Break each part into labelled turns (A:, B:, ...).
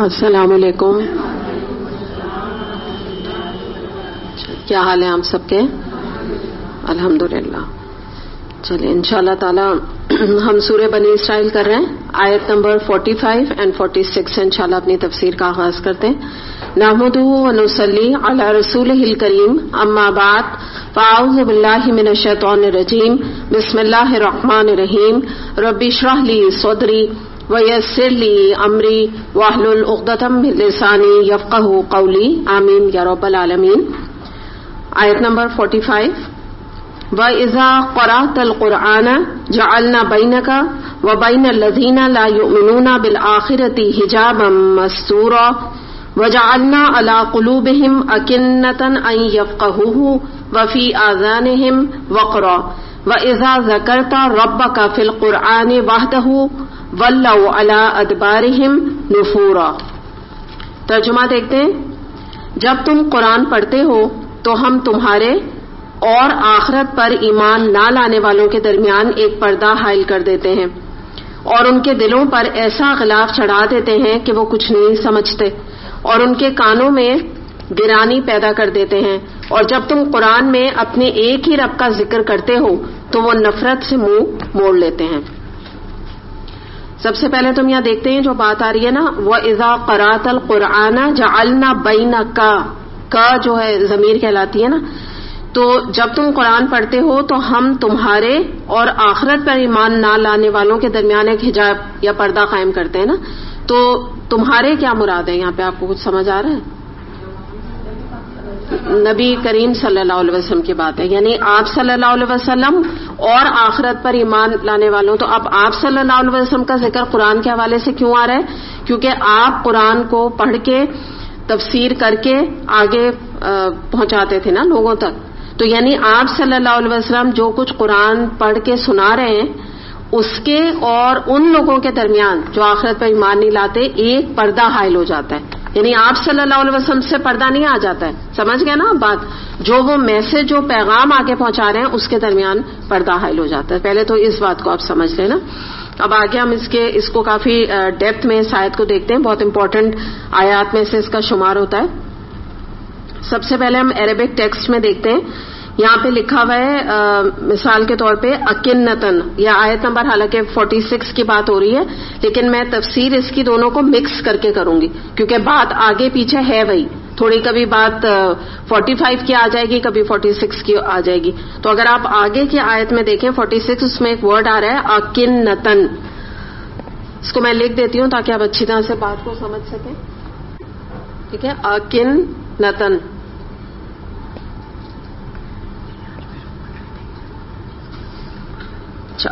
A: السلام علیکم. کیا حال ہے آپ سب کے؟ الحمدللہ. چلیں انشاءاللہ تعالی ہم سورہ بنی اسرائیل کر رہے ہیں. آیت نمبر 45 and 46 سے انشاءاللہ اپنی تفسیر کا آغاز کرتے ہیں. نحمدہ ونصلی علی رسولہ الکریم. اما بعد فاعوذ باللہ من الشیطان الرجیم. بسم اللہ الرحمن الرحیم. رب اشرح لی صدری ویسر لی امری واحلل عقدۃ من لسانی یفقہوا قولی. آمین یا رب العالمین. آیت نمبر 45. وَإِذَا قَرَأْتَ الْقُرْآنَ جَعَلْنَا بَيْنَكَ وَبَيْنَ الَّذِينَ لَا يُؤْمِنُونَ بِالْآخِرَةِ حِجَابًا مَسْتُورًا وَجَعَلْنَا عَلَىٰ قُلُوبِهِمْ أَكِنَّةً أَن يَفْقَهُوهُ وَفِي آذَانِهِمْ وَقْرًا وَإِذَا ذَكَرْتَ رَبَّكَ فِي الْقُرْآنِ وَحْدَهُ وَلَّوْا عَلَىٰ أَدْبَارِهِمْ نُفُورًا. ترجمہ دیکھتے ہیں. جب تم قرآن پڑھتے ہو تو ہم تمہارے اور آخرت پر ایمان نہ لانے والوں کے درمیان ایک پردہ حائل کر دیتے ہیں اور ان کے دلوں پر ایسا غلاف چڑھا دیتے ہیں کہ وہ کچھ نہیں سمجھتے اور ان کے کانوں میں گرانی پیدا کر دیتے ہیں. اور جب تم قرآن میں اپنے ایک ہی رب کا ذکر کرتے ہو تو وہ نفرت سے منہ موڑ لیتے ہیں. سب سے پہلے تم یہاں دیکھتے ہیں جو بات آ رہی ہے نا, وَإِذَا قَرَأْتَ الْقُرْآنَ جَعَلْنَا بَيْنَكَ, کا جو ہے ضمیر کہلاتی ہے نا. تو جب تم قرآن پڑھتے ہو تو ہم تمہارے اور آخرت پر ایمان نہ لانے والوں کے درمیان ایک حجاب یا پردہ قائم کرتے ہیں نا. تو تمہارے کیا مراد ہے یہاں پہ؟ آپ کو کچھ سمجھ آ رہا ہے؟ نبی کریم صلی اللہ علیہ وسلم کی بات ہے, یعنی آپ صلی اللہ علیہ وسلم اور آخرت پر ایمان لانے والوں. تو اب آپ صلی اللہ علیہ وسلم کا ذکر قرآن کے حوالے سے کیوں آ رہا ہے؟ کیونکہ آپ قرآن کو پڑھ کے تفسیر کر کے آگے پہنچاتے تھے نا لوگوں تک. تو یعنی آپ صلی اللہ علیہ وسلم جو کچھ قرآن پڑھ کے سنا رہے ہیں اس کے اور ان لوگوں کے درمیان جو آخرت پر ایمان نہیں لاتے ایک پردہ حائل ہو جاتا ہے. یعنی آپ صلی اللہ علیہ وسلم سے پردہ نہیں آ جاتا ہے. سمجھ گئے نا بات؟ جو وہ میسج جو پیغام آگے پہنچا رہے ہیں اس کے درمیان پردہ حائل ہو جاتا ہے. پہلے تو اس بات کو آپ سمجھ لیں نا. اب آگے ہم اس کو کافی ڈیپتھ میں اس آیت کو دیکھتے ہیں. بہت امپورٹنٹ آیات میں سے اس کا شمار ہوتا ہے. سب سے پہلے ہم عربک ٹیکسٹ میں دیکھتے ہیں. یہاں پہ لکھا ہوا ہے مثال کے طور پہ اکنتن. یہ آیت نمبر حالانکہ 46 کی بات ہو رہی ہے لیکن میں تفسیر اس کی دونوں کو مکس کر کے کروں گی کیونکہ بات آگے پیچھے ہے وہی. تھوڑی کبھی بات 45 کی آ جائے گی, کبھی 46 کی آ جائے گی. تو اگر آپ آگے کی آیت میں دیکھیں 46, اس میں ایک ورڈ آ رہا ہے اکنتن. اس کو میں لکھ دیتی ہوں تاکہ آپ اچھی طرح سے بات کو سمجھ سکیں. ٹھیک ہے, اکنتن.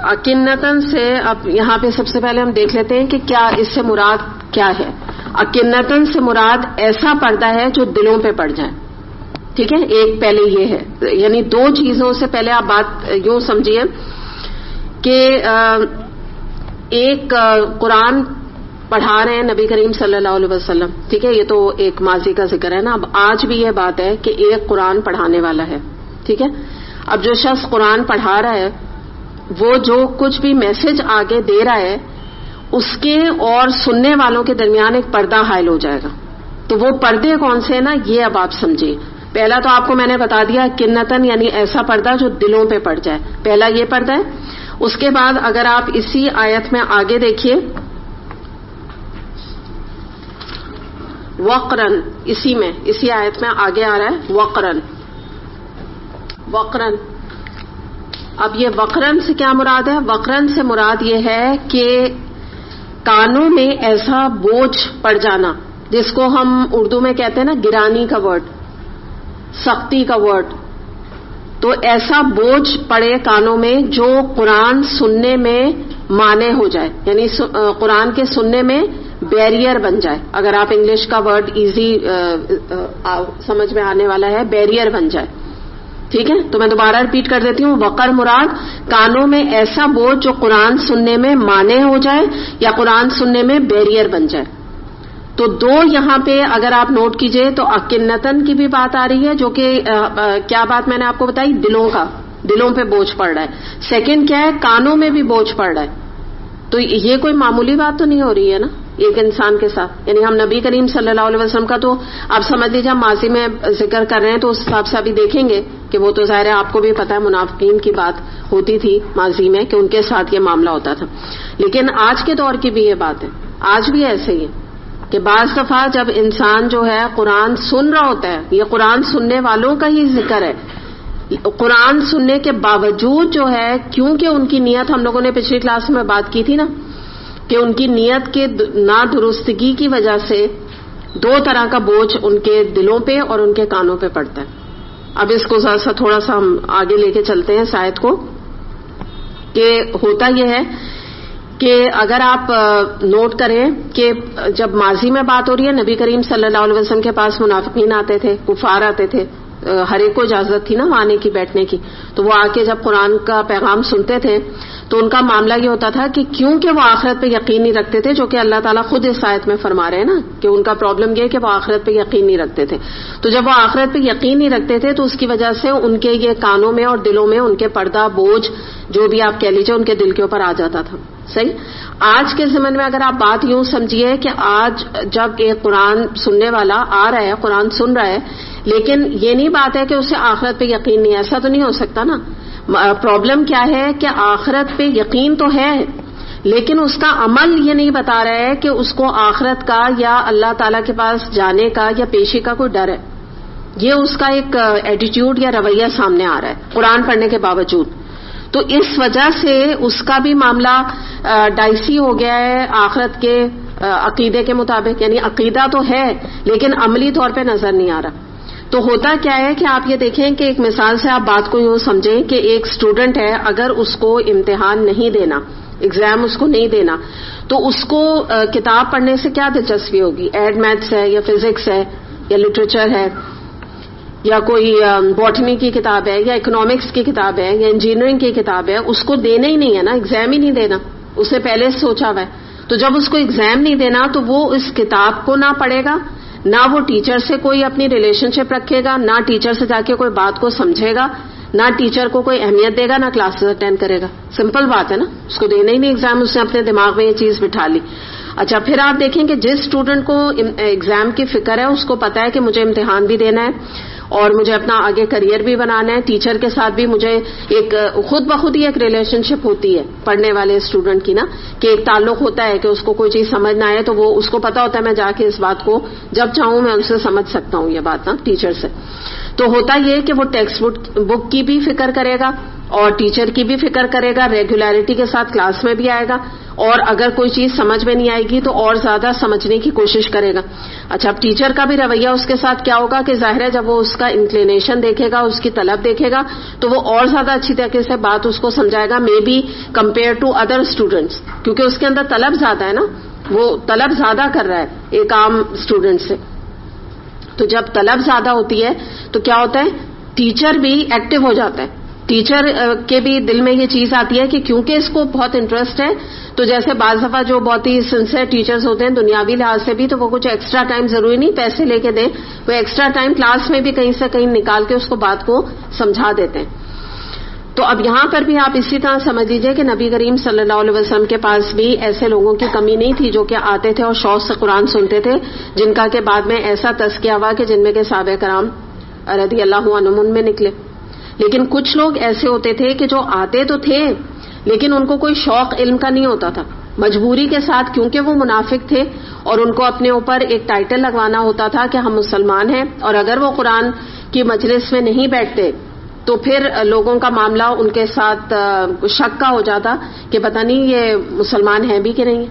A: اکنتن سے اب یہاں پہ سب سے پہلے ہم دیکھ لیتے ہیں کہ کیا اس سے مراد کیا ہے. اکنتن سے مراد ایسا پردہ ہے جو دلوں پہ پڑ جائے. ٹھیک ہے, ایک پہلے یہ ہے, یعنی دو چیزوں سے پہلے آپ بات یوں سمجھیے کہ ایک قرآن پڑھا رہے ہیں نبی کریم صلی اللہ علیہ وسلم. ٹھیک ہے, یہ تو ایک ماضی کا ذکر ہے نا. اب آج بھی یہ بات ہے کہ ایک قرآن پڑھانے والا ہے. ٹھیک ہے, اب جو شخص قرآن پڑھا رہا ہے وہ جو کچھ بھی میسج آگے دے رہا ہے اس کے اور سننے والوں کے درمیان ایک پردہ حائل ہو جائے گا. تو وہ پردے کون سے ہیں نا, یہ اب آپ سمجھیے. پہلا تو آپ کو میں نے بتا دیا کنتن یعنی ایسا پردہ جو دلوں پہ پڑ جائے. پہلا یہ پردہ ہے. اس کے بعد اگر آپ اسی آیت میں آگے دیکھیے وقرن, اسی آیت میں آگے آ رہا ہے وقرن. وقرن, اب یہ وقرن سے کیا مراد ہے؟ وقرن سے مراد یہ ہے کہ کانوں میں ایسا بوجھ پڑ جانا جس کو ہم اردو میں کہتے ہیں نا گرانی کا ورڈ, سختی کا ورڈ. تو ایسا بوجھ پڑے کانوں میں جو قرآن سننے میں مانع ہو جائے, یعنی قرآن کے سننے میں بیریئر بن جائے. اگر آپ انگلش کا ورڈ ایزی سمجھ میں آنے والا ہے, بیریئر بن جائے. ٹھیک ہے, تو میں دوبارہ ریپیٹ کر دیتی ہوں. وقر مراد کانوں میں ایسا بوجھ جو قرآن سننے میں مانع ہو جائے یا قرآن سننے میں بیریئر بن جائے. تو دو یہاں پہ اگر آپ نوٹ کیجئے تو اکنتن کی بھی بات آ رہی ہے جو کہ کیا بات میں نے آپ کو بتائی, دلوں پہ بوجھ پڑ رہا ہے. سیکنڈ کیا ہے, کانوں میں بھی بوجھ پڑ رہا ہے. تو یہ کوئی معمولی بات تو نہیں ہو رہی ہے نا. ایک انسان کے ساتھ. یعنی ہم نبی کریم صلی اللہ علیہ وسلم کا تو آپ سمجھ لیجیے ہم ماضی میں ذکر کر رہے ہیں تو اس حساب سے ابھی دیکھیں گے کہ وہ تو ظاہر ہے آپ کو بھی پتا ہے منافقین کی بات ہوتی تھی ماضی میں کہ ان کے ساتھ یہ معاملہ ہوتا تھا. لیکن آج کے دور کی بھی یہ بات ہے, آج بھی ایسے ہی ہے کہ بعض دفعہ جب انسان جو ہے قرآن سن رہا ہوتا ہے, یہ قرآن سننے والوں کا ہی ذکر ہے, قرآن سننے کے باوجود جو ہے کیونکہ ان کی نیت, ہم لوگوں نے پچھلی کلاس میں بات کی تھی نا کہ ان کی نیت کے نادرستگی کی وجہ سے دو طرح کا بوجھ ان کے دلوں پہ اور ان کے کانوں پہ پڑتا ہے. اب اس کو تھوڑا سا ہم آگے لے کے چلتے ہیں شاید کو, کہ ہوتا یہ ہے کہ اگر آپ نوٹ کریں کہ جب ماضی میں بات ہو رہی ہے نبی کریم صلی اللہ علیہ وسلم کے پاس منافقین آتے تھے, کفار آتے تھے, ہر ایک کو اجازت تھی نا آنے کی بیٹھنے کی, تو وہ آ کے جب قرآن کا پیغام سنتے تھے تو ان کا معاملہ یہ ہوتا تھا کہ کیونکہ وہ آخرت پہ یقین نہیں رکھتے تھے, جو کہ اللہ تعالیٰ خود اس آیت میں فرما رہے ہیں نا کہ ان کا پرابلم یہ ہے کہ وہ آخرت پہ یقین نہیں رکھتے تھے, تو جب وہ آخرت پہ یقین نہیں رکھتے تھے تو اس کی وجہ سے ان کے یہ کانوں میں اور دلوں میں ان کے پردہ بوجھ جو بھی آپ کہہ لیجیے ان کے دل کے اوپر آ جاتا تھا. صحیح. آج کے زمانے میں اگر آپ بات یوں سمجھیے کہ آج جب ایک قرآن سننے والا آ رہا ہے, قرآن سن رہا ہے, لیکن یہ نہیں بات ہے کہ اسے آخرت پہ یقین نہیں, ایسا تو نہیں ہو سکتا نا. پرابلم کیا ہے کہ آخرت پہ یقین تو ہے لیکن اس کا عمل یہ نہیں بتا رہا ہے کہ اس کو آخرت کا یا اللہ تعالیٰ کے پاس جانے کا یا پیشی کا کوئی ڈر ہے. یہ اس کا ایک ایٹیٹیوڈ یا رویہ سامنے آ رہا ہے قرآن پڑھنے کے باوجود. تو اس وجہ سے اس کا بھی معاملہ ڈائسی ہو گیا ہے آخرت کے عقیدے کے مطابق. یعنی عقیدہ تو ہے لیکن عملی طور پہ نظر نہیں آ رہا. تو ہوتا کیا ہے کہ آپ یہ دیکھیں کہ ایک مثال سے آپ بات کو یوں سمجھیں کہ ایک اسٹوڈنٹ ہے, اگر اس کو امتحان نہیں دینا, ایگزام اس کو نہیں دینا, تو اس کو کتاب پڑھنے سے کیا دلچسپی ہوگی؟ ایڈ میتھس ہے یا فزکس ہے یا لٹریچر ہے یا کوئی باٹنی کی کتاب ہے یا اکنامکس کی کتاب ہے یا انجینئرنگ کی کتاب ہے, اس کو دینا ہی نہیں ہے نا, ایگزام ہی نہیں دینا, اسے پہلے سے سوچا ہوا ہے. تو جب اس کو ایگزام نہیں دینا تو وہ اس کتاب کو نہ پڑھے گا, نہ وہ ٹیچر سے کوئی اپنی ریلیشن شپ رکھے گا, نہ ٹیچر سے جا کے کوئی بات کو سمجھے گا, نہ ٹیچر کو کوئی اہمیت دے گا, نہ کلاسز اٹینڈ کرے گا. سمپل بات ہے نا, اس کو دینا ہی نہیں ایگزام, اس نے اپنے دماغ میں یہ چیز بٹھا لی. اچھا, پھر آپ دیکھیں کہ جس اسٹوڈنٹ کو ایگزام کی فکر ہے اس کو پتا ہے کہ مجھے امتحان بھی دینا ہے اور مجھے اپنا آگے کریئر بھی بنانا ہے, ٹیچر کے ساتھ بھی مجھے ایک خود بخود ہی ایک ریلیشن شپ ہوتی ہے پڑھنے والے اسٹوڈنٹ کی نا, کہ ایک تعلق ہوتا ہے کہ اس کو کوئی چیز سمجھ نہ آئے تو وہ اس کو پتا ہوتا ہے میں جا کے اس بات کو جب چاہوں میں ان سے سمجھ سکتا ہوں یہ بات نا ٹیچر سے. تو ہوتا یہ کہ وہ ٹیکسٹ بک کی بھی فکر کرے گا اور ٹیچر کی بھی فکر کرے گا, ریگولیرٹی کے ساتھ کلاس میں بھی آئے گا, اور اگر کوئی چیز سمجھ میں نہیں آئے گی تو اور زیادہ سمجھنے کی کوشش کرے گا. اچھا, اب ٹیچر کا بھی رویہ اس کے ساتھ کیا ہوگا کہ ظاہر ہے جب وہ اس کا انکلینیشن دیکھے گا, اس کی طلب دیکھے گا تو وہ اور زیادہ اچھی طریقے سے بات اس کو سمجھائے گا, may be compare to other students, کیونکہ اس کے اندر طلب زیادہ ہے نا, وہ طلب زیادہ کر رہا ہے ایک عام اسٹوڈینٹ سے. تو جب طلب زیادہ ہوتی ہے تو کیا ہوتا ہے, ٹیچر بھی ایکٹیو ہو جاتا ہے, ٹیچر کے بھی دل میں یہ چیز آتی ہے کہ کیونکہ اس کو بہت انٹرسٹ ہے, تو جیسے بعض دفعہ جو بہت ہی سنسیئر ٹیچرز ہوتے ہیں دنیاوی لحاظ سے بھی, تو وہ کچھ ایکسٹرا ٹائم ضروری نہیں پیسے لے کے دیں, وہ ایکسٹرا ٹائم کلاس میں بھی کہیں سے کہیں نکال کے اس کو بات کو سمجھا دیتے ہیں. تو اب یہاں پر بھی آپ اسی طرح سمجھ لیجیے کہ نبی کریم صلی اللہ علیہ وسلم کے پاس بھی ایسے لوگوں کی کمی نہیں تھی جو کہ آتے تھے اور شوق سے قرآن سنتے تھے, جن کا کہ بعد میں ایسا تذکیہ ہوا کہ جن میں کے صحابہ کرام رضی اللہ عنہم ان میں نکلے. لیکن کچھ لوگ ایسے ہوتے تھے کہ جو آتے تو تھے لیکن ان کو کوئی شوق علم کا نہیں ہوتا تھا, مجبوری کے ساتھ, کیونکہ وہ منافق تھے اور ان کو اپنے اوپر ایک ٹائٹل لگوانا ہوتا تھا کہ ہم مسلمان ہیں, اور اگر وہ قرآن کی مجلس میں نہیں بیٹھتے تو پھر لوگوں کا معاملہ ان کے ساتھ شک کا ہو جاتا کہ پتہ نہیں یہ مسلمان ہیں بھی کہ نہیں.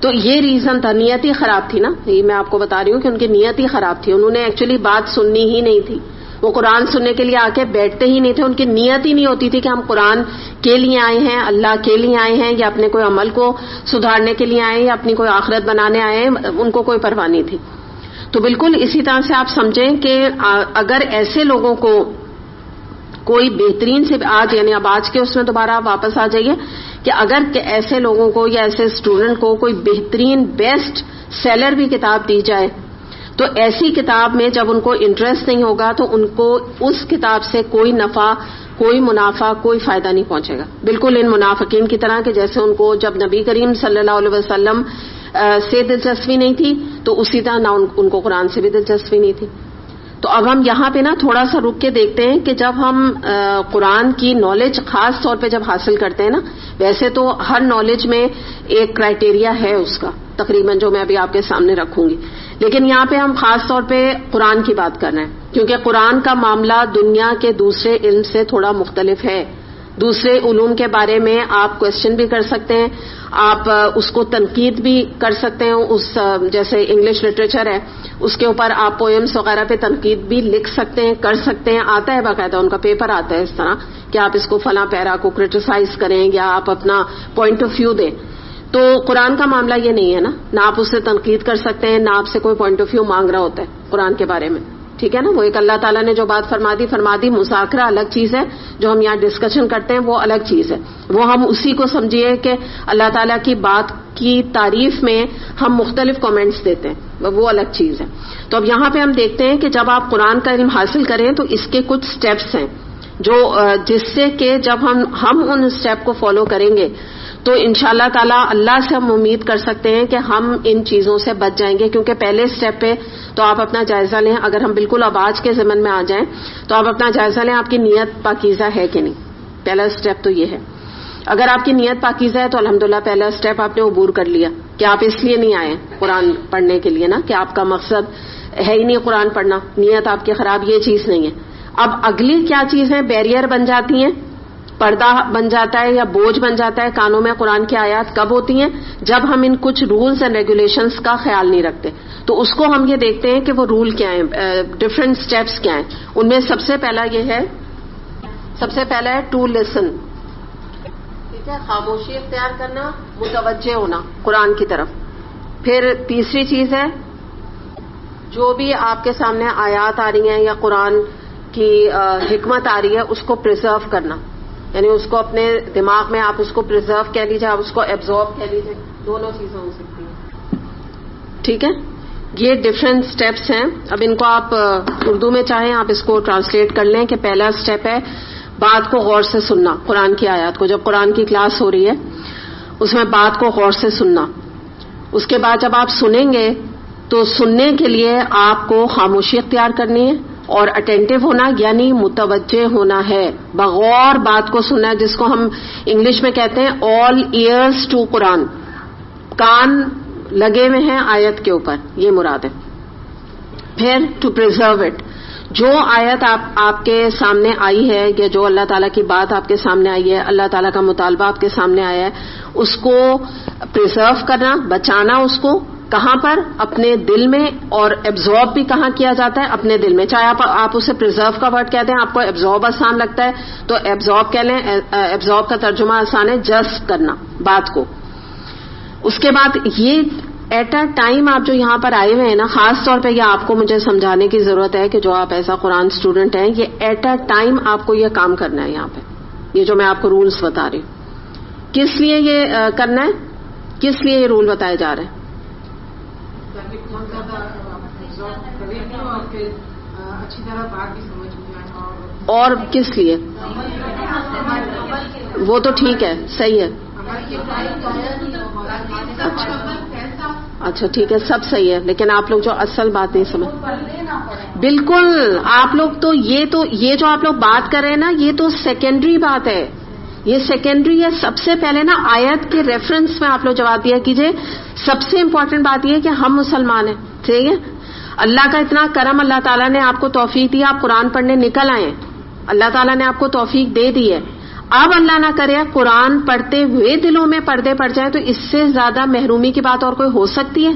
A: تو یہ ریزن تھا, نیت ہی خراب تھی نا, یہ میں آپ کو بتا رہی ہوں کہ ان کی نیت ہی خراب تھی, انہوں نے ایکچولی بات سننی ہی نہیں تھی, وہ قرآن سننے کے لیے آ کے بیٹھتے ہی نہیں تھے, ان کی نیت ہی نہیں ہوتی تھی کہ ہم قرآن کے لیے آئے ہیں, اللہ کے لیے آئے ہیں, یا اپنے کوئی عمل کو سدھارنے کے لیے آئے ہیں, یا اپنی کوئی آخرت بنانے آئے ہیں, ان کو کوئی پرواہ نہیں تھی. تو بالکل اسی طرح سے آپ سمجھیں کہ اگر ایسے لوگوں کو کوئی بہترین سے آج, یعنی اب آج کے اس میں دوبارہ آپ واپس آ جائیے کہ اگر ایسے لوگوں کو یا ایسے اسٹوڈنٹ کو کوئی بہترین بیسٹ سیلر بھی کتاب دی جائے تو ایسی کتاب میں جب ان کو انٹرسٹ نہیں ہوگا تو ان کو اس کتاب سے کوئی نفع, کوئی منافع, کوئی فائدہ نہیں پہنچے گا. بالکل ان منافقین کی طرح کہ جیسے ان کو جب نبی کریم صلی اللہ علیہ وسلم سے دلچسپی نہیں تھی تو اسی طرح نہ ان کو قرآن سے بھی دلچسپی نہیں تھی. تو اب ہم یہاں پہ نا تھوڑا سا رک کے دیکھتے ہیں کہ جب ہم قرآن کی نالج خاص طور پہ جب حاصل کرتے ہیں نا، ویسے تو ہر نالج میں ایک کرائٹیریا ہے اس کا تقریباً جو میں ابھی آپ کے سامنے رکھوں گی، لیکن یہاں پہ ہم خاص طور پہ قرآن کی بات کر رہے ہیں کیونکہ قرآن کا معاملہ دنیا کے دوسرے علم سے تھوڑا مختلف ہے. دوسرے علوم کے بارے میں آپ کوشچن بھی کر سکتے ہیں، آپ اس کو تنقید بھی کر سکتے ہیں. اس جیسے انگلش لٹریچر ہے اس کے اوپر آپ پوئمس وغیرہ پہ تنقید بھی لکھ سکتے ہیں، کر سکتے ہیں. آتا ہے باقاعدہ ان کا پیپر آتا ہے اس طرح کہ آپ اس کو فلاں پیرا کو کرٹیسائز کریں یا آپ اپنا پوائنٹ آف ویو دیں. تو قرآن کا معاملہ یہ نہیں ہے نا، نہ آپ اس سے تنقید کر سکتے ہیں نہ آپ سے کوئی پوائنٹ آف ویو مانگ رہا ہوتا ہے قرآن کے بارے میں. ٹھیک ہے نا، وہ ایک اللہ تعالیٰ نے جو بات فرما دی. مذاکرہ الگ چیز ہے، جو ہم یہاں ڈسکشن کرتے ہیں وہ الگ چیز ہے. وہ ہم اسی کو سمجھیے کہ اللہ تعالیٰ کی بات کی تعریف میں ہم مختلف کامنٹس دیتے ہیں، وہ الگ چیز ہے. تو اب یہاں پہ ہم دیکھتے ہیں کہ جب آپ قرآن کا علم حاصل کریں تو اس کے کچھ سٹیپس ہیں جو جس سے کہ جب ہم ان سٹیپ کو فالو کریں گے تو انشاءاللہ تعالیٰ اللہ سے ہم امید کر سکتے ہیں کہ ہم ان چیزوں سے بچ جائیں گے. کیونکہ پہلے سٹیپ پہ تو آپ اپنا جائزہ لیں، اگر ہم بالکل اب آج کے زمن میں آ جائیں تو آپ اپنا جائزہ لیں آپ کی نیت پاکیزہ ہے کہ نہیں. پہلا سٹیپ تو یہ ہے. اگر آپ کی نیت پاکیزہ ہے تو الحمدللہ پہلا سٹیپ آپ نے عبور کر لیا کہ آپ اس لیے نہیں آئے قرآن پڑھنے کے لیے نا، کہ آپ کا مقصد ہے ہی نہیں قرآن پڑھنا، نیت آپ کی خراب، یہ چیز نہیں ہے. اب اگلی کیا چیزیں بیریئر بن جاتی ہیں، پردہ بن جاتا ہے یا بوجھ بن جاتا ہے کانوں میں قرآن کی آیات، کب ہوتی ہیں؟ جب ہم ان کچھ رولز اینڈ ریگولیشنز کا خیال نہیں رکھتے. تو اس کو ہم یہ دیکھتے ہیں کہ وہ رول کیا ہیں، ڈفرینٹ سٹیپس کیا ہیں. ان میں سب سے پہلا ہے ٹو لسن. ٹھیک ہے، خاموشی اختیار کرنا، متوجہ ہونا قرآن کی طرف. پھر تیسری چیز ہے جو بھی آپ کے سامنے آیات آ رہی ہیں یا قرآن کی حکمت آ رہی ہے اس کو پرزرو کرنا، یعنی اس کو اپنے دماغ میں آپ اس کو پرزرو کہہ لیجیے، آپ اس کو ایبزارب کہہ لیجیے، دونوں چیزیں ہو سکتی ہیں. ٹھیک ہے، یہ ڈفرینٹ سٹیپس ہیں. اب ان کو آپ اردو میں چاہیں آپ اس کو ٹرانسلیٹ کر لیں کہ پہلا سٹیپ ہے بات کو غور سے سننا. قرآن کی آیات کو جب قرآن کی کلاس ہو رہی ہے اس میں بات کو غور سے سننا. اس کے بعد جب آپ سنیں گے تو سننے کے لیے آپ کو خاموشی اختیار کرنی ہے اور اٹینٹو ہونا، یعنی متوجہ ہونا ہے، بغور بات کو سننا ہے، جس کو ہم انگلش میں کہتے ہیں آل ایئرز ٹو قرآن. کان لگے ہوئے ہیں آیت کے اوپر، یہ مراد ہے. پھر ٹو پرزرو اٹ، جو آیت آپ کے سامنے آئی ہے یا جو اللہ تعالیٰ کی بات آپ کے سامنے آئی ہے، اللہ تعالیٰ کا مطالبہ آپ کے سامنے آیا ہے، اس کو پرزرو کرنا، بچانا. اس کو کہاں پر؟ اپنے دل میں. اور ایبزارب بھی کہاں کیا جاتا ہے؟ اپنے دل میں. چاہے آپ اسے پرزرو کا ورڈ کہتے ہیں، آپ کو ایبزارب آسان لگتا ہے تو ایبزارب کہہ لیں. ایبزارب کا ترجمہ آسان ہے جذب کرنا بات کو. اس کے بعد یہ ایٹ اے ٹائم آپ جو یہاں پر آئے ہوئے ہیں نا، خاص طور پہ یہ آپ کو مجھے سمجھانے کی ضرورت ہے کہ جو آپ ایسا قرآن اسٹوڈنٹ ہیں، یہ ایٹ اے ٹائم آپ کو یہ کام کرنا ہے. یہاں پہ یہ جو میں آپ کو رولز بتا رہی ہوں، کس لیے یہ کرنا ہے، کس لیے یہ رول بتائے جا رہے ہیں؟
B: اچھی طرح بات بھی سمجھ میں،
A: اور کس لیے؟ وہ تو ٹھیک ہے، صحیح ہے. اچھا ٹھیک ہے، سب صحیح ہے، لیکن آپ لوگ جو اصل بات نہیں سمجھ. بالکل، آپ لوگ تو یہ جو آپ لوگ بات کر رہے ہیں نا، یہ تو سیکنڈری بات ہے. یہ سیکنڈری ہے. سب سے پہلے نا آیت کے ریفرنس میں آپ لوگ جواب دیا کیجئے. سب سے امپورٹنٹ بات یہ ہے کہ ہم مسلمان ہیں. ٹھیک ہے، اللہ کا اتنا کرم، اللہ تعالیٰ نے آپ کو توفیق دی، آپ قرآن پڑھنے نکل آئے. اللہ تعالیٰ نے آپ کو توفیق دے دی ہے. اب اللہ نہ کرے قرآن پڑھتے ہوئے دلوں میں پردے پڑ جائیں تو اس سے زیادہ محرومی کی بات اور کوئی ہو سکتی ہے؟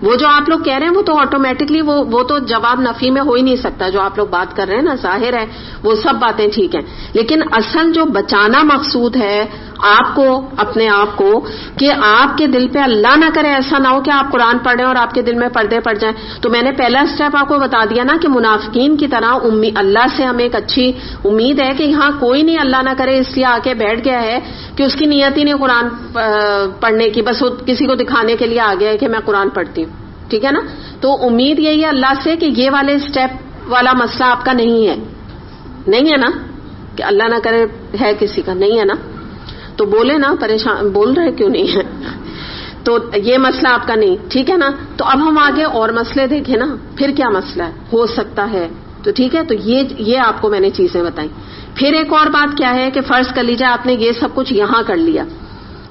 A: وہ جو آپ لوگ کہہ رہے ہیں وہ تو آٹومیٹکلی وہ تو جواب نفی میں ہو ہی نہیں سکتا. جو آپ لوگ بات کر رہے ہیں نا، ظاہر ہے وہ سب باتیں ٹھیک ہیں، لیکن اصل جو بچانا مقصود ہے آپ کو، اپنے آپ کو، کہ آپ کے دل پہ اللہ نہ کرے ایسا نہ ہو کہ آپ قرآن پڑھیں اور آپ کے دل میں پردے پڑ جائیں. تو میں نے پہلا سٹیپ آپ کو بتا دیا نا کہ منافقین کی طرح اللہ سے ہمیں ایک اچھی امید ہے کہ یہاں کوئی نہیں اللہ نہ کرے اس لیے آ کے بیٹھ گیا ہے کہ اس کی نیت ہی نہیں قرآن پڑھنے کی، بس وہ کسی کو دکھانے کے لیے آ گیا ہے کہ میں قرآن پڑھتی ہوں. ٹھیک ہے نا؟ تو امید یہی ہے اللہ سے کہ یہ والے سٹیپ والا مسئلہ آپ کا نہیں ہے. نہیں ہے نا؟ کہ اللہ نہ کرے ہے کسی کا، نہیں ہے نا؟ تو بولے نا، پریشان بول رہے کیوں نہیں ہے؟ تو یہ مسئلہ آپ کا نہیں، ٹھیک ہے نا. تو اب ہم آگے اور مسئلے دیکھیں نا، پھر کیا مسئلہ ہو سکتا ہے. تو ٹھیک ہے، تو یہ آپ کو میں نے چیزیں بتائیں. پھر ایک اور بات کیا ہے کہ فرض کر لیجیے آپ نے یہ سب کچھ یہاں کر لیا،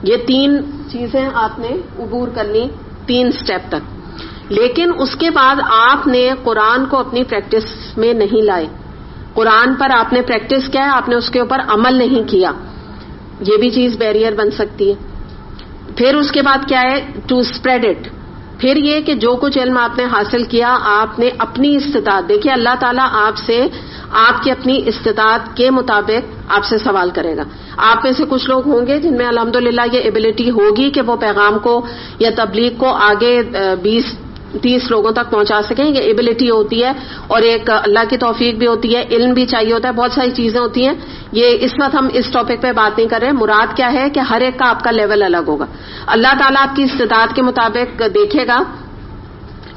A: یہ 3 چیزیں آپ نے عبور کر لی 3 سٹیپ تک، لیکن اس کے بعد آپ نے قرآن کو اپنی پریکٹس میں نہیں لائے، قرآن پر آپ نے پریکٹس کیا ہے، آپ نے اس کے اوپر عمل نہیں کیا. یہ بھی چیز بیریئر بن سکتی ہے. پھر اس کے بعد کیا ہے، ٹو اسپریڈ اٹ. پھر یہ کہ جو کچھ علم آپ نے حاصل کیا آپ نے اپنی استطاعت، دیکھیے اللہ تعالیٰ آپ سے آپ کی اپنی استطاعت کے مطابق آپ سے سوال کرے گا. آپ میں سے کچھ لوگ ہوں گے جن میں الحمدللہ یہ ایبلٹی ہوگی کہ وہ پیغام کو یا تبلیغ کو آگے 20-30 لوگوں تک پہنچا سکیں. یہ ایبلٹی ہوتی ہے اور ایک اللہ کی توفیق بھی ہوتی ہے، علم بھی چاہیے ہوتا ہے، بہت ساری چیزیں ہوتی ہیں. یہ اس وقت ہم اس ٹاپک پہ بات نہیں کر رہے. مراد کیا ہے کہ ہر ایک کا آپ کا لیول الگ ہوگا. اللہ تعالیٰ آپ کی استطاعت کے مطابق دیکھے گا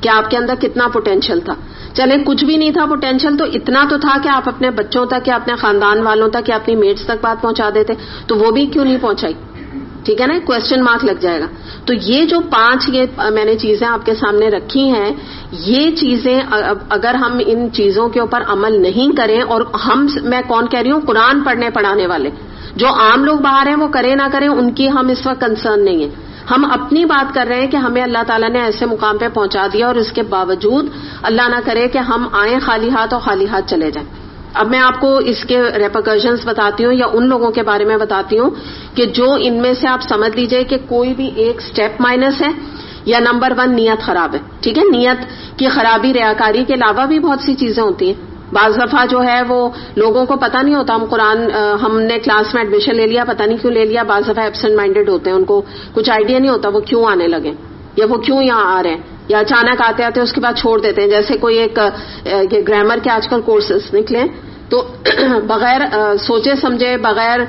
A: کہ آپ کے اندر کتنا پوٹینشیل تھا. چلے کچھ بھی نہیں تھا پوٹینشیل تو اتنا تو تھا کہ آپ اپنے بچوں تک یا اپنے خاندان والوں تک یا اپنی میٹس تک بات پہنچا دیتے، تو وہ بھی کیوں نہیں پہنچائی؟ ٹھیک ہے نا، کوسچن مارک لگ جائے گا. تو یہ جو 5 میں نے چیزیں آپ کے سامنے رکھی ہیں، یہ چیزیں اگر ہم ان چیزوں کے اوپر عمل نہیں کریں، اور میں کون کہہ رہی ہوں، قرآن پڑھنے پڑھانے والے جو عام لوگ باہر ہیں وہ کریں نہ کریں ان کی ہم اس وقت کنسرن نہیں ہے. ہم اپنی بات کر رہے ہیں کہ ہمیں اللہ تعالیٰ نے ایسے مقام پہ پہنچا دیا اور اس کے باوجود اللہ نہ کرے کہ ہم آئیں خالی ہاتھ اور خالی ہاتھ چلے جائیں. اب میں آپ کو اس کے ریپرکشنز بتاتی ہوں یا ان لوگوں کے بارے میں بتاتی ہوں کہ جو ان میں سے آپ سمجھ لیجئے کہ کوئی بھی ایک سٹیپ مائنس ہے یا نمبر 1 نیت خراب ہے. ٹھیک ہے، نیت کی خرابی ریاکاری کے علاوہ بھی بہت سی چیزیں ہوتی ہیں. بعض دفعہ جو ہے وہ لوگوں کو پتہ نہیں ہوتا، ہم نے کلاس میں ایڈمیشن لے لیا، پتہ نہیں کیوں لے لیا. بعض دفعہ ایبسنٹ مائنڈیڈ ہوتے ہیں، ان کو کچھ آئیڈیا نہیں ہوتا وہ کیوں آنے لگے یا وہ کیوں یہاں آ رہے ہیں، یا اچانک آتے آتے اس کے بعد چھوڑ دیتے ہیں. جیسے کوئی ایک گرامر کے آج کل کورسز نکلے تو بغیر سوچے سمجھے، بغیر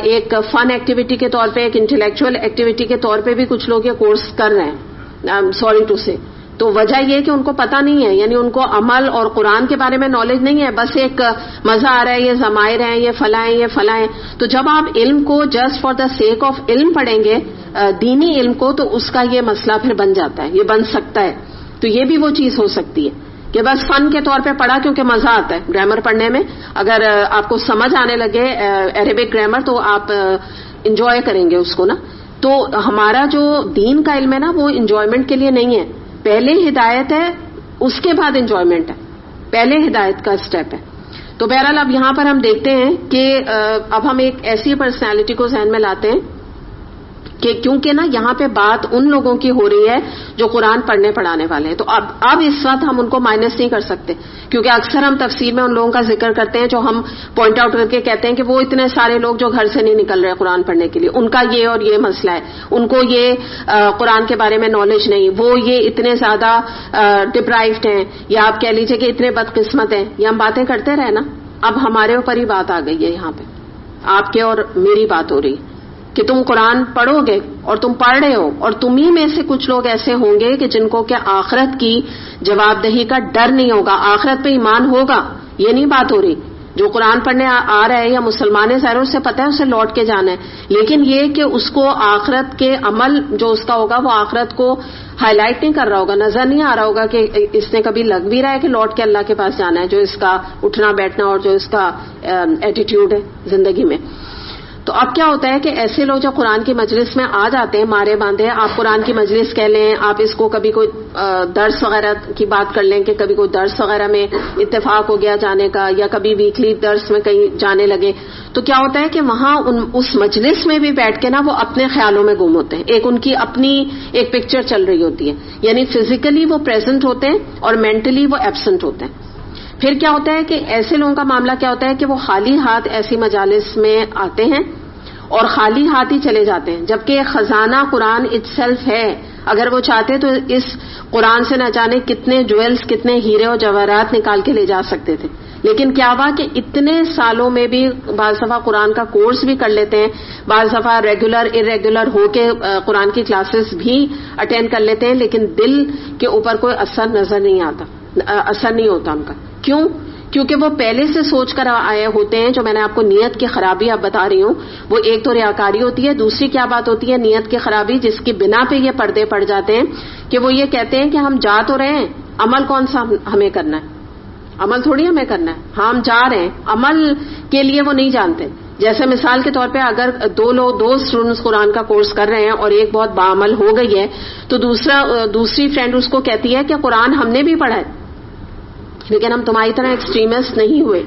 A: ایک فن ایکٹیویٹی کے طور پہ، ایک انٹلیکچوئل ایکٹیویٹی کے طور پہ بھی کچھ لوگ یہ کورس کر رہے ہیں، سوری ٹو سے. تو وجہ یہ کہ ان کو پتہ نہیں ہے، یعنی ان کو عمل اور قرآن کے بارے میں نالج نہیں ہے، بس ایک مزہ آ رہا ہے، یہ ضمائر ہیں، یہ فلاں ہیں، یہ فلاں ہیں. تو جب آپ علم کو just for the sake of علم پڑھیں گے، دینی علم کو، تو اس کا یہ مسئلہ پھر بن جاتا ہے، یہ بن سکتا ہے. تو یہ بھی وہ چیز ہو سکتی ہے کہ بس فن کے طور پہ پڑھا کیونکہ مزہ آتا ہے گرامر پڑھنے میں. اگر آپ کو سمجھ آنے لگے عربک گرامر تو آپ انجوائے کریں گے اس کو نا. تو ہمارا جو دین کا علم ہے نا وہ انجوائمنٹ کے لیے نہیں ہے، پہلے ہدایت ہے اس کے بعد انجوائمنٹ ہے، پہلے ہدایت کا سٹیپ ہے. تو بہرحال اب یہاں پر ہم دیکھتے ہیں کہ اب ہم ایک ایسی پرسنالٹی کو ذہن میں لاتے ہیں کہ کیونکہ نا یہاں پہ بات ان لوگوں کی ہو رہی ہے جو قرآن پڑھنے پڑھانے والے ہیں. تو اب اس وقت ہم ان کو مائنس نہیں کر سکتے، کیونکہ اکثر ہم تفسیر میں ان لوگوں کا ذکر کرتے ہیں جو ہم پوائنٹ آؤٹ کر کے کہتے ہیں کہ وہ اتنے سارے لوگ جو گھر سے نہیں نکل رہے قرآن پڑھنے کے لیے، ان کا یہ اور یہ مسئلہ ہے، ان کو یہ قرآن کے بارے میں نالج نہیں، وہ یہ اتنے زیادہ ڈپرائیوڈ ہیں، یا آپ کہہ لیجئے کہ اتنے بدقسمت ہیں. یہ ہم باتیں کرتے رہے نا، اب ہمارے اوپر ہی بات آ گئی ہے. یہاں پہ آپ کے اور میری بات ہو رہی کہ تم قرآن پڑھو گے اور تم پڑھ رہے ہو، اور تمہیں میں سے کچھ لوگ ایسے ہوں گے کہ جن کو کہ آخرت کی جواب دہی کا ڈر نہیں ہوگا، آخرت پہ ایمان ہوگا. یہ نہیں بات ہو رہی جو قرآن پڑھنے آ رہا ہے یا مسلمان ہے، ظاہر اسے پتہ ہے اسے لوٹ کے جانا ہے، لیکن یہ کہ اس کو آخرت کے عمل جو اس کا ہوگا وہ آخرت کو ہائی لائٹ نہیں کر رہا ہوگا، نظر نہیں آ رہا ہوگا کہ اس نے کبھی لگ بھی رہا ہے کہ لوٹ کے اللہ کے پاس جانا ہے، جو اس کا اٹھنا بیٹھنا اور جو اس کا ایٹیٹیوڈ ہے زندگی میں. تو اب کیا ہوتا ہے کہ ایسے لوگ جو قرآن کی مجلس میں آ جاتے ہیں مارے باندھے، آپ قرآن کی مجلس کہہ لیں، آپ اس کو کبھی کوئی درس وغیرہ کی بات کر لیں کہ کبھی کوئی درس وغیرہ میں اتفاق ہو گیا جانے کا، یا کبھی ویکلی درس میں کہیں جانے لگے، تو کیا ہوتا ہے کہ وہاں اس مجلس میں بھی بیٹھ کے نا وہ اپنے خیالوں میں گم ہوتے ہیں. ایک ان کی اپنی ایک پکچر چل رہی ہوتی ہے، یعنی فزیکلی وہ پریزنٹ ہوتے ہیں اور مینٹلی وہ ایبسنٹ ہوتے ہیں. پھر کیا ہوتا ہے کہ ایسے لوگوں کا معاملہ کیا ہوتا ہے کہ وہ خالی ہاتھ ایسی مجالس میں آتے ہیں اور خالی ہاتھ ہی چلے جاتے ہیں، جبکہ خزانہ قرآن اٹ سیلف ہے. اگر وہ چاہتے تو اس قرآن سے نہ جانے کتنے جویلز، کتنے ہیرے اور جواہرات نکال کے لے جا سکتے تھے. لیکن کیا ہوا کہ اتنے سالوں میں بھی بعض دفعہ قرآن کا کورس بھی کر لیتے ہیں، بعض دفعہ ریگولر ارریگولر ہو کے قرآن کی کلاسز بھی اٹینڈ کر لیتے ہیں، لیکن دل کے اوپر کوئی اثر نظر نہیں آتا، اثر نہیں ہوتا ان کا. کیوں؟ کیونکہ وہ پہلے سے سوچ کر آئے ہوتے ہیں. جو میں نے آپ کو نیت کی خرابی اب بتا رہی ہوں وہ ایک تو ریاکاری ہوتی ہے, دوسری کیا بات ہوتی ہے نیت کی خرابی جس کی بنا پہ یہ پردے پڑ جاتے ہیں کہ وہ یہ کہتے ہیں کہ ہم جا تو رہے ہیں, عمل کون سا ہمیں کرنا ہے, عمل تھوڑی ہمیں کرنا ہے, ہم جا رہے ہیں, عمل کے لیے وہ نہیں جانتے. جیسے مثال کے طور پہ اگر دو اسٹوڈنٹس قرآن کا کورس کر رہے ہیں اور ایک بہت باعمل ہو گئی ہے تو دوسری فرینڈ اس کو کہتی ہے کہ قرآن ہم نے بھی پڑھا ہے لیکن ہم تمہاری طرح ایکسٹریمسٹ نہیں ہوئے.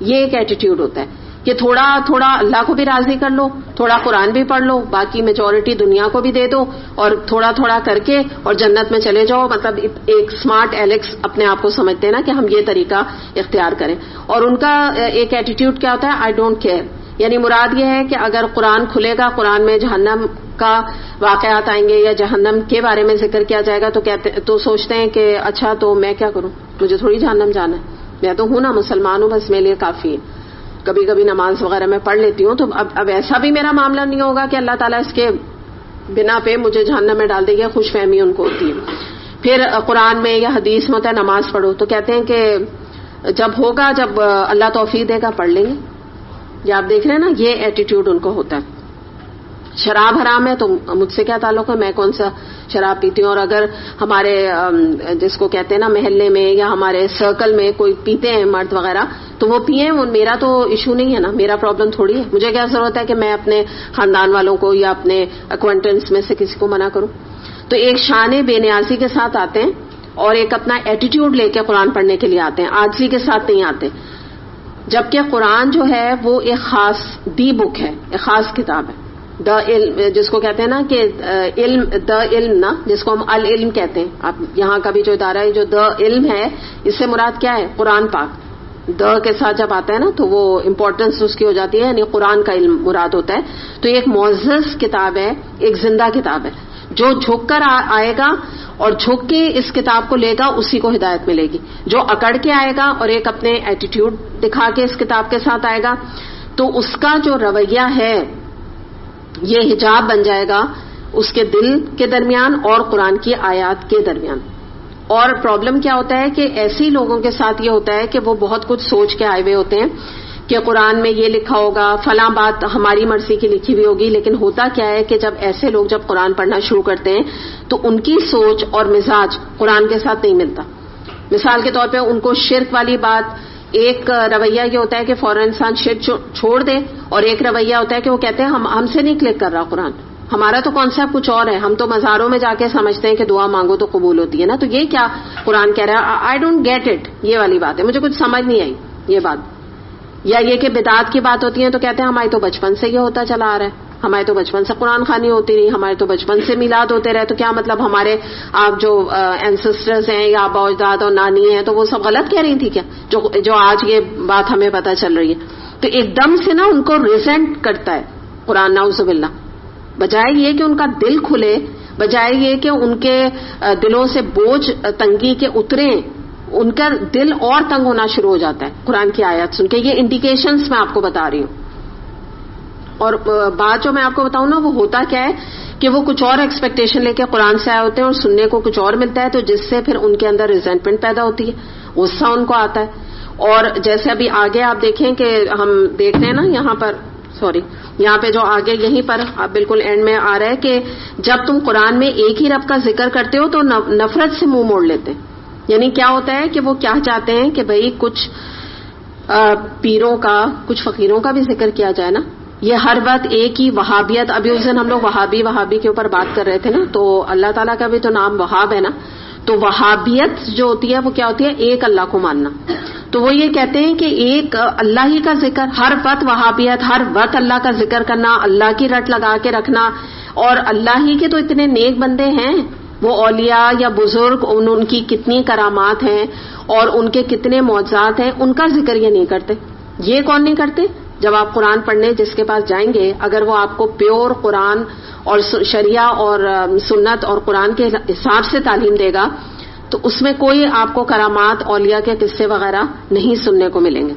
A: یہ ایک ایٹیٹیوڈ ہوتا ہے کہ تھوڑا اللہ کو بھی راضی کر لو, تھوڑا قرآن بھی پڑھ لو, باقی میجورٹی دنیا کو بھی دے دو اور تھوڑا کر کے اور جنت میں چلے جاؤ. مطلب ایک اسمارٹ ایلیکس اپنے آپ کو سمجھتے ہیں نا کہ ہم یہ طریقہ اختیار کریں. اور ان کا ایک ایٹیٹیوڈ کیا ہوتا ہے, آئی ڈونٹ کیئر. یعنی مراد یہ ہے کہ اگر قرآن کھلے گا, قرآن میں جہنم کا واقعات آئیں گے یا جہنم کے بارے میں ذکر کیا جائے گا تو سوچتے ہیں کہ اچھا تو میں کیا کروں, مجھے تھوڑی جہنم جانا ہے, میں تو ہوں نا, مسلمان ہوں, بس میرے لیے کافی ہے. کبھی کبھی نماز وغیرہ میں پڑھ لیتی ہوں تو اب ایسا بھی میرا معاملہ نہیں ہوگا کہ اللہ تعالیٰ اس کے بنا پہ مجھے جہنم میں ڈال دے گا. خوش فہمی ان کو ہوتی ہے. پھر قرآن میں یا حدیث میں ہوتا ہے نماز پڑھو تو کہتے ہیں کہ جب اللہ توفیق دے گا پڑھ لیں گے. یہ آپ دیکھ رہے ہیں نا, یہ ایٹیٹیوڈ ان کو ہوتا ہے. شراب حرام ہے تو مجھ سے کیا تعلق ہے, میں کون سا شراب پیتی ہوں. اور اگر ہمارے جس کو کہتے ہیں نا محلے میں یا ہمارے سرکل میں کوئی پیتے ہیں مرد وغیرہ تو وہ پیئیں, میرا تو ایشو نہیں ہے نا, میرا پرابلم تھوڑی ہے. مجھے کیا ضرورت ہے کہ میں اپنے خاندان والوں کو یا اپنے اکوائنٹنس میں سے کسی کو منع کروں. تو ایک شان بے نیازی کے ساتھ آتے ہیں اور ایک اپنا ایٹیٹیوڈ لے کے قرآن پڑھنے کے لیے آتے ہیں, عاجزی کے ساتھ نہیں آتے. جبکہ قرآن جو ہے وہ ایک خاص دی بک ہے, ایک خاص کتاب ہے. دا علم جس کو کہتے ہیں نا کہ علم, دا علم نا, جس کو ہم العلم کہتے ہیں. آپ یہاں کا بھی جو ادارہ ہے جو دا علم ہے اس سے مراد کیا ہے, قرآن پاک. دا کے ساتھ جب آتا ہے نا تو وہ امپورٹنس اس کی ہو جاتی ہے, یعنی قرآن کا علم مراد ہوتا ہے. تو ایک معزز کتاب ہے, ایک زندہ کتاب ہے. جو جھک کر آئے گا اور جھک کے اس کتاب کو لے گا اسی کو ہدایت ملے گی. جو اکڑ کے آئے گا اور ایک اپنے ایٹیٹیوڈ دکھا کے اس کتاب کے ساتھ آئے گا تو اس کا جو رویہ ہے یہ حجاب بن جائے گا اس کے دل کے درمیان اور قرآن کی آیات کے درمیان. اور پرابلم کیا ہوتا ہے کہ ایسے لوگوں کے ساتھ یہ ہوتا ہے کہ وہ بہت کچھ سوچ کے آئے ہوئے ہوتے ہیں کہ قرآن میں یہ لکھا ہوگا, فلاں بات ہماری مرضی کی لکھی ہوئی ہوگی. لیکن ہوتا کیا ہے کہ جب ایسے لوگ جب قرآن پڑھنا شروع کرتے ہیں تو ان کی سوچ اور مزاج قرآن کے ساتھ نہیں ملتا. مثال کے طور پہ ان کو شرک والی بات, ایک رویہ یہ ہوتا ہے کہ فوراً انسان شرک چھوڑ دے, اور ایک رویہ ہوتا ہے کہ وہ کہتے ہیں ہم سے نہیں کلک کر رہا قرآن, ہمارا تو کانسیپٹ کچھ اور ہے, ہم تو مزاروں میں جا کے سمجھتے ہیں کہ دعا مانگو تو قبول ہوتی ہے نا. تو یہ کیا قرآن کہہ رہا ہے, آئی ڈونٹ گیٹ اٹ, یہ والی بات ہے, مجھے کچھ سمجھ نہیں آئی یہ بات. یا یہ کہ بدعات کی بات ہوتی ہے تو کہتے ہیں ہماری تو بچپن سے یہ ہوتا چلا آ رہا ہے, ہمارے تو بچپن سے قرآن خوانی ہوتی رہی, ہمارے تو بچپن سے میلاد ہوتے رہے. تو کیا مطلب ہمارے آپ جو اینسسٹرز ہیں یا آبا اجداد اور نانی ہیں تو وہ سب غلط کہہ رہی تھی کیا, جو آج یہ بات ہمیں پتہ چل رہی ہے. تو ایک دم سے نا ان کو ریزنٹ کرتا ہے قرآن, نعوذ باللہ. بجائے یہ کہ ان کا دل کھلے, بجائے یہ کہ ان کے دلوں سے بوجھ تنگی کے اتریں, ان کا دل اور تنگ ہونا شروع ہو جاتا ہے قرآن کی آیات سن کے. یہ انڈیکیشنز میں آپ کو بتا رہی ہوں. اور بات جو میں آپ کو بتاؤں نا وہ ہوتا کیا ہے کہ وہ کچھ اور ایکسپیکٹیشن لے کے قرآن سے آئے ہوتے ہیں اور سننے کو کچھ اور ملتا ہے, تو جس سے پھر ان کے اندر ریزنٹمنٹ پیدا ہوتی ہے, غصہ ان کو آتا ہے. اور جیسے ابھی آگے آپ دیکھیں کہ ہم دیکھ رہے ہیں نا یہاں پہ جو آگے یہیں پر بالکل اینڈ میں آ رہا ہے کہ جب تم قرآن میں ایک ہی رب کا ذکر کرتے ہو تو نفرت سے منہ موڑ لیتے ہیں. یعنی کیا ہوتا ہے کہ وہ کیا چاہتے ہیں کہ بھئی کچھ پیروں کا کچھ فقیروں کا بھی ذکر کیا جائے نا. یہ ہر وقت ایک ہی وہابیت, ابھی اس دن ہم لوگ وہابی کے اوپر بات کر رہے تھے نا, تو اللہ تعالیٰ کا بھی تو نام وہاب ہے نا. تو وہابیت جو ہوتی ہے وہ کیا ہوتی ہے, ایک اللہ کو ماننا. تو وہ یہ کہتے ہیں کہ ایک اللہ ہی کا ذکر, ہر وقت وہابیت, ہر وقت اللہ کا ذکر کرنا, اللہ کی رٹ لگا کے رکھنا. اور اللہ ہی کے تو اتنے نیک بندے ہیں, وہ اولیاء یا بزرگ, ان کی کتنی کرامات ہیں اور ان کے کتنے معجزات ہیں, ان کا ذکر یہ نہیں کرتے. یہ کون نہیں کرتے؟ جب آپ قرآن پڑھنے جس کے پاس جائیں گے, اگر وہ آپ کو پیور قرآن اور شریعہ اور سنت اور قرآن کے حساب سے تعلیم دے گا تو اس میں کوئی آپ کو کرامات, اولیاء کے قصے وغیرہ نہیں سننے کو ملیں گے.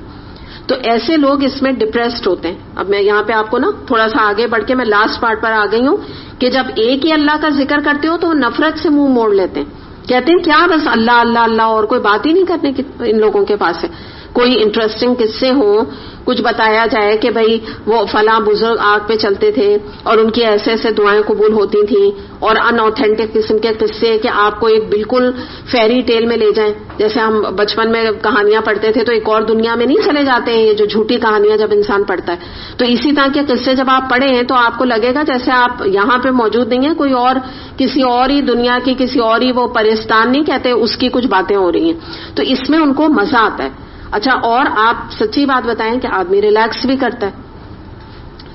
A: تو ایسے لوگ اس میں ڈپریسڈ ہوتے ہیں. اب میں یہاں پہ آپ کو نا تھوڑا سا آگے بڑھ کے میں لاسٹ پارٹ پر آ گئی ہوں کہ جب ایک ہی اللہ کا ذکر کرتے ہو تو وہ نفرت سے منہ موڑ لیتے ہیں, کہتے ہیں کیا بس اللہ اللہ اللہ, اور کوئی بات ہی نہیں کرنے کی ان لوگوں کے پاس ہے. کوئی انٹرسٹنگ قصے ہوں, کچھ بتایا جائے کہ بھئی وہ فلاں بزرگ آگ پہ چلتے تھے اور ان کی ایسے ایسے دعائیں قبول ہوتی تھیں, اور ان اوتھینٹک قسم کے قصے کہ آپ کو ایک بالکل فیری ٹیل میں لے جائیں. جیسے ہم بچپن میں کہانیاں پڑھتے تھے تو ایک اور دنیا میں نہیں چلے جاتے ہیں یہ جو جھوٹی کہانیاں جب انسان پڑھتا ہے. تو اسی طرح کے قصے جب آپ پڑھے ہیں تو آپ کو لگے گا جیسے آپ یہاں پہ موجود نہیں ہیں, کوئی اور کسی اور ہی دنیا کی, کسی اور ہی, وہ پرستان نہیں کہتے, اس کی کچھ باتیں ہو رہی ہیں. تو اس میں ان کو مزہ آتا ہے. اچھا, اور آپ سچی بات بتائیں کہ آدمی ریلیکس بھی کرتا ہے.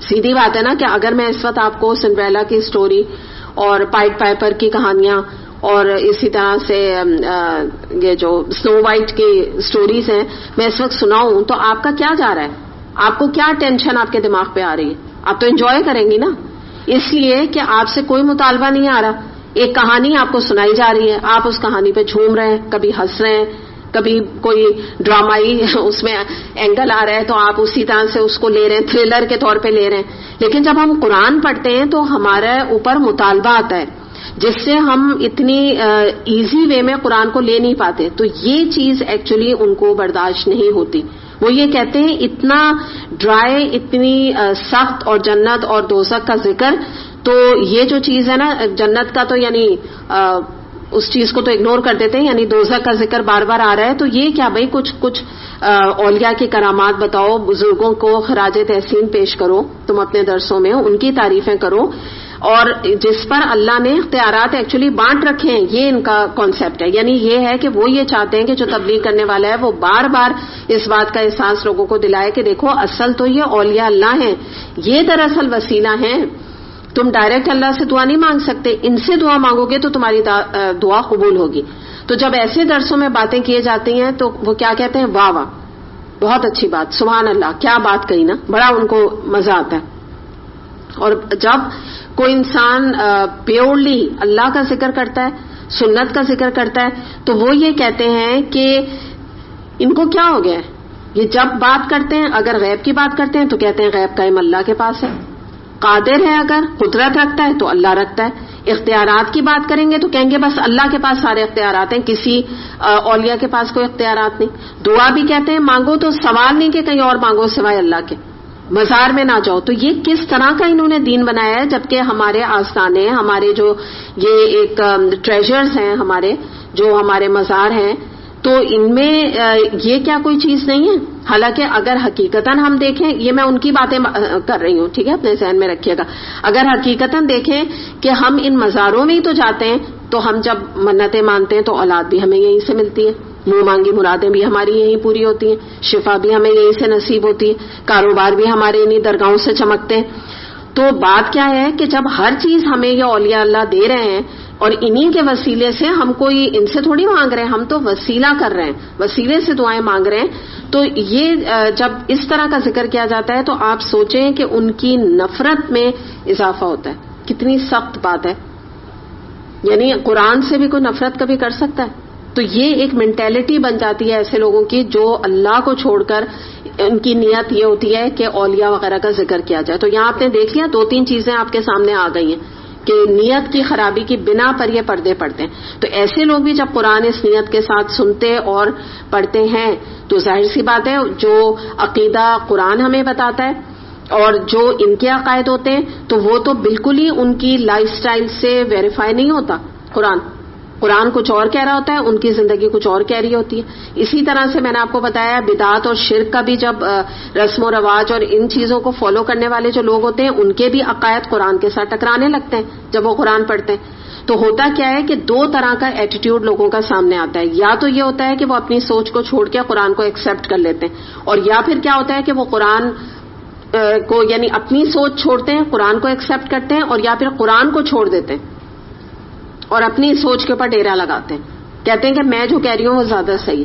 A: سیدھی بات ہے نا کہ اگر میں اس وقت آپ کو سنڈریلا کی سٹوری اور پائٹ پائپر کی کہانیاں اور اسی طرح سے یہ جو سنو وائٹ کی سٹوریز ہیں میں اس وقت سناؤں تو آپ کا کیا جا رہا ہے؟ آپ کو کیا ٹینشن آپ کے دماغ پہ آ رہی ہے؟ آپ تو انجوائے کریں گی نا, اس لیے کہ آپ سے کوئی مطالبہ نہیں آ رہا. ایک کہانی آپ کو سنائی جا رہی ہے, آپ اس کہانی پہ جھوم رہے ہیں, کبھی ہنس رہے ہیں, کبھی کوئی ڈرامائی اس میں اینگل آ رہا ہے تو آپ اسی طرح سے اس کو لے رہے ہیں, تھرلر کے طور پہ لے رہے ہیں. لیکن جب ہم قرآن پڑھتے ہیں تو ہمارے اوپر مطالبہ آتا ہے جس سے ہم اتنی ایزی وے میں قرآن کو لے نہیں پاتے. تو یہ چیز ایکچولی ان کو برداشت نہیں ہوتی. وہ یہ کہتے ہیں اتنا ڈرائی, اتنی سخت, اور جنت اور دوزخ کا ذکر, تو یہ جو چیز ہے نا جنت کا تو یعنی اس چیز کو تو اگنور کر دیتے ہیں, یعنی دوزخ کا ذکر بار بار آ رہا ہے. تو یہ کیا بھائی کچھ اولیاء کی کرامات بتاؤ, بزرگوں کو خراج تحسین پیش کرو تم اپنے درسوں میں, ان کی تعریفیں کرو, اور جس پر اللہ نے اختیارات ایکچولی بانٹ رکھے ہیں. یہ ان کا کانسیپٹ ہے. یعنی یہ ہے کہ وہ یہ چاہتے ہیں کہ جو تبلیغ کرنے والا ہے وہ بار بار اس بات کا احساس لوگوں کو دلائے کہ دیکھو اصل تو یہ اولیاء اللہ ہیں, یہ دراصل وسیلہ ہیں. تم ڈائریکٹ اللہ سے دعا نہیں مانگ سکتے, ان سے دعا مانگو گے تو تمہاری دعا قبول ہوگی. تو جب ایسے درسوں میں باتیں کیے جاتی ہیں تو وہ کیا کہتے ہیں, واہ واہ بہت اچھی بات, سبحان اللہ, کیا بات کہی نا, بڑا ان کو مزہ آتا ہے. اور جب کوئی انسان پیورلی اللہ کا ذکر کرتا ہے, سنت کا ذکر کرتا ہے, تو وہ یہ کہتے ہیں کہ ان کو کیا ہو گیا ہے. یہ جب بات کرتے ہیں, اگر غیب کی بات کرتے ہیں تو کہتے ہیں غیب کا علم اللہ کے پاس ہے. قادر ہے, اگر قدرت رکھتا ہے تو اللہ رکھتا ہے. اختیارات کی بات کریں گے تو کہیں گے بس اللہ کے پاس سارے اختیارات ہیں, کسی اولیاء کے پاس کوئی اختیارات نہیں. دعا بھی کہتے ہیں مانگو تو سوال نہیں کہ کہیں اور مانگو سوائے اللہ کے, مزار میں نہ جاؤ. تو یہ کس طرح کا انہوں نے دین بنایا ہے, جبکہ ہمارے آستانے, ہمارے جو یہ ایک ٹریجرز ہیں, ہمارے جو ہمارے مزار ہیں, تو ان میں یہ کیا کوئی چیز نہیں ہے. حالانکہ اگر حقیقتاً ہم دیکھیں, یہ میں ان کی باتیں کر رہی ہوں, ٹھیک ہے, اپنے ذہن میں رکھیے گا. اگر حقیقتاً دیکھیں کہ ہم ان مزاروں میں ہی تو جاتے ہیں, تو ہم جب منتیں مانتے ہیں تو اولاد بھی ہمیں یہیں سے ملتی ہے, منہ مانگی مرادیں بھی ہماری یہیں پوری ہوتی ہیں, شفا بھی ہمیں یہیں سے نصیب ہوتی ہے, کاروبار بھی ہمارے انہیں درگاہوں سے چمکتے ہیں. تو بات کیا ہے کہ جب ہر چیز ہمیں یہ اولیاء اللہ دے رہے ہیں اور انہی کے وسیلے سے, ہم کوئی ان سے تھوڑی مانگ رہے ہیں, ہم تو وسیلہ کر رہے ہیں, وسیلے سے دعائیں مانگ رہے ہیں. تو یہ جب اس طرح کا ذکر کیا جاتا ہے تو آپ سوچیں کہ ان کی نفرت میں اضافہ ہوتا ہے. کتنی سخت بات ہے. یعنی قرآن سے بھی کوئی نفرت کبھی کر سکتا ہے؟ تو یہ ایک مینٹیلٹی بن جاتی ہے ایسے لوگوں کی جو اللہ کو چھوڑ کر ان کی نیت یہ ہوتی ہے کہ اولیاء وغیرہ کا ذکر کیا جائے. تو یہاں آپ نے دیکھ لیا, 2-3 چیزیں آپ کے سامنے آ گئی ہیں کہ نیت کی خرابی کی بنا پر یہ پردے پڑتے ہیں. تو ایسے لوگ بھی جب قرآن اس نیت کے ساتھ سنتے اور پڑھتے ہیں تو ظاہر سی بات ہے جو عقیدہ قرآن ہمیں بتاتا ہے اور جو ان کے عقائد ہوتے ہیں تو وہ تو بالکل ہی ان کی لائف سٹائل سے ویریفائی نہیں ہوتا. قرآن کچھ اور کہہ رہا ہوتا ہے, ان کی زندگی کچھ اور کہہ رہی ہوتی ہے. اسی طرح سے میں نے آپ کو بتایا بدعات اور شرک کا بھی, جب رسم و رواج اور ان چیزوں کو فالو کرنے والے جو لوگ ہوتے ہیں ان کے بھی عقائد قرآن کے ساتھ ٹکرانے لگتے ہیں جب وہ قرآن پڑھتے ہیں. تو ہوتا کیا ہے کہ 2 طرح کا ایٹیٹیوڈ لوگوں کا سامنے آتا ہے. یا تو یہ ہوتا ہے کہ وہ اپنی سوچ کو چھوڑ کے قرآن کو ایکسپٹ کر لیتے ہیں, اور یا پھر کیا ہوتا ہے کہ وہ قرآن کو یعنی اپنی سوچ چھوڑتے ہیں, قرآن کو ایکسپٹ کرتے ہیں, اور یا پھر قرآن کو چھوڑ دیتے ہیں اور اپنی سوچ کے اوپر ڈیرا لگاتے ہیں, کہتے ہیں کہ میں جو کہہ رہی ہوں وہ زیادہ صحیح.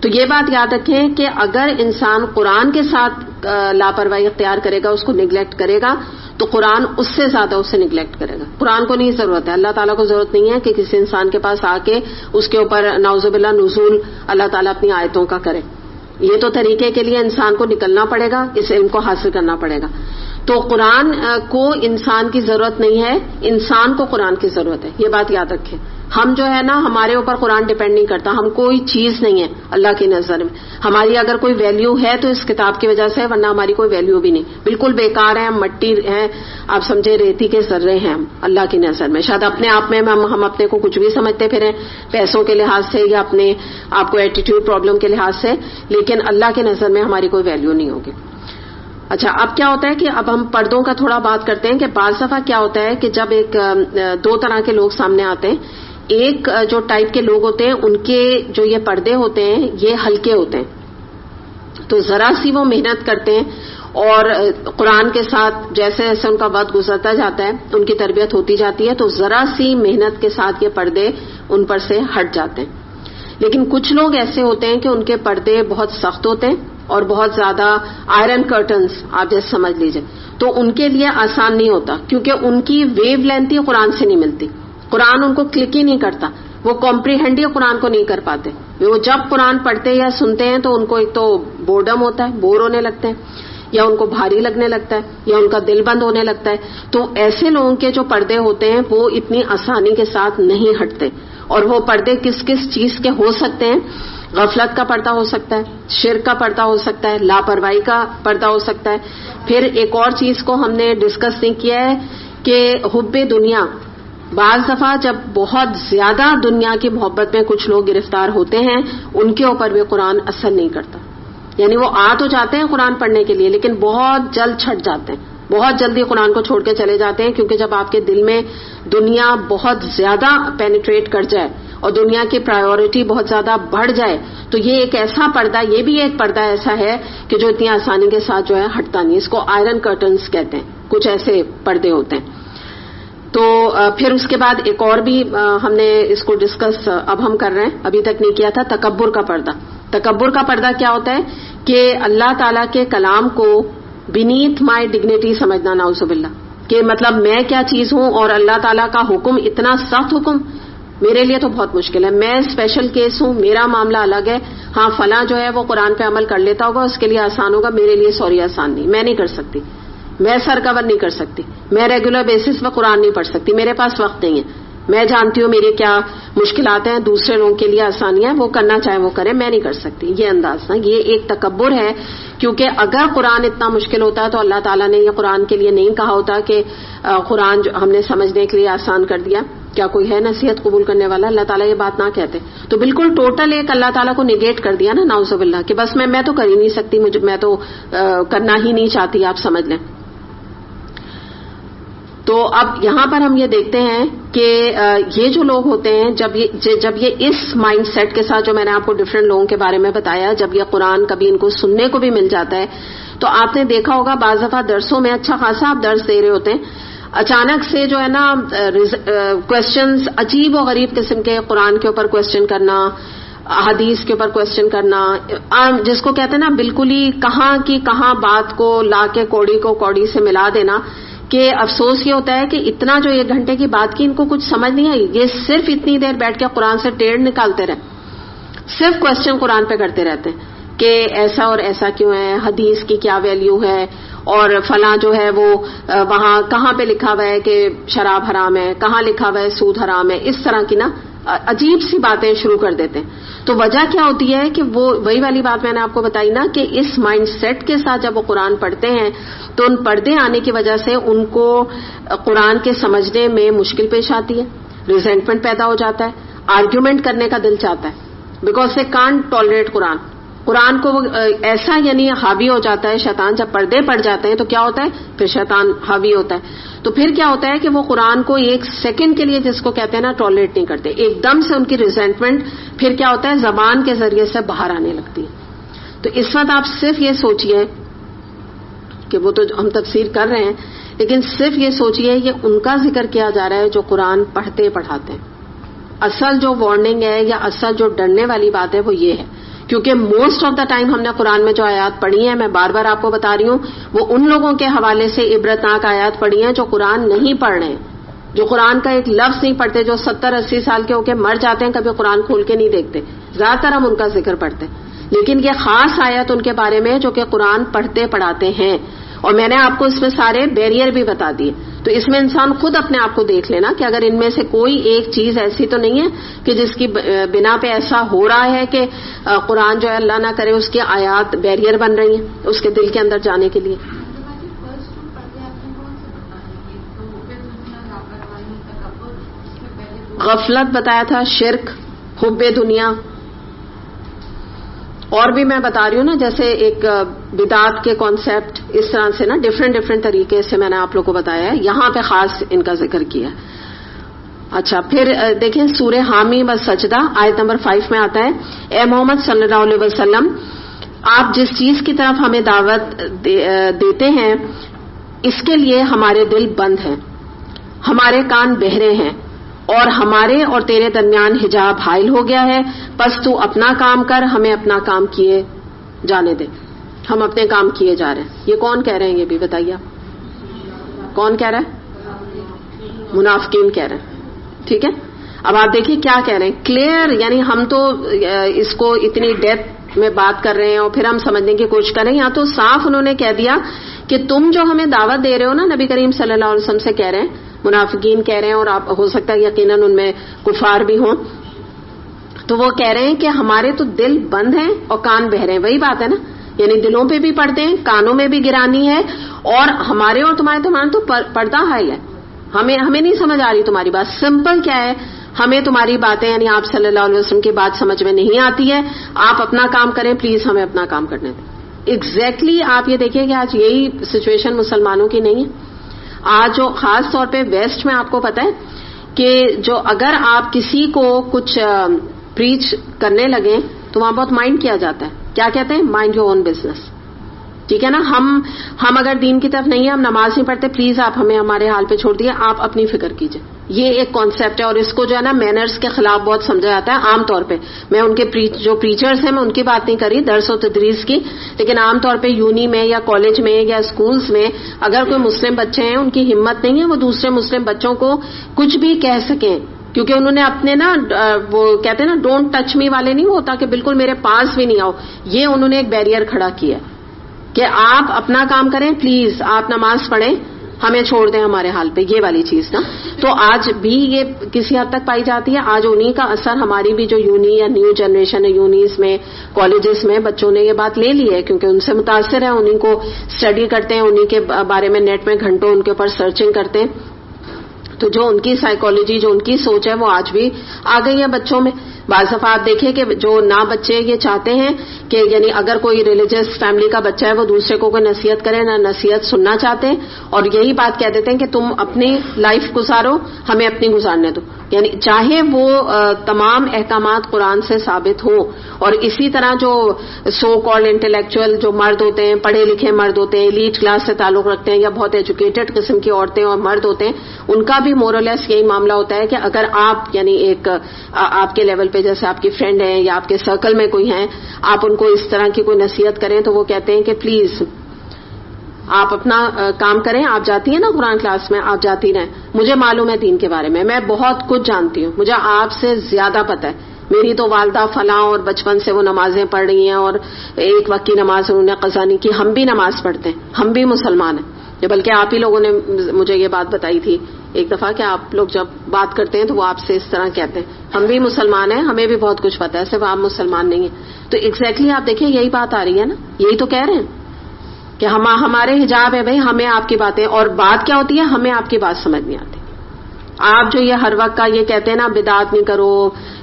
A: تو یہ بات یاد رکھیں کہ اگر انسان قرآن کے ساتھ لاپرواہی اختیار کرے گا, اس کو نیگلیکٹ کرے گا, تو قرآن اس سے زیادہ اسے نیگلیکٹ کرے گا. قرآن کو نہیں ضرورت ہے, اللہ تعالیٰ کو ضرورت نہیں ہے کہ کسی انسان کے پاس آ کے اس کے اوپر نعوذ باللہ نزول اللہ تعالیٰ اپنی آیتوں کا کرے. یہ تو طریقے کے لیے انسان کو نکلنا پڑے گا, اس علم کو حاصل کرنا پڑے گا. تو قرآن کو انسان کی ضرورت نہیں ہے, انسان کو قرآن کی ضرورت ہے. یہ بات یاد رکھیں. ہم جو ہے نا ہمارے اوپر قرآن ڈیپینڈ نہیں کرتا، ہم کوئی چیز نہیں ہے اللہ کی نظر میں. ہماری اگر کوئی ویلیو ہے تو اس کتاب کی وجہ سے، ورنہ ہماری کوئی ویلیو بھی نہیں. بالکل بیکار ہے، ہم مٹی ہیں، آپ سمجھے ریتی کے ذرے ہیں ہم اللہ کی نظر میں. شاید اپنے آپ میں ہم اپنے کو کچھ بھی سمجھتے پھریں پیسوں کے لحاظ سے یا اپنے آپ کو ایٹیٹیوڈ پرابلم کے لحاظ سے، لیکن اللہ کی نظر میں ہماری کوئی ویلیو نہیں ہوگی. اچھا، اب کیا ہوتا ہے کہ اب ہم پردوں کا تھوڑا بات کرتے ہیں کہ بعض دفعہ کیا ہوتا ہے کہ جب دو طرح کے لوگ سامنے آتے ہیں. ایک جو ٹائپ کے لوگ ہوتے ہیں ان کے جو یہ پردے ہوتے ہیں یہ ہلکے ہوتے ہیں، تو ذرا سی وہ محنت کرتے ہیں اور قرآن کے ساتھ جیسے جیسے ان کا وقت گزرتا جاتا ہے ان کی تربیت ہوتی جاتی ہے، تو ذرا سی محنت کے ساتھ یہ پردے ان پر سے ہٹ جاتے ہیں. لیکن کچھ لوگ ایسے ہوتے ہیں کہ ان کے پردے بہت سخت ہوتے ہیں اور بہت زیادہ آئرن کرٹنز آپ جیسے سمجھ لیجئے، تو ان کے لیے آسان نہیں ہوتا کیونکہ ان کی ویو لینتھ ہی قرآن سے نہیں ملتی. قرآن ان کو کلک ہی نہیں کرتا، وہ کمپریہنڈ ہی قرآن کو نہیں کر پاتے. وہ جب قرآن پڑھتے یا سنتے ہیں تو ان کو ایک تو بورڈم ہوتا ہے، بور ہونے لگتے ہیں، یا ان کو بھاری لگنے لگتا ہے، یا ان کا دل بند ہونے لگتا ہے. تو ایسے لوگوں کے جو پردے ہوتے ہیں وہ اتنی آسانی کے ساتھ نہیں ہٹتے. اور وہ پردے کس کس چیز کے ہو سکتے ہیں؟ غفلت کا پردہ ہو سکتا ہے، شرک کا پردہ ہو سکتا ہے، لاپرواہی کا پردہ ہو سکتا ہے. پھر ایک اور چیز کو ہم نے ڈسکس نہیں کیا ہے کہ حب دنیا. بعض دفعہ جب بہت زیادہ دنیا کی محبت میں کچھ لوگ گرفتار ہوتے ہیں ان کے اوپر بھی قرآن اثر نہیں کرتا. یعنی وہ آ تو جاتے ہیں قرآن پڑھنے کے لیے لیکن بہت جلد چھٹ جاتے ہیں، بہت جلدی قرآن کو چھوڑ کے چلے جاتے ہیں. کیونکہ جب آپ کے دل میں دنیا بہت زیادہ پینیٹریٹ کر جائے اور دنیا کی پرائیورٹی بہت زیادہ بڑھ جائے تو یہ ایک ایسا پردہ، یہ بھی ایک پردہ ایسا ہے کہ جو اتنی آسانی کے ساتھ جو ہے ہٹتا نہیں. اس کو آئرن کرٹنز کہتے ہیں، کچھ ایسے پردے ہوتے ہیں. تو پھر اس کے بعد ایک اور بھی ہم نے اس کو ڈسکس اب ہم کر رہے ہیں، ابھی تک نہیں کیا تھا، تکبر کا پردہ. تکبر کا پردہ کیا ہوتا ہے کہ اللہ تعالیٰ کے کلام کو بینیتھ مائی ڈگنیٹی سمجھنا، نعوذ باللہ، کہ مطلب میں کیا چیز ہوں اور اللہ تعالیٰ کا حکم اتنا سخت حکم میرے لیے تو بہت مشکل ہے. میں اسپیشل کیس ہوں، میرا معاملہ الگ ہے. ہاں فلاں جو ہے وہ قرآن پہ عمل کر لیتا ہوگا، اس کے لیے آسان ہوگا، میرے لیے سوری آسان نہیں، میں نہیں کر سکتی، میں سر کور نہیں کر سکتی، میں ریگولر بیسس پہ قرآن نہیں پڑھ سکتی، میرے پاس وقت نہیں ہے. میں جانتی ہوں میری کیا مشکلات ہیں، دوسرے لوگوں کے لیے آسانیاں، وہ کرنا چاہے وہ کرے، میں نہیں کر سکتی. یہ انداز نا، یہ ایک تکبر ہے. کیونکہ اگر قرآن اتنا مشکل ہوتا ہے تو اللہ تعالیٰ نے یہ قرآن کے لیے نہیں کہا ہوتا کہ قرآن جو ہم نے سمجھنے کے لیے آسان کر دیا. کیا کوئی ہے نصیحت قبول کرنے والا؟ اللہ تعالیٰ یہ بات نہ کہتے. تو بالکل ٹوٹل ایک اللہ تعالیٰ کو نگیٹ کر دیا نا، نعوذ باللہ، کہ بس میں تو کر ہی نہیں سکتی، میں تو کرنا ہی نہیں چاہتی. آپ سمجھ لیں. تو اب یہاں پر ہم یہ دیکھتے ہیں کہ یہ جو لوگ ہوتے ہیں جب یہ اس مائنڈ سیٹ کے ساتھ، جو میں نے آپ کو ڈفرینٹ لوگوں کے بارے میں بتایا، جب یہ قرآن کبھی ان کو سننے کو بھی مل جاتا ہے تو آپ نے دیکھا ہوگا بعض دفعہ درسوں میں اچھا خاصا آپ درس دے رہے ہوتے ہیں، اچانک سے جو ہے نا کوشچنز عجیب و غریب قسم کے قرآن کے اوپر کوشچن کرنا، حدیث کے اوپر کوشچن کرنا، جس کو کہتے ہیں نا بالکل ہی کہاں کی کہاں بات کو لا کے کوڑی کو کوڑی سے ملا دینا. کہ افسوس یہ ہوتا ہے کہ اتنا جو 1 گھنٹے کی بات کی ان کو کچھ سمجھ نہیں آئی. یہ صرف اتنی دیر بیٹھ کے قرآن سے ٹیڑھ نکالتے رہے، صرف کوشچن قرآن پہ کرتے رہتے ہیں کہ ایسا اور ایسا کیوں ہے، حدیث کی کیا ویلیو ہے، اور فلاں جو ہے وہ وہاں کہاں پہ لکھا ہوا ہے کہ شراب حرام ہے، کہاں لکھا ہوا ہے سود حرام ہے. اس طرح کی نا عجیب سی باتیں شروع کر دیتے ہیں. تو وجہ کیا ہوتی ہے کہ وہ وہی والی بات میں نے آپ کو بتائی نا کہ اس مائنڈ سیٹ کے ساتھ جب وہ قرآن پڑھتے ہیں تو ان پردے آنے کی وجہ سے ان کو قرآن کے سمجھنے میں مشکل پیش آتی ہے، ریزینٹمنٹ پیدا ہو جاتا ہے، آرگیومنٹ کرنے کا دل چاہتا ہے، بیکاز دے کانٹ ٹالریٹ قرآن کو وہ ایسا یعنی حاوی ہو جاتا ہے شیطان. جب پردے پڑ جاتے ہیں تو کیا ہوتا ہے، پھر شیطان حاوی ہوتا ہے. تو پھر کیا ہوتا ہے کہ وہ قرآن کو 1 سیکنڈ کے لیے، جس کو کہتے ہیں نا، ٹالریٹ نہیں کرتے. ایک دم سے ان کی ریزینٹمنٹ پھر کیا ہوتا ہے، زبان کے ذریعے سے باہر آنے لگتی ہے. تو اس وقت آپ صرف یہ سوچئے کہ وہ تو ہم تفسیر کر رہے ہیں، لیکن صرف یہ سوچئے یہ ان کا ذکر کیا جا رہا ہے جو قرآن پڑھتے پڑھاتے ہیں. اصل جو وارننگ ہے یا اصل جو ڈرنے والی بات ہے وہ یہ ہے، کیونکہ موسٹ آف دا ٹائم ہم نے قرآن میں جو آیات پڑھی ہیں، میں بار بار آپ کو بتا رہی ہوں، وہ ان لوگوں کے حوالے سے عبرتناک آیات پڑھی ہیں جو قرآن نہیں پڑھ رہے ہیں، جو قرآن کا ایک لفظ نہیں پڑھتے، جو 70-80 سال کے ہو کے مر جاتے ہیں، کبھی قرآن کھول کے نہیں دیکھتے. زیادہ تر ہم ان کا ذکر پڑھتے ہیں، لیکن یہ خاص آیت ان کے بارے میں جو کہ قرآن پڑھتے پڑھاتے ہیں. اور میں نے آپ کو اس میں سارے بیریئر بھی بتا دیے. تو اس میں انسان خود اپنے آپ کو دیکھ لینا کہ اگر ان میں سے کوئی ایک چیز ایسی تو نہیں ہے کہ جس کی بنا پہ ایسا ہو رہا ہے کہ قرآن جو ہے اللہ نہ کرے اس کی آیات بیریئر بن رہی ہیں اس کے دل کے اندر جانے کے لیے. غفلت بتایا تھا, شرک, حب دنیا, اور بھی میں بتا رہی ہوں نا جیسے ایک بدعت کے کانسیپٹ, اس طرح سے نا ڈفرینٹ طریقے سے میں نے آپ لوگوں کو بتایا ہے, یہاں پہ خاص ان کا ذکر کیا. اچھا پھر دیکھیں سورہ حامی و سجدہ آیت نمبر 5 میں آتا ہے, اے محمد صلی اللہ علیہ وسلم آپ جس چیز کی طرف ہمیں دعوت دیتے ہیں اس کے لیے ہمارے دل بند ہیں, ہمارے کان بہرے ہیں اور ہمارے اور تیرے درمیان حجاب حائل ہو گیا ہے, بس تو اپنا کام کر, ہمیں اپنا کام کیے جانے دے. ہم اپنے کام کیے جا رہے ہیں. یہ کون کہہ رہے ہیں, یہ بھی بتائیے آپ کون کہہ رہا ہے؟ منافقین کہہ رہے ہیں. ٹھیک ہے, اب آپ دیکھیے کیا کہہ رہے ہیں, کلیئر, یعنی ہم تو اس کو اتنی ڈیپتھ میں بات کر رہے ہیں اور پھر ہم سمجھنے کی کوشش کر رہے ہیں. یہاں تو صاف انہوں نے کہہ دیا کہ تم جو ہمیں دعوت دے رہے ہو نا, نبی کریم صلی اللہ علیہ وسلم سے کہہ رہے ہیں, منافقین کہہ رہے ہیں, اور آپ ہو سکتا ہے یقیناً ان میں کفار بھی ہوں, تو وہ کہہ رہے ہیں کہ ہمارے تو دل بند ہیں اور کان بہرے ہیں. وہی بات ہے نا, یعنی دلوں پہ بھی پڑھتے ہیں, کانوں میں بھی گرانی ہے, اور ہمارے اور تمہارے تو پردہ حائل ہے. ہمیں نہیں سمجھ آ رہی تمہاری بات. سمپل کیا ہے, ہمیں تمہاری باتیں یعنی آپ صلی اللہ علیہ وسلم کی بات سمجھ میں نہیں آتی ہے, آپ اپنا کام کریں پلیز, ہمیں اپنا کام کرنے دیں. ایگزیکٹلی آپ یہ دیکھیں کہ آج یہی سچویشن مسلمانوں کی نہیں ہے. آج جو خاص طور پہ ویسٹ میں آپ کو پتا ہے کہ جو اگر آپ کسی کو کچھ پریچ کرنے لگیں تو وہاں بہت مائنڈ کیا جاتا ہے. کیا کہتے ہیں, مائنڈ یور اون بزنس. ٹھیک ہے نا, ہم اگر دین کی طرف نہیں ہیں, ہم نماز نہیں پڑھتے, پلیز آپ ہمیں ہمارے حال پہ چھوڑ دیے, آپ اپنی فکر کیجئے. یہ ایک کانسیپٹ ہے, اور اس کو جو ہے نا مینرز کے خلاف بہت سمجھا جاتا ہے عام طور پہ. میں ان کے جو پریچرز ہیں میں ان کی بات نہیں کر رہی, درس و تدریس کی, لیکن عام طور پہ یونی میں یا کالج میں یا اسکولز میں اگر کوئی مسلم بچے ہیں, ان کی ہمت نہیں ہے وہ دوسرے مسلم بچوں کو کچھ بھی کہہ سکیں, کیونکہ انہوں نے اپنے نا وہ کہتے ہیں نا ڈونٹ ٹچ می والے نہیں ہوتا کہ بالکل میرے پاس بھی نہیں آؤ, یہ انہوں نے ایک بیریئر کھڑا کیا کہ آپ اپنا کام کریں, پلیز آپ نماز پڑھیں, ہمیں چھوڑ دیں ہمارے حال پہ, یہ والی چیز نا. تو آج بھی یہ کسی حد تک پائی جاتی ہے. آج انہی کا اثر ہماری بھی جو یونی یا نیو جنریشن ہے, یونیز میں کالجز میں بچوں نے یہ بات لے لی ہے, کیونکہ ان سے متاثر ہیں, انہی کو اسٹڈی کرتے ہیں, انہی کے بارے میں نیٹ میں گھنٹوں ان کے اوپر سرچنگ کرتے ہیں. تو جو ان کی سائیکالوجی, جو ان کی سوچ ہے, وہ آج بھی آ گئی ہے بچوں میں. بعض دفعہ آپ دیکھیں کہ جو نہ بچے یہ چاہتے ہیں کہ یعنی اگر کوئی ریلیجس فیملی کا بچہ ہے وہ دوسرے کو کوئی نصیحت کرے, نہ نصیحت سننا چاہتے ہیں, اور یہی بات کہہ دیتے ہیں کہ تم اپنی لائف گزارو, ہمیں اپنی گزارنے دو. یعنی چاہے وہ تمام احکامات قرآن سے ثابت ہوں, اور اسی طرح جو سو کالڈ انٹلیکچوئل جو مرد ہوتے ہیں, پڑھے لکھے مرد ہوتے ہیں, ایلیٹ کلاس سے تعلق رکھتے ہیں, یا بہت ایجوکیٹڈ قسم کی عورتیں اور مرد ہوتے ہیں, ان کا بھی مورلیس یہی معاملہ ہوتا ہے کہ اگر آپ یعنی ایک آپ کے لیول پہ جیسے آپ کی فرینڈ ہیں یا آپ کے سرکل میں کوئی ہیں, آپ ان کو اس طرح کی کوئی نصیحت کریں تو وہ کہتے ہیں کہ پلیز آپ اپنا کام کریں. آپ جاتی ہیں نا قرآن کلاس میں, آپ جاتی رہیں, مجھے معلوم ہے دین کے بارے میں بہت کچھ جانتی ہوں, مجھے آپ سے زیادہ پتہ ہے. میری تو والدہ فلاں اور بچپن سے وہ نمازیں پڑھ رہی ہیں, اور ایک وقت کی نماز انہوں نے قضا نہیں کی. ہم بھی نماز پڑھتے ہیں, ہم بھی مسلمان ہیں, بلکہ آپ ہی لوگوں نے مجھے یہ بات بتائی تھی ایک دفعہ کہ آپ لوگ جب بات کرتے ہیں تو وہ آپ سے اس طرح کہتے ہیں, ہم بھی مسلمان ہیں, ہمیں بھی بہت کچھ پتہ ہے, صرف آپ مسلمان نہیں ہیں. تو ایگزیکٹلی آپ دیکھیں یہی بات آ رہی ہے نا, یہی تو کہہ رہے ہیں کہ ہمارے حجاب ہے بھائی, ہمیں آپ کی باتیں, اور بات کیا ہوتی ہے, ہمیں آپ کی بات سمجھ نہیں آتی. آپ جو یہ ہر وقت کا یہ کہتے ہیں نا بدعت نہیں کرو,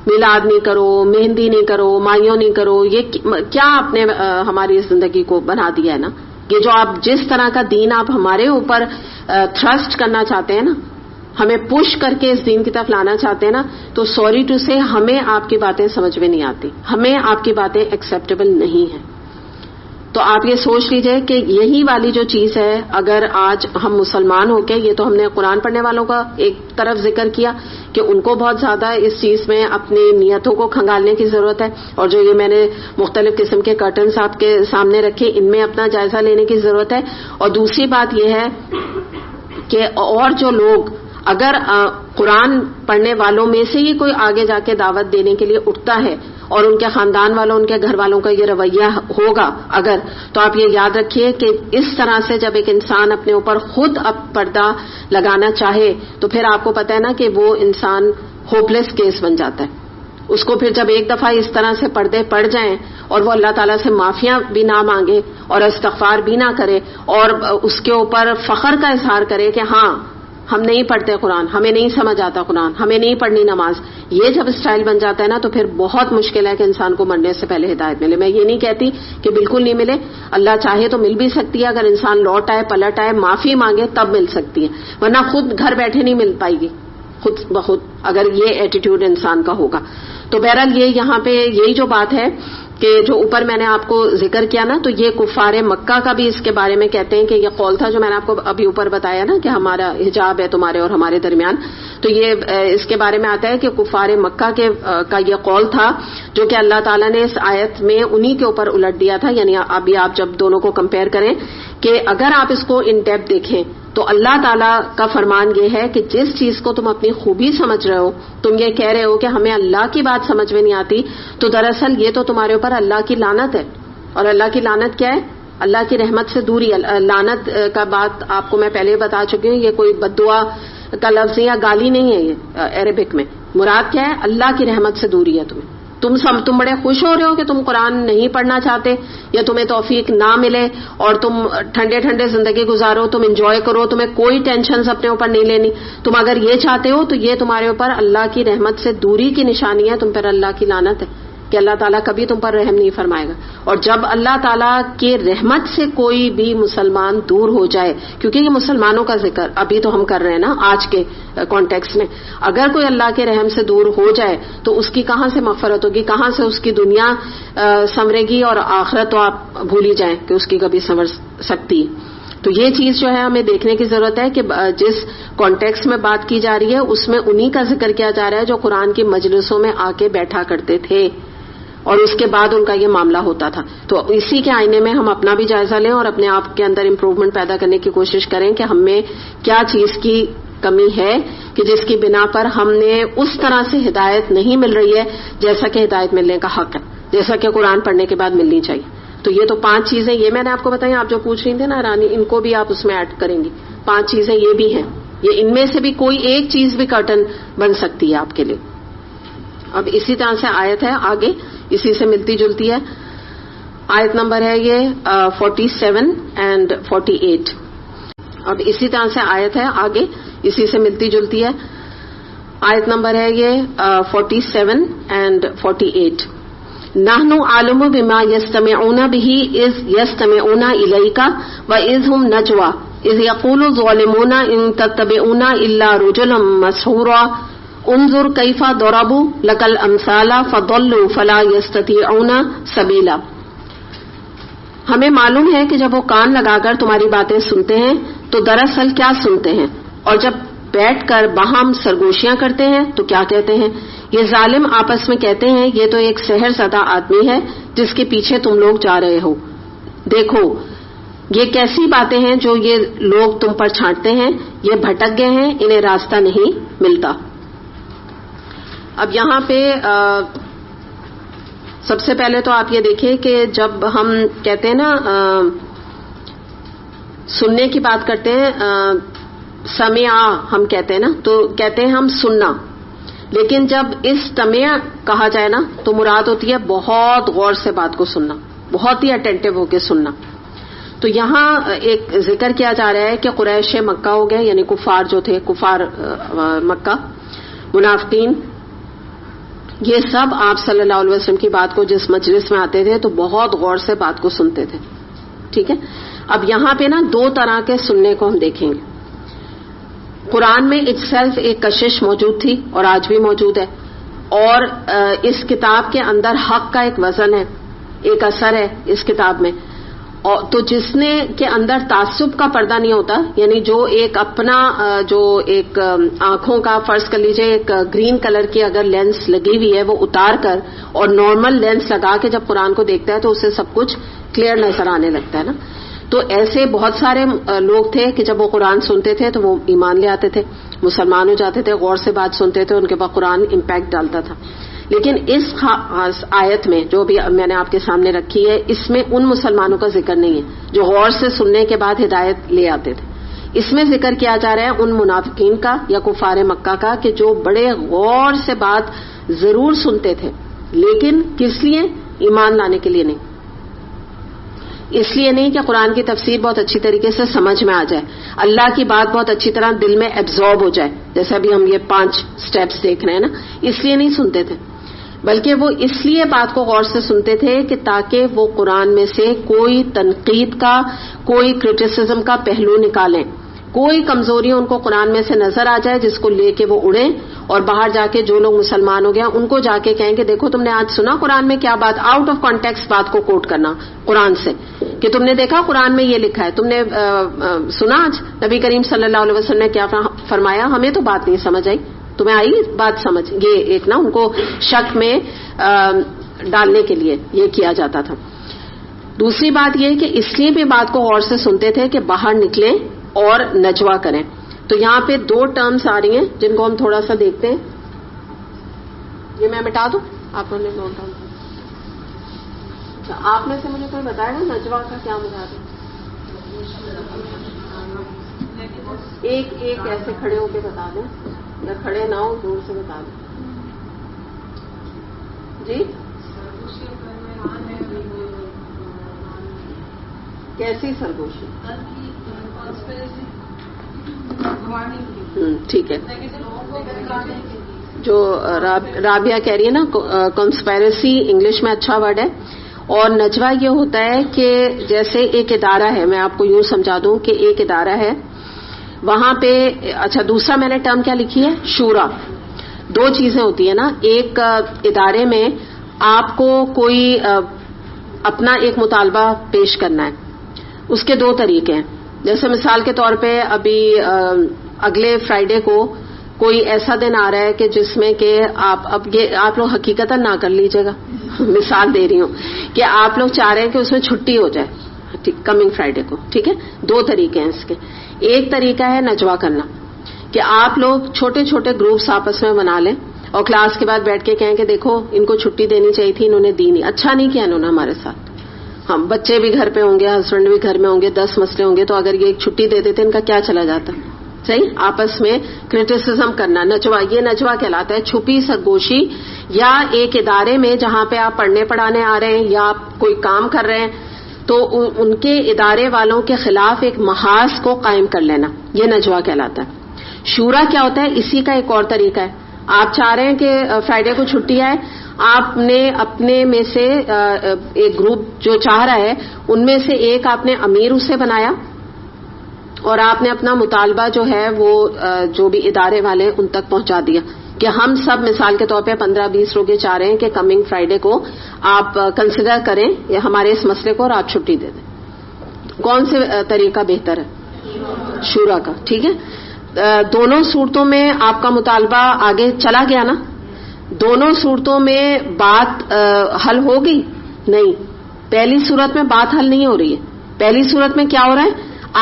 A: میلاد نہیں کرو, مہندی نہیں کرو, مائیوں نہیں کرو, یہ کیا آپ نے ہماری زندگی کو بنا دیا ہے نا. یہ جو آپ جس طرح کا دین آپ ہمارے اوپر تھرسٹ کرنا چاہتے ہیں نا, ہمیں پش کر کے اس دین کی طرف لانا چاہتے ہیں نا, تو سوری ٹو سے ہمیں آپ کی باتیں سمجھ میں نہیں آتی, ہمیں آپ کی باتیں ایکسیپٹیبل نہیں ہیں. تو آپ یہ سوچ لیجئے کہ یہی والی جو چیز ہے, اگر آج ہم مسلمان ہو کے, یہ تو ہم نے قرآن پڑھنے والوں کا ایک طرف ذکر کیا کہ ان کو بہت زیادہ اس چیز میں اپنی نیتوں کو کھنگالنے کی ضرورت ہے, اور جو یہ میں نے مختلف قسم کے کرٹنز آپ کے سامنے رکھے, ان میں اپنا جائزہ لینے کی ضرورت ہے. اور دوسری بات یہ ہے کہ اور جو لوگ اگر قرآن پڑھنے والوں میں سے ہی کوئی آگے جا کے دعوت دینے کے لیے اٹھتا ہے اور ان کے خاندان والوں ان کے گھر والوں کا یہ رویہ ہوگا اگر، تو آپ یہ یاد رکھیے کہ اس طرح سے جب ایک انسان اپنے اوپر خود اب پردہ لگانا چاہے تو پھر آپ کو پتہ ہے نا کہ وہ انسان ہوپلیس کیس بن جاتا ہے. اس کو پھر جب ایک دفعہ اس طرح سے پردے پڑ جائیں اور وہ اللہ تعالیٰ سے معافیاں بھی نہ مانگے اور استغفار بھی نہ کرے اور اس کے اوپر فخر کا اظہار کرے کہ ہاں ہم نہیں پڑھتے قرآن، ہمیں نہیں سمجھ آتا قرآن، ہمیں نہیں پڑھنی نماز، یہ جب اسٹائل بن جاتا ہے نا تو پھر بہت مشکل ہے کہ انسان کو مرنے سے پہلے ہدایت ملے. میں یہ نہیں کہتی کہ بالکل نہیں ملے، اللہ چاہے تو مل بھی سکتی ہے، اگر انسان لوٹ آئے پلٹ آئے معافی مانگے تب مل سکتی ہے، ورنہ خود گھر بیٹھے نہیں مل پائے گی خود بخود اگر یہ ایٹیٹیوڈ انسان کا ہوگا. تو بہرحال یہ یہاں پہ یہی جو بات ہے کہ جو اوپر میں نے آپ کو ذکر کیا نا، تو یہ کفار مکہ کا بھی اس کے بارے میں کہتے ہیں کہ یہ قول تھا جو میں نے آپ کو ابھی اوپر بتایا نا کہ ہمارا حجاب ہے تمہارے اور ہمارے درمیان، تو یہ اس کے بارے میں آتا ہے کہ کفار مکہ کا یہ قول تھا جو کہ اللہ تعالیٰ نے اس آیت میں انہی کے اوپر الٹ دیا تھا. یعنی ابھی آپ جب دونوں کو کمپیئر کریں کہ اگر آپ اس کو ان ڈیپتھ دیکھیں تو اللہ تعالیٰ کا فرمان یہ ہے کہ جس چیز کو تم اپنی خوبی سمجھ رہے ہو، تم یہ کہہ رہے ہو کہ ہمیں اللہ کی بات سمجھ میں نہیں آتی، تو دراصل یہ تو تمہارے اوپر اللہ کی لعنت ہے. اور اللہ کی لعنت کیا ہے؟ اللہ کی رحمت سے دوری. لعنت کا بات آپ کو میں پہلے بتا چکی ہوں، یہ کوئی بد دعا کا لفظ یا گالی نہیں ہے. یہ عربک میں مراد کیا ہے؟ اللہ کی رحمت سے دوری ہے تمہیں. تم بڑے خوش ہو رہے ہو کہ تم قرآن نہیں پڑھنا چاہتے یا تمہیں توفیق نہ ملے اور تم ٹھنڈے ٹھنڈے زندگی گزارو، تم انجوائے کرو، تمہیں کوئی ٹینشنز اپنے اوپر نہیں لینی. تم اگر یہ چاہتے ہو تو یہ تمہارے اوپر اللہ کی رحمت سے دوری کی نشانی ہے، تم پر اللہ کی لعنت ہے کہ اللہ تعالیٰ کبھی تم پر رحم نہیں فرمائے گا. اور جب اللہ تعالیٰ کی رحمت سے کوئی بھی مسلمان دور ہو جائے، کیونکہ یہ مسلمانوں کا ذکر ابھی تو ہم کر رہے ہیں نا آج کے کانٹیکس میں، اگر کوئی اللہ کے رحم سے دور ہو جائے تو اس کی کہاں سے مغفرت ہوگی، کہاں سے اس کی دنیا سنورے گی اور آخرت تو آپ بھول ہی جائیں کہ اس کی کبھی سنور سکتی ہے. تو یہ چیز جو ہے ہمیں دیکھنے کی ضرورت ہے کہ جس کانٹیکس میں بات کی جا رہی ہے اس میں انہی کا ذکر کیا جا رہا ہے جو قرآن کی مجلسوں میں آ کے بیٹھا کرتے تھے اور اس کے بعد ان کا یہ معاملہ ہوتا تھا. تو اسی کے آئینے میں ہم اپنا بھی جائزہ لیں اور اپنے آپ کے اندر امپروومنٹ پیدا کرنے کی کوشش کریں کہ ہمیں کیا چیز کی کمی ہے کہ جس کی بنا پر ہم نے اس طرح سے ہدایت نہیں مل رہی ہے جیسا کہ ہدایت ملنے کا حق ہے، جیسا کہ قرآن پڑھنے کے بعد ملنی چاہیے. تو یہ تو 5 چیزیں یہ میں نے آپ کو بتائی، آپ جو پوچھ رہی تھے نا رانی، ان کو بھی آپ اس میں ایڈ کریں گی. 5 چیزیں یہ بھی ہیں، یہ ان میں سے بھی کوئی ایک چیز بھی کرٹن بن سکتی ہے آپ کے لیے. اب اسی طرح سے آیت ہے آگے، اسی سے ملتی جلتی ہے. آیت نمبر ہے یہ 47 and 48. اب اسی طرح سے آیت ہے آگے، اسی سے ملتی جلتی ہے. آیت نمبر ہے یہ 47 and 48. نحن عالم بما يستمعون به اذ يستمعون اليك واذ هم نجوى اذ يقول الظالمون ان تتبعون الا رجلا مسحورا انظر كيف ضربوا لك الامثال فضلوا فلا يستطيعون سبيلا. ہمیں معلوم ہے کہ جب وہ کان لگا کر تمہاری باتیں سنتے ہیں تو دراصل کیا سنتے ہیں، اور جب بیٹھ کر باہم سرگوشیاں کرتے ہیں تو کیا کہتے ہیں. یہ ظالم آپس میں کہتے ہیں یہ تو ایک سحر زدہ آدمی ہے جس کے پیچھے تم لوگ جا رہے ہو. دیکھو یہ کیسی باتیں ہیں جو یہ لوگ تم پر چھانٹتے ہیں، یہ بھٹک گئے ہیں، انہیں راستہ نہیں ملتا. اب یہاں پہ سب سے پہلے تو آپ یہ دیکھیں کہ جب ہم کہتے ہیں نا سننے کی بات کرتے ہیں، سمع ہم کہتے ہیں نا، تو کہتے ہیں ہم سننا، لیکن جب استمع کہا جائے نا تو مراد ہوتی ہے بہت غور سے بات کو سننا، بہت ہی اٹینٹو ہو کے سننا. تو یہاں ایک ذکر کیا جا رہا ہے کہ قریش مکہ ہو گئے، یعنی کفار جو تھے، کفار مکہ، منافقین، یہ سب آپ صلی اللہ علیہ وسلم کی بات کو جس مجلس میں آتے تھے تو بہت غور سے بات کو سنتے تھے. ٹھیک ہے، اب یہاں پہ نا 2 طرح کے سننے کو ہم دیکھیں گے. قرآن میں اٹ سیلف ایک کشش موجود تھی اور آج بھی موجود ہے، اور اس کتاب کے اندر حق کا ایک وزن ہے، ایک اثر ہے اس کتاب میں. اور تو جس نے کے اندر تعصب کا پردہ نہیں ہوتا، یعنی جو ایک اپنا جو ایک آنکھوں کا فرض کر لیجئے ایک گرین کلر کی اگر لینس لگی ہوئی ہے وہ اتار کر اور نارمل لینس لگا کے جب قرآن کو دیکھتا ہے تو اسے سب کچھ کلیئر نظر آنے لگتا ہے نا. تو ایسے بہت سارے لوگ تھے کہ جب وہ قرآن سنتے تھے تو وہ ایمان لے آتے تھے. مسلمان ہو جاتے تھے, غور سے بات سنتے تھے, ان کے پاس قرآن امپیکٹ ڈالتا تھا. لیکن اس آیت میں جو بھی میں نے آپ کے سامنے رکھی ہے, اس میں ان مسلمانوں کا ذکر نہیں ہے جو غور سے سننے کے بعد ہدایت لے آتے تھے. اس میں ذکر کیا جا رہا ہے ان منافقین کا یا کفار مکہ کا کہ جو بڑے غور سے بات ضرور سنتے تھے, لیکن کس لیے؟ ایمان لانے کے لیے نہیں. اس لیے نہیں کہ قرآن کی تفسیر بہت اچھی طریقے سے سمجھ میں آ جائے, اللہ کی بات بہت اچھی طرح دل میں ایبزارب ہو جائے, جیسے ابھی ہم یہ 5 سٹیپس دیکھ رہے ہیں نا, اس لیے نہیں سنتے تھے, بلکہ وہ اس لیے بات کو غور سے سنتے تھے کہ تاکہ وہ قرآن میں سے کوئی تنقید کا, کوئی کرٹیسزم کا پہلو نکالیں, کوئی کمزوری ان کو قرآن میں سے نظر آ جائے جس کو لے کے وہ اڑیں اور باہر جا کے جو لوگ مسلمان ہو گیا ان کو جا کے کہیں کہ دیکھو تم نے آج سنا قرآن میں کیا بات, آؤٹ آف کانٹیکسٹ بات کو کوٹ کرنا قرآن سے کہ تم نے دیکھا قرآن میں یہ لکھا ہے, تم نے سنا آج نبی کریم صلی اللہ علیہ وسلم نے کیا فرمایا, ہمیں تو بات نہیں سمجھ آئی, تمہیں آئی بات سمجھ. یہ ایک نا ان کو شک میں ڈالنے کے لیے یہ کیا جاتا تھا. دوسری بات یہ کہ اس لیے بھی بات کو غور سے سنتے تھے کہ باہر نکلیں اور نجوا کریں. تو یہاں پہ 2 ٹرمز آ رہی ہیں جن کو ہم تھوڑا سا دیکھتے ہیں. یہ میں مٹا دوں, آپ نے نوٹ ڈاؤن. اچھا, آپ میں سے مجھے کوئی بتائے گا نجوا کا کیا مراد ہے؟ ایک ایسے کھڑے ہو کے بتا دیں, یا کھڑے نہ ہو دور سے بتا دیں. جی کیسی سرگوشی؟ ٹھیک ہے, جو رابعہ کہہ رہی ہے نا, کنسپیرسی انگلش میں اچھا ورڈ ہے. اور نجوا یہ ہوتا ہے کہ جیسے ایک ادارہ ہے, میں آپ کو یوں سمجھا دوں کہ ایک ادارہ ہے, وہاں پہ اچھا دوسرا میں نے ٹرم کیا لکھی ہے, شورا. 2 چیزیں ہوتی ہیں نا, ایک ادارے میں آپ کو کوئی اپنا ایک مطالبہ پیش کرنا ہے, اس کے 2 طریقے ہیں. جیسے مثال کے طور پہ ابھی اگلے فرائیڈے کو کوئی ایسا دن آ رہا ہے کہ جس میں کہ آپ لوگ حقیقتاً نہ کر لیجیے گا, مثال دے رہی ہوں کہ آپ لوگ چاہ رہے ہیں کہ اس میں چھٹی ہو جائے کمنگ فرائیڈے کو. ٹھیک ہے, 2 طریقے ہیں اس کے. ایک طریقہ ہے نجوا کرنا, کہ آپ لوگ چھوٹے چھوٹے گروپس آپس میں بنا لیں اور کلاس کے بعد بیٹھ کے کہیں کہ دیکھو ان کو چھٹی دینی چاہیے تھی, انہوں نے دی نہیں, اچھا نہیں کیا انہوں نے ہمارے ساتھ. ہم بچے بھی گھر پہ ہوں گے, ہسبینڈ بھی گھر میں ہوں گے, 10 مسئلے ہوں گے, تو اگر یہ ایک چھٹی دے دیتے ان کا کیا چلا جاتا. صحیح, آپس میں کرٹیسزم کرنا, نجوا, یہ نجوا کہلاتا ہے. چھپی سرگوشی, یا ایک ادارے میں جہاں پہ آپ پڑھنے پڑھانے آ رہے ہیں یا آپ کوئی کام کر رہے ہیں تو ان کے ادارے والوں کے خلاف ایک محاذ کو قائم کر لینا, یہ نجوا کہلاتا ہے. شورا کیا ہوتا ہے, اسی کا ایک اور طریقہ ہے. آپ چاہ رہے ہیں کہ فرائیڈے کو چھٹی آئے, آپ نے اپنے میں سے ایک گروپ جو چاہ رہا ہے ان میں سے ایک آپ نے امیر اسے بنایا اور آپ نے اپنا مطالبہ جو ہے وہ جو بھی ادارے والے ان تک پہنچا دیا کہ ہم سب مثال کے طور پہ 15-20 لوگ یہ چاہ رہے ہیں کہ کمنگ فرائیڈے کو آپ کنسیڈر کریں ہمارے اس مسئلے کو اور آپ چھٹی دے دیں. کون سے طریقہ بہتر ہے؟ شورا کا. ٹھیک ہے, دونوں صورتوں میں آپ کا مطالبہ آگے چلا گیا نا, دونوں صورتوں میں بات حل ہو گئی نہیں. پہلی صورت میں بات حل نہیں ہو رہی ہے. پہلی صورت میں کیا ہو رہا ہے,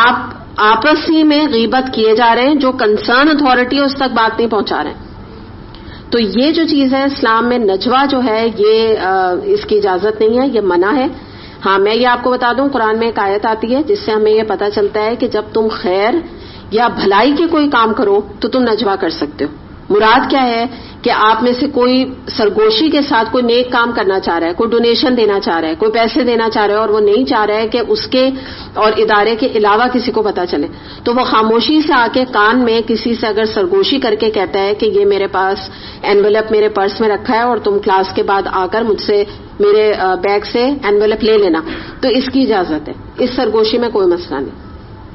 A: آپ آپس ہی میں غیبت کیے جا رہے ہیں, جو کنسرن اتھارٹی ہے اس تک بات نہیں پہنچا رہے ہیں. تو یہ جو چیز ہے اسلام میں نجوا جو ہے یہ اس کی اجازت نہیں ہے, یہ منع ہے. ہاں میں یہ آپ کو بتا دوں, قرآن میں ایک آیت آتی ہے جس سے ہمیں یہ پتہ چلتا ہے کہ جب تم خیر یا بھلائی کے کوئی کام کرو تو تم نجوا کر سکتے ہو. مراد کیا ہے کہ آپ میں سے کوئی سرگوشی کے ساتھ کوئی نیک کام کرنا چاہ رہا ہے, کوئی ڈونیشن دینا چاہ رہا ہے, کوئی پیسے دینا چاہ رہا ہے اور وہ نہیں چاہ رہا ہے کہ اس کے اور ادارے کے علاوہ کسی کو پتا چلے, تو وہ خاموشی سے آ کے کان میں کسی سے اگر سرگوشی کر کے کہتا ہے کہ یہ میرے پاس اینولپ میرے پرس میں رکھا ہے اور تم کلاس کے بعد آ کر مجھ سے میرے بیگ سے اینولپ لے لینا, تو اس کی اجازت ہے. اس سرگوشی میں کوئی مسئلہ نہیں.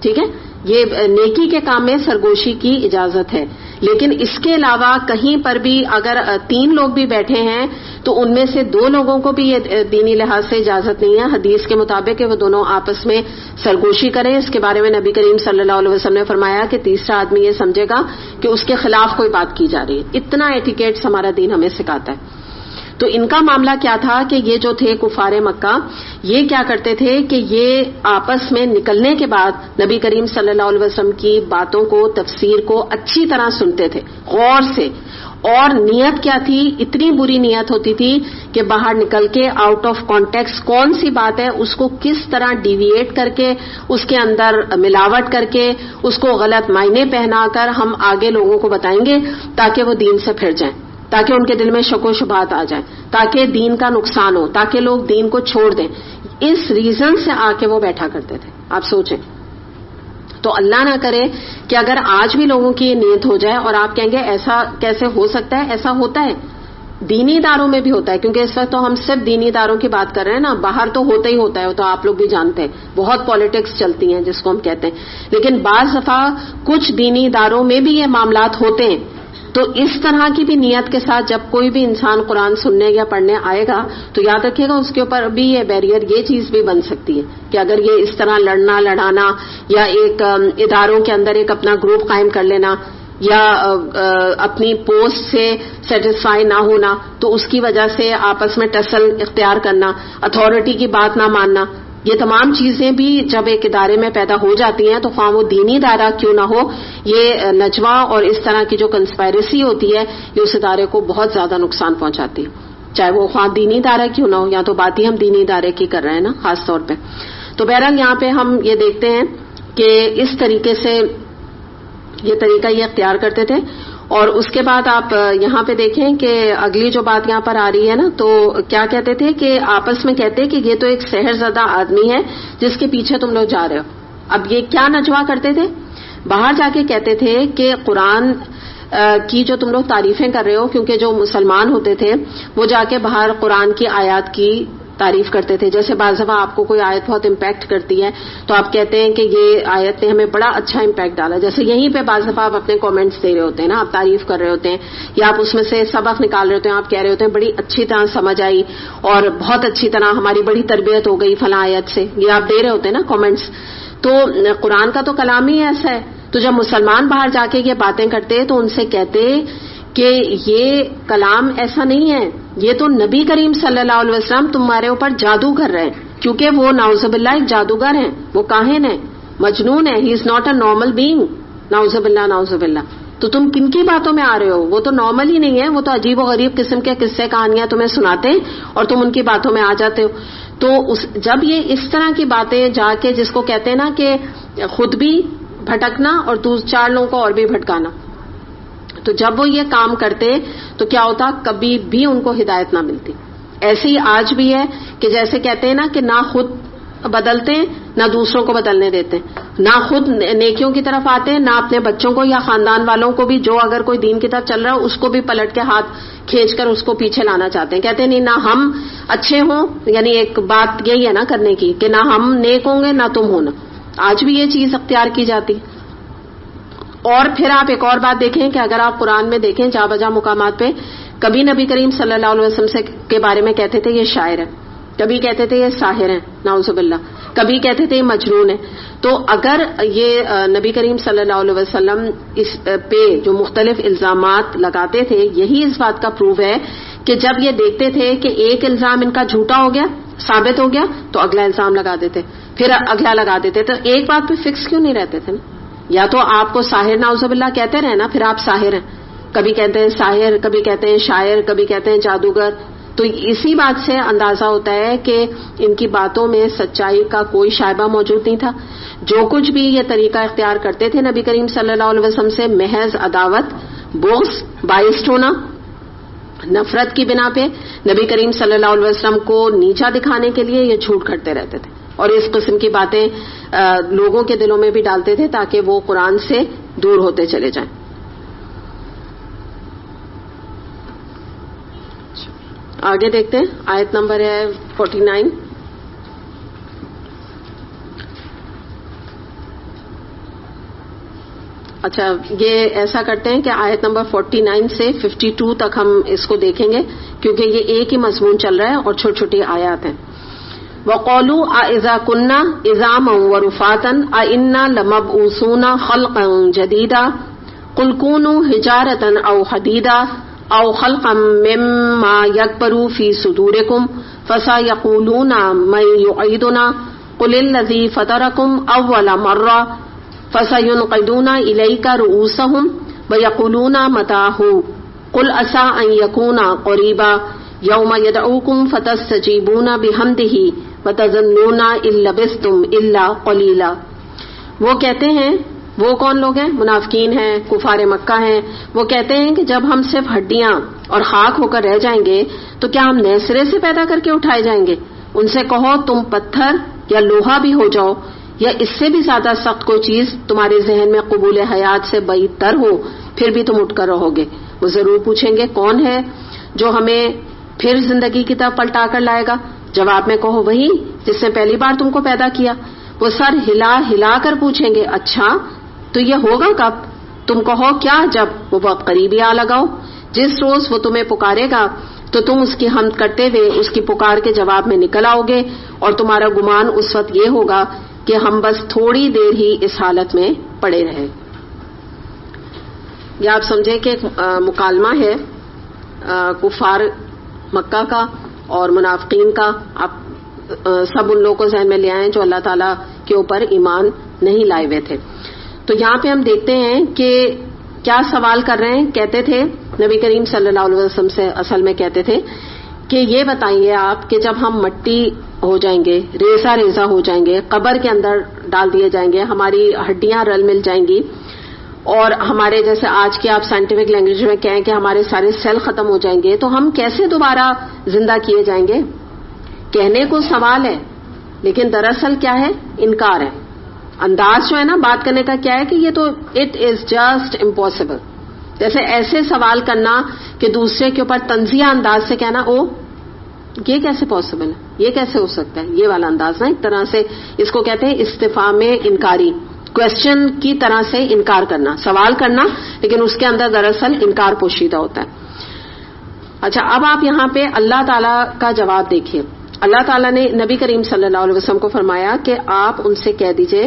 A: ٹھیک ہے, یہ نیکی کے کام میں سرگوشی کی اجازت ہے. لیکن اس کے علاوہ کہیں پر بھی اگر 3 لوگ بھی بیٹھے ہیں تو ان میں سے 2 لوگوں کو بھی یہ دینی لحاظ سے اجازت نہیں ہے حدیث کے مطابق کہ وہ دونوں آپس میں سرگوشی کریں. اس کے بارے میں نبی کریم صلی اللہ علیہ وسلم نے فرمایا کہ تیسرا آدمی یہ سمجھے گا کہ اس کے خلاف کوئی بات کی جا رہی ہے. اتنا ایٹیکیٹس ہمارا دین ہمیں سکھاتا ہے. تو ان کا معاملہ کیا تھا کہ یہ جو تھے کفار مکہ، یہ کیا کرتے تھے کہ یہ آپس میں نکلنے کے بعد نبی کریم صلی اللہ علیہ وسلم کی باتوں کو، تفسیر کو اچھی طرح سنتے تھے غور سے، اور نیت کیا تھی، اتنی بری نیت ہوتی تھی کہ باہر نکل کے آؤٹ آف کانٹیکسٹ کون سی بات ہے اس کو کس طرح ڈیویٹ کر کے، اس کے اندر ملاوٹ کر کے، اس کو غلط معنی پہنا کر ہم آگے لوگوں کو بتائیں گے تاکہ وہ دین سے پھر جائیں، تاکہ ان کے دل میں شک و شبہات آ جائیں، تاکہ دین کا نقصان ہو، تاکہ لوگ دین کو چھوڑ دیں. اس ریزن سے آ کے وہ بیٹھا کرتے تھے. آپ سوچیں، تو اللہ نہ کرے کہ اگر آج بھی لوگوں کی یہ نیت ہو جائے اور آپ کہیں گے ایسا کیسے ہو سکتا ہے، ایسا ہوتا ہے، دینی اداروں میں بھی ہوتا ہے، کیونکہ اس وقت تو ہم صرف دینی اداروں کی بات کر رہے ہیں نا، باہر تو ہوتا ہی ہوتا ہے، تو آپ لوگ بھی جانتے ہیں بہت پالیٹکس چلتی ہیں جس کو ہم کہتے ہیں، لیکن بعض دفعہ کچھ دینی اداروں میں بھی یہ معاملات ہوتے ہیں. تو اس طرح کی بھی نیت کے ساتھ جب کوئی بھی انسان قرآن سننے یا پڑھنے آئے گا تو یاد رکھیے گا اس کے اوپر بھی یہ بیریئر، یہ چیز بھی بن سکتی ہے کہ اگر یہ اس طرح لڑنا لڑانا یا ایک اداروں کے اندر ایک اپنا گروپ قائم کر لینا یا اپنی پوسٹ سے سیٹسفائی نہ ہونا تو اس کی وجہ سے آپس میں ٹسل اختیار کرنا، اتھارٹی کی بات نہ ماننا، یہ تمام چیزیں بھی جب ایک ادارے میں پیدا ہو جاتی ہیں تو خواہ وہ دینی ادارہ کیوں نہ ہو، یہ نجوا اور اس طرح کی جو کنسپائریسی ہوتی ہے یہ اس ادارے کو بہت زیادہ نقصان پہنچاتی ہے، چاہے وہ خواہ دینی ادارہ کیوں نہ ہو. یا تو بات ہی ہم دینی ادارے کی کر رہے ہیں نا خاص طور پہ. تو بہرحال یہاں پہ ہم یہ دیکھتے ہیں کہ اس طریقے سے یہ طریقہ یہ اختیار کرتے تھے. اور اس کے بعد آپ یہاں پہ دیکھیں کہ اگلی جو بات یہاں پر آ رہی ہے نا، تو کیا کہتے تھے کہ آپس میں کہتے کہ یہ تو ایک سحر زدہ آدمی ہے جس کے پیچھے تم لوگ جا رہے ہو. اب یہ کیا نجوا کرتے تھے، باہر جا کے کہتے تھے کہ قرآن کی جو تم لوگ تعریفیں کر رہے ہو، کیونکہ جو مسلمان ہوتے تھے وہ جا کے باہر قرآن کی آیات کی تعریف کرتے تھے. جیسے بعض دفعہ آپ کو کوئی آیت بہت امپیکٹ کرتی ہے تو آپ کہتے ہیں کہ یہ آیت نے ہمیں بڑا اچھا امپیکٹ ڈالا. جیسے یہیں پہ بعض دفعہ آپ اپنے کامنٹس دے رہے ہوتے ہیں نا، آپ تعریف کر رہے ہوتے ہیں یا آپ اس میں سے سبق نکال رہے ہوتے ہیں، آپ کہہ رہے ہوتے ہیں بڑی اچھی طرح سمجھ آئی اور بہت اچھی طرح ہماری بڑی تربیت ہو گئی فلاں آیت سے، یہ آپ دے رہے ہوتے ہیں نا کامنٹس. تو قرآن کا تو کلام ہی ایسا ہے. تو جب مسلمان باہر جا کے یہ باتیں کرتے تو ان سے کہتے کہ یہ کلام ایسا نہیں ہے، یہ تو نبی کریم صلی اللہ علیہ وسلم تمہارے اوپر جادو کر رہے ہیں، کیونکہ وہ نعوذ باللہ ایک جادوگر ہیں، وہ کاہن ہیں، مجنون ہے، he is not a normal being. نعوذ باللہ نعوذ باللہ. تو تم کن کی باتوں میں آ رہے ہو، وہ تو نارمل ہی نہیں ہے، وہ تو عجیب و غریب قسم کے قصے کہانیاں تمہیں سناتے ہیں اور تم ان کی باتوں میں آ جاتے ہو. تو جب یہ اس طرح کی باتیں جا کے جس کو کہتے ہیں نا کہ خود بھی بھٹکنا اور چار لوگوں کو اور بھی بھٹکانا، تو جب وہ یہ کام کرتے تو کیا ہوتا، کبھی بھی ان کو ہدایت نہ ملتی. ایسے ہی آج بھی ہے کہ جیسے کہتے ہیں نا کہ نہ خود بدلتے ہیں نہ دوسروں کو بدلنے دیتے ہیں، نہ خود نیکیوں کی طرف آتے ہیں، نہ اپنے بچوں کو یا خاندان والوں کو بھی جو اگر کوئی دین کی طرف چل رہا ہے اس کو بھی پلٹ کے ہاتھ کھینچ کر اس کو پیچھے لانا چاہتے ہیں. کہتے ہیں نہیں، نہ ہم اچھے ہوں، یعنی ایک بات یہی ہے نا کرنے کی کہ نہ ہم نیک ہوں گے نہ تم ہونا. آج بھی یہ چیز اختیار کی جاتی. اور پھر آپ ایک اور بات دیکھیں کہ اگر آپ قرآن میں دیکھیں جا بجا مقامات پہ کبھی نبی کریم صلی اللہ علیہ وسلم کے بارے میں کہتے تھے یہ شاعر ہے، کبھی کہتے تھے یہ ساحر ہیں نعوذ باللہ، کبھی کہتے تھے یہ مجنون ہے. تو اگر یہ نبی کریم صلی اللہ علیہ وسلم اس پہ جو مختلف الزامات لگاتے تھے، یہی اس بات کا پروف ہے کہ جب یہ دیکھتے تھے کہ ایک الزام ان کا جھوٹا ہو گیا، ثابت ہو گیا، تو اگلا الزام لگا دیتے، پھر اگلا لگا دیتے. تو ایک بات پہ فکس کیوں نہیں رہتے تھے نا؟ یا تو آپ کو ساحر نعوذ باللہ کہتے رہے نا، پھر آپ ساحر ہیں، کبھی کہتے ہیں ساحر، کبھی کہتے ہیں شاعر، کبھی کہتے ہیں جادوگر. تو اسی بات سے اندازہ ہوتا ہے کہ ان کی باتوں میں سچائی کا کوئی شائبہ موجود نہیں تھا. جو کچھ بھی یہ طریقہ اختیار کرتے تھے نبی کریم صلی اللہ علیہ وسلم سے، محض عداوت، بغض، باعث ہونا، نفرت کی بنا پہ نبی کریم صلی اللہ علیہ وسلم کو نیچا دکھانے کے لیے یہ جھوٹ کرتے رہتے تھے اور اس قسم کی باتیں لوگوں کے دلوں میں بھی ڈالتے تھے تاکہ وہ قرآن سے دور ہوتے چلے جائیں. آگے دیکھتے ہیں، آیت نمبر ہے 49. اچھا، یہ ایسا کرتے ہیں کہ آیت نمبر 49 سے 52 تک ہم اس کو دیکھیں گے کیونکہ یہ ایک ہی مضمون چل رہا ہے اور چھوٹی چھوٹی آیات ہیں. وَقَالُوا أَإِذَا كُنَّا عِظَامًا وَرُفَاتًا أَإِنَّا لَمَبْعُوثُونَ خَلْقًا جَدِيدًا قُلْ كُونُوا حِجَارَةً أَوْ حَدِيدًا او خلقا مما یکبر فی صدورکم فسیقولون من یعیدنا قل الذی فطرکم اول مرہ فسینقضون الیک رؤوسہم ویقولون متاہ قل عسى ان یکون قریبا یوم یدعوکم فتستجیبون بحمدہ وتظنون ان لبثتم الا قلیلا. وہ کہتے ہیں، وہ کون لوگ ہیں؟ منافقین ہیں، کفار مکہ ہیں. وہ کہتے ہیں کہ جب ہم صرف ہڈیاں اور خاک ہو کر رہ جائیں گے تو کیا ہم نئے سرے سے پیدا کر کے اٹھائے جائیں گے؟ ان سے کہو تم پتھر یا لوہا بھی ہو جاؤ یا اس سے بھی زیادہ سخت کوئی چیز تمہارے ذہن میں قبول حیات سے بعید تر ہو، پھر بھی تم اٹھ کر رہو گے. وہ ضرور پوچھیں گے کون ہے جو ہمیں پھر زندگی کی طرف پلٹا کر لائے گا؟ جواب میں کہو وہی جس نے پہلی بار تم کو پیدا کیا. وہ سر ہلا ہلا کر پوچھیں گے اچھا تو یہ ہوگا کب؟ تم کہو کیا جب وہ وقت قریبی آ لگاؤ. جس روز وہ تمہیں پکارے گا تو تم اس کی حمد کرتے ہوئے اس کی پکار کے جواب میں نکل آؤ گے اور تمہارا گمان اس وقت یہ ہوگا کہ ہم بس تھوڑی دیر ہی اس حالت میں پڑے رہے. یہ آپ سمجھے کہ مکالمہ ہے کفار مکہ کا اور منافقین کا. آپ سب ان لوگوں کو ذہن میں لے آئیں جو اللہ تعالیٰ کے اوپر ایمان نہیں لائے ہوئے تھے. تو یہاں پہ ہم دیکھتے ہیں کہ کیا سوال کر رہے ہیں. کہتے تھے نبی کریم صلی اللہ علیہ وسلم سے، اصل میں کہتے تھے کہ یہ بتائیے آپ کہ جب ہم مٹی ہو جائیں گے، ریزہ ریزہ ہو جائیں گے، قبر کے اندر ڈال دیے جائیں گے، ہماری ہڈیاں رل مل جائیں گی اور ہمارے جیسے آج کی آپ سائنٹیفک لینگویج میں کہیں کہ ہمارے سارے سیل ختم ہو جائیں گے، تو ہم کیسے دوبارہ زندہ کیے جائیں گے؟ کہنے کو سوال ہے لیکن دراصل کیا ہے؟ انکار ہے. انداز جو ہے نا بات کرنے کا کیا ہے کہ یہ تو اٹ از جسٹ امپاسبل. جیسے ایسے سوال کرنا کہ دوسرے کے اوپر طنزیہ انداز سے کہنا او یہ کیسے پاسبل ہے، یہ کیسے ہو سکتا ہے، یہ والا انداز نا ایک طرح سے اس کو کہتے ہیں استفہام انکاری، کوشچن کی طرح سے انکار کرنا، سوال کرنا لیکن اس کے اندر دراصل انکار پوشیدہ ہوتا ہے. اچھا اب آپ یہاں پہ اللہ تعالیٰ کا جواب دیکھیے. اللہ تعالیٰ نے نبی کریم صلی اللہ علیہ وسلم کو فرمایا کہ آپ ان سے کہہ دیجئے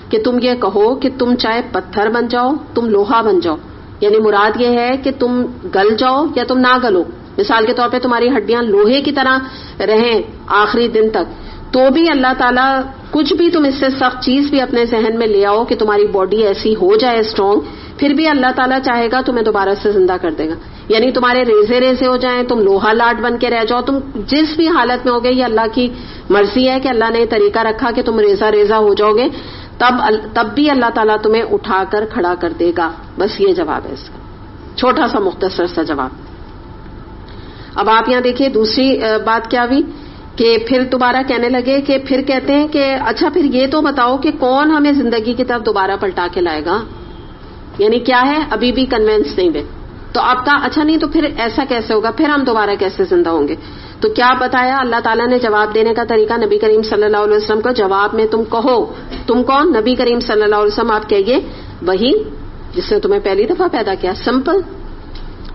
A: کہ تم یہ کہو کہ تم چاہے پتھر بن جاؤ، تم لوہا بن جاؤ. یعنی مراد یہ ہے کہ تم گل جاؤ یا تم نہ گلو. مثال کے طور پہ تمہاری ہڈیاں لوہے کی طرح رہیں آخری دن تک تو بھی اللہ تعالیٰ کچھ بھی تم اس سے سخت چیز بھی اپنے ذہن میں لے آؤ کہ تمہاری باڈی ایسی ہو جائے اسٹرانگ، پھر بھی اللہ تعالیٰ چاہے گا تمہیں دوبارہ سے زندہ کر دے گا. یعنی تمہارے ریزے ریزے ہو جائیں، تم لوہا لاٹ بن کے رہ جاؤ، تم جس بھی حالت میں ہوگے یہ اللہ کی مرضی ہے کہ اللہ نے یہ طریقہ رکھا کہ تم ریزہ ریزہ ہو جاؤ گے، تب بھی اللہ تعالیٰ تمہیں اٹھا کر کھڑا کر دے گا. بس یہ جواب ہے اس کا، چھوٹا سا مختصر سا جواب. اب آپ یہاں دیکھیے دوسری بات کیا ہوئی کہ پھر دوبارہ کہنے لگے کہ پھر کہتے ہیں کہ اچھا پھر یہ تو بتاؤ کہ کون ہمیں زندگی کی طرف دوبارہ پلٹا کے لائے گا. یعنی کیا ہے، ابھی بھی کنوینس نہیں ہوئے. تو آپ کا اچھا نہیں تو پھر ایسا کیسے ہوگا، پھر ہم دوبارہ کیسے زندہ ہوں گے؟ تو کیا بتایا اللہ تعالیٰ نے جواب دینے کا طریقہ نبی کریم صلی اللہ علیہ وسلم کو. جواب میں تم کہو، تم کون؟ نبی کریم صلی اللہ علیہ وسلم. آپ کہیے وہی جس نے تمہیں پہلی دفعہ پیدا کیا.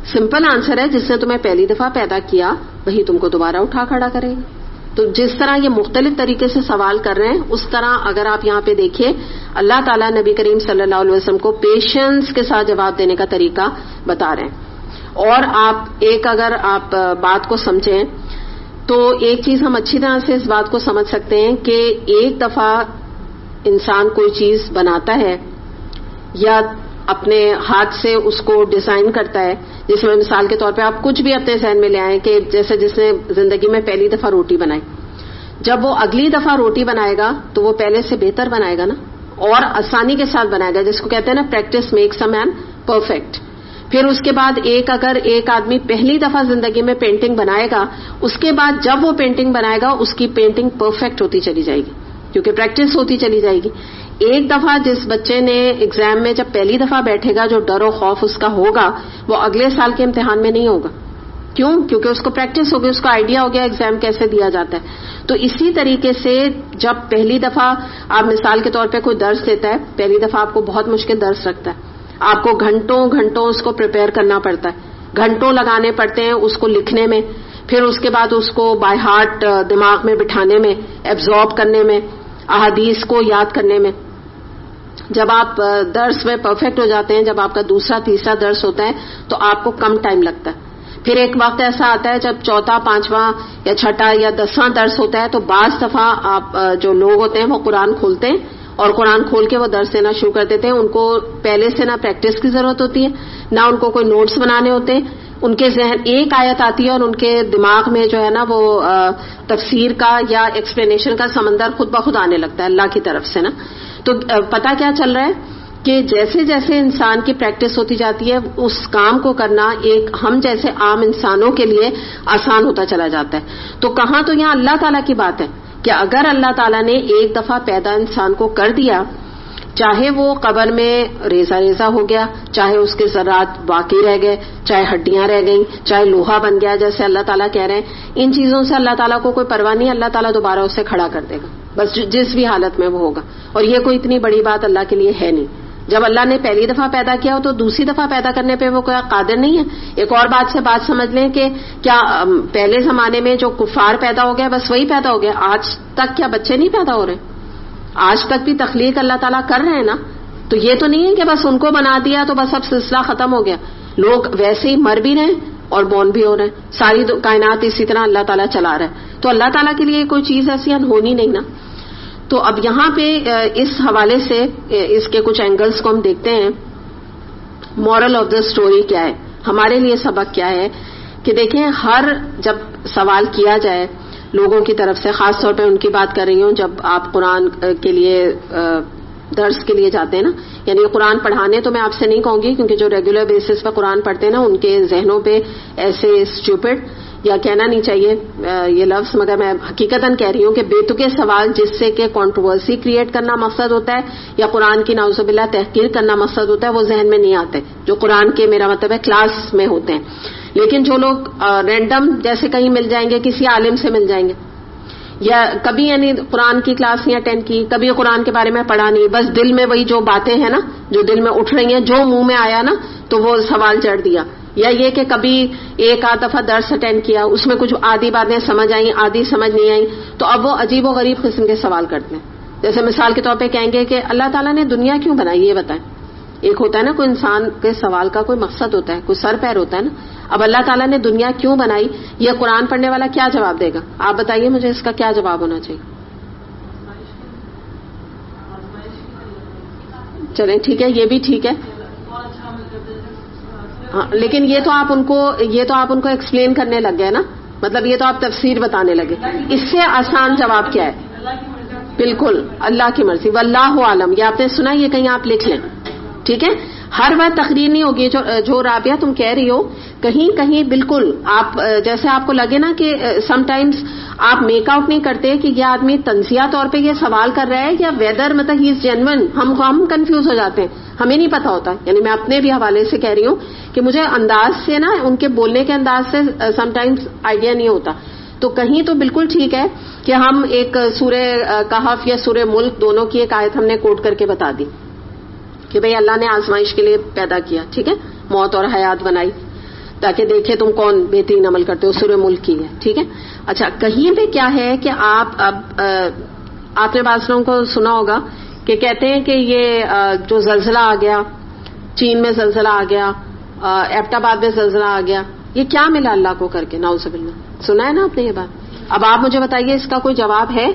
A: سمپل آنسر ہے، جس نے تمہیں پہلی دفعہ پیدا کیا وہی تم کو دوبارہ اٹھا کھڑا کرے گا. تو جس طرح یہ مختلف طریقے سے سوال کر رہے ہیں اس طرح اگر آپ یہاں پہ دیکھیے اللہ تعالیٰ نبی کریم صلی اللہ علیہ وسلم کو پیشنس کے ساتھ جواب دینے کا طریقہ بتا رہے ہیں. اور آپ اگر آپ بات کو سمجھیں تو ایک چیز ہم اچھی طرح سے اس بات کو سمجھ سکتے ہیں کہ ایک دفعہ انسان کوئی چیز بناتا ہے یا اپنے ہاتھ سے اس کو ڈیزائن کرتا ہے، جس میں مثال کے طور پہ آپ کچھ بھی اپنے ذہن میں لے آئیں کہ جیسے جس نے زندگی میں پہلی دفعہ روٹی بنائی، جب وہ اگلی دفعہ روٹی بنائے گا تو وہ پہلے سے بہتر بنائے گا نا، اور آسانی کے ساتھ بنائے گا، جس کو کہتے ہیں نا practice makes a man perfect. پھر اس کے بعد اگر ایک آدمی پہلی دفعہ زندگی میں پینٹنگ بنائے گا، اس کے بعد جب وہ پینٹنگ بنائے گا اس کی پینٹنگ پرفیکٹ ہوتی چلی جائے گی کیونکہ پریکٹس ہوتی چلی جائے گی. ایک دفعہ جس بچے نے ایگزام میں جب پہلی دفعہ بیٹھے گا جو ڈر و خوف اس کا ہوگا وہ اگلے سال کے امتحان میں نہیں ہوگا. کیوں؟ کیونکہ اس کو پریکٹس ہو گئی، اس کو آئیڈیا ہو گیا ایگزام کیسے دیا جاتا ہے. تو اسی طریقے سے جب پہلی دفعہ آپ مثال کے طور پہ کوئی درس دیتا ہے، پہلی دفعہ آپ کو بہت مشکل درس لگتا ہے، آپ کو گھنٹوں اس کو پریپیئر کرنا پڑتا ہے، گھنٹوں لگانے پڑتے ہیں اس کو لکھنے میں، پھر اس کے بعد اس کو بائی ہارٹ دماغ میں بٹھانے میں، ایبزارب کرنے میں، احادیث کو یاد کرنے میں. جب آپ درس میں پرفیکٹ ہو جاتے ہیں، جب آپ کا دوسرا تیسرا درس ہوتا ہے تو آپ کو کم ٹائم لگتا ہے. پھر ایک وقت ایسا آتا ہے جب چوتھا، پانچواں یا چھٹا یا 10واں درس ہوتا ہے تو بعض دفعہ آپ جو لوگ ہوتے ہیں وہ قرآن کھولتے ہیں اور قرآن کھول کے وہ درس دینا شروع کر دیتے ہیں. ان کو پہلے سے نہ پریکٹس کی ضرورت ہوتی ہے، نہ ان کو کوئی نوٹس بنانے ہوتے ہیں. ان کے ذہن ایک آیت آتی ہے اور ان کے دماغ میں جو ہے نا وہ تفسیر کا یا ایکسپلینیشن کا سمندر خود بخود آنے لگتا ہے اللہ کی طرف سے نا. تو پتہ کیا چل رہا ہے کہ جیسے جیسے انسان کی پریکٹس ہوتی جاتی ہے اس کام کو کرنا ایک ہم جیسے عام انسانوں کے لیے آسان ہوتا چلا جاتا ہے. تو کہاں تو یہاں اللہ تعالیٰ کی بات ہے کہ اگر اللہ تعالیٰ نے ایک دفعہ پیدا انسان کو کر دیا، چاہے وہ قبر میں ریزہ ریزہ ہو گیا، چاہے اس کے ذرات باقی رہ گئے، چاہے ہڈیاں رہ گئیں، چاہے لوہا بن گیا جیسے اللہ تعالیٰ کہہ رہے ہیں، ان چیزوں سے اللہ تعالیٰ کو کوئی پرواہ نہیں. اللہ تعالیٰ دوبارہ اسے کھڑا کر دے گا بس جس بھی حالت میں وہ ہوگا. اور یہ کوئی اتنی بڑی بات اللہ کے لیے ہے نہیں. جب اللہ نے پہلی دفعہ پیدا کیا ہو تو دوسری دفعہ پیدا کرنے پہ وہ کوئی قادر نہیں ہے. ایک اور بات سے بات سمجھ لیں کہ کیا پہلے زمانے میں جو کفار پیدا ہو گیا بس وہی پیدا ہو گیا؟ آج تک کیا بچے نہیں پیدا ہو رہے؟ آج تک بھی تخلیق اللہ تعالیٰ کر رہے ہیں نا. تو یہ تو نہیں ہے کہ بس ان کو بنا دیا تو بس اب سلسلہ ختم ہو گیا. لوگ ویسے ہی مر بھی رہے ہیں اور بورن بھی ہو رہے ہیں. ساری کائنات اسی طرح اللہ تعالیٰ چلا رہا ہے. تو اللہ تعالیٰ کے لیے کوئی چیز ایسی انہونی نہیں نا. تو اب یہاں پہ اس حوالے سے اس کے کچھ اینگلز کو ہم دیکھتے ہیں. مورل آف دا اسٹوری کیا ہے، ہمارے لیے سبق کیا ہے کہ دیکھیں ہر جب سوال کیا جائے لوگوں کی طرف سے، خاص طور پہ ان کی بات کر رہی ہوں جب آپ قرآن کے لیے درس کے لیے جاتے ہیں نا، یعنی قرآن پڑھانے تو میں آپ سے نہیں کہوں گی کیونکہ جو ریگولر بیسس پہ قرآن پڑھتے ہیں نا ان کے ذہنوں پہ ایسے اسٹوپڈ یا کہنا نہیں چاہیے یہ لفظ، مگر میں حقیقتاً کہہ رہی ہوں کہ بے تکے سوال جس سے کہ کنٹروورسی کریٹ کرنا مقصد ہوتا ہے یا قرآن کی نعوذ باللہ تحقیر کرنا مقصد ہوتا ہے وہ ذہن میں نہیں آتے جو قرآن کے میرا مطلب ہے کلاس میں ہوتے ہیں. لیکن جو لوگ رینڈم جیسے کہیں مل جائیں گے، کسی عالم سے مل جائیں گے یا کبھی یعنی قرآن کی کلاس نہیں اٹینڈ کی، کبھی قرآن کے بارے میں پڑھا نہیں، بس دل میں وہی جو باتیں ہیں نا جو دل میں اٹھ رہی ہیں جو منہ میں آیا نا تو وہ سوال جڑ دیا، یا یہ کہ کبھی ایک آدھ دفعہ درس اٹینڈ کیا اس میں کچھ آدھی باتیں سمجھ آئیں آدھی سمجھ نہیں آئیں تو اب وہ عجیب و غریب قسم کے سوال کرتے ہیں. جیسے مثال کے طور پہ کہیں گے کہ اللہ تعالیٰ نے دنیا کیوں بنائی یہ بتائیں. ایک ہوتا ہے نا کوئی انسان کے سوال کا کوئی مقصد ہوتا ہے، کوئی سر پیر ہوتا ہے نا. اب اللہ تعالیٰ نے دنیا کیوں بنائی یہ قرآن پڑھنے والا کیا جواب دے گا؟ آپ بتائیے مجھے اس کا کیا جواب ہونا چاہیے. چلیں ٹھیک ہے، یہ بھی ٹھیک ہے ہاں، لیکن یہ تو آپ ان کو ایکسپلین کرنے لگ گئے نا، مطلب یہ تو آپ تفسیر بتانے لگے. اس سے آسان جواب کیا ہے؟ بالکل اللہ کی مرضی، واللہ عالم. یہ آپ نے سنا، یہ کہیں آپ لکھ لیں ٹھیک ہے. ہر بات تقریر نہیں ہوگی جو رابعہ تم کہہ رہی ہو، کہیں کہیں بالکل آپ جیسے آپ کو لگے نا کہ سم ٹائمز آپ میک آؤٹ نہیں کرتے کہ یہ آدمی تنزیہ طور پہ یہ سوال کر رہا ہے یا ویدر مطلب ہی از جینون. ہم کنفیوز ہو جاتے ہیں، ہمیں نہیں پتا ہوتا. یعنی میں اپنے بھی حوالے سے کہہ رہی ہوں کہ مجھے انداز سے نا ان کے بولنے کے انداز سے سم ٹائمز آئیڈیا نہیں ہوتا. تو کہیں تو بالکل ٹھیک ہے کہ ہم ایک سورہ کہف یا سورہ ملک دونوں کی ایک آیت ہم نے کوٹ کر کے بتا دی کہ بھئی اللہ نے آزمائش کے لیے پیدا کیا، ٹھیک ہے، موت اور حیات بنائی تاکہ دیکھے تم کون بہترین عمل کرتے ہو، سورہ ملک کی ہے ٹھیک ہے. اچھا کہیں پہ کیا ہے کہ آپ نے بعض لوگوں کو سنا ہوگا کہ کہتے ہیں کہ یہ جو زلزلہ آ گیا، چین میں زلزلہ آ گیا، ایبٹ آباد میں زلزلہ آ گیا، یہ کیا ملا اللہ کو کر کے؟ نعوذ باللہ. سنا ہے نا آپ نے یہ بات؟ اب آپ مجھے بتائیے اس کا کوئی جواب ہے؟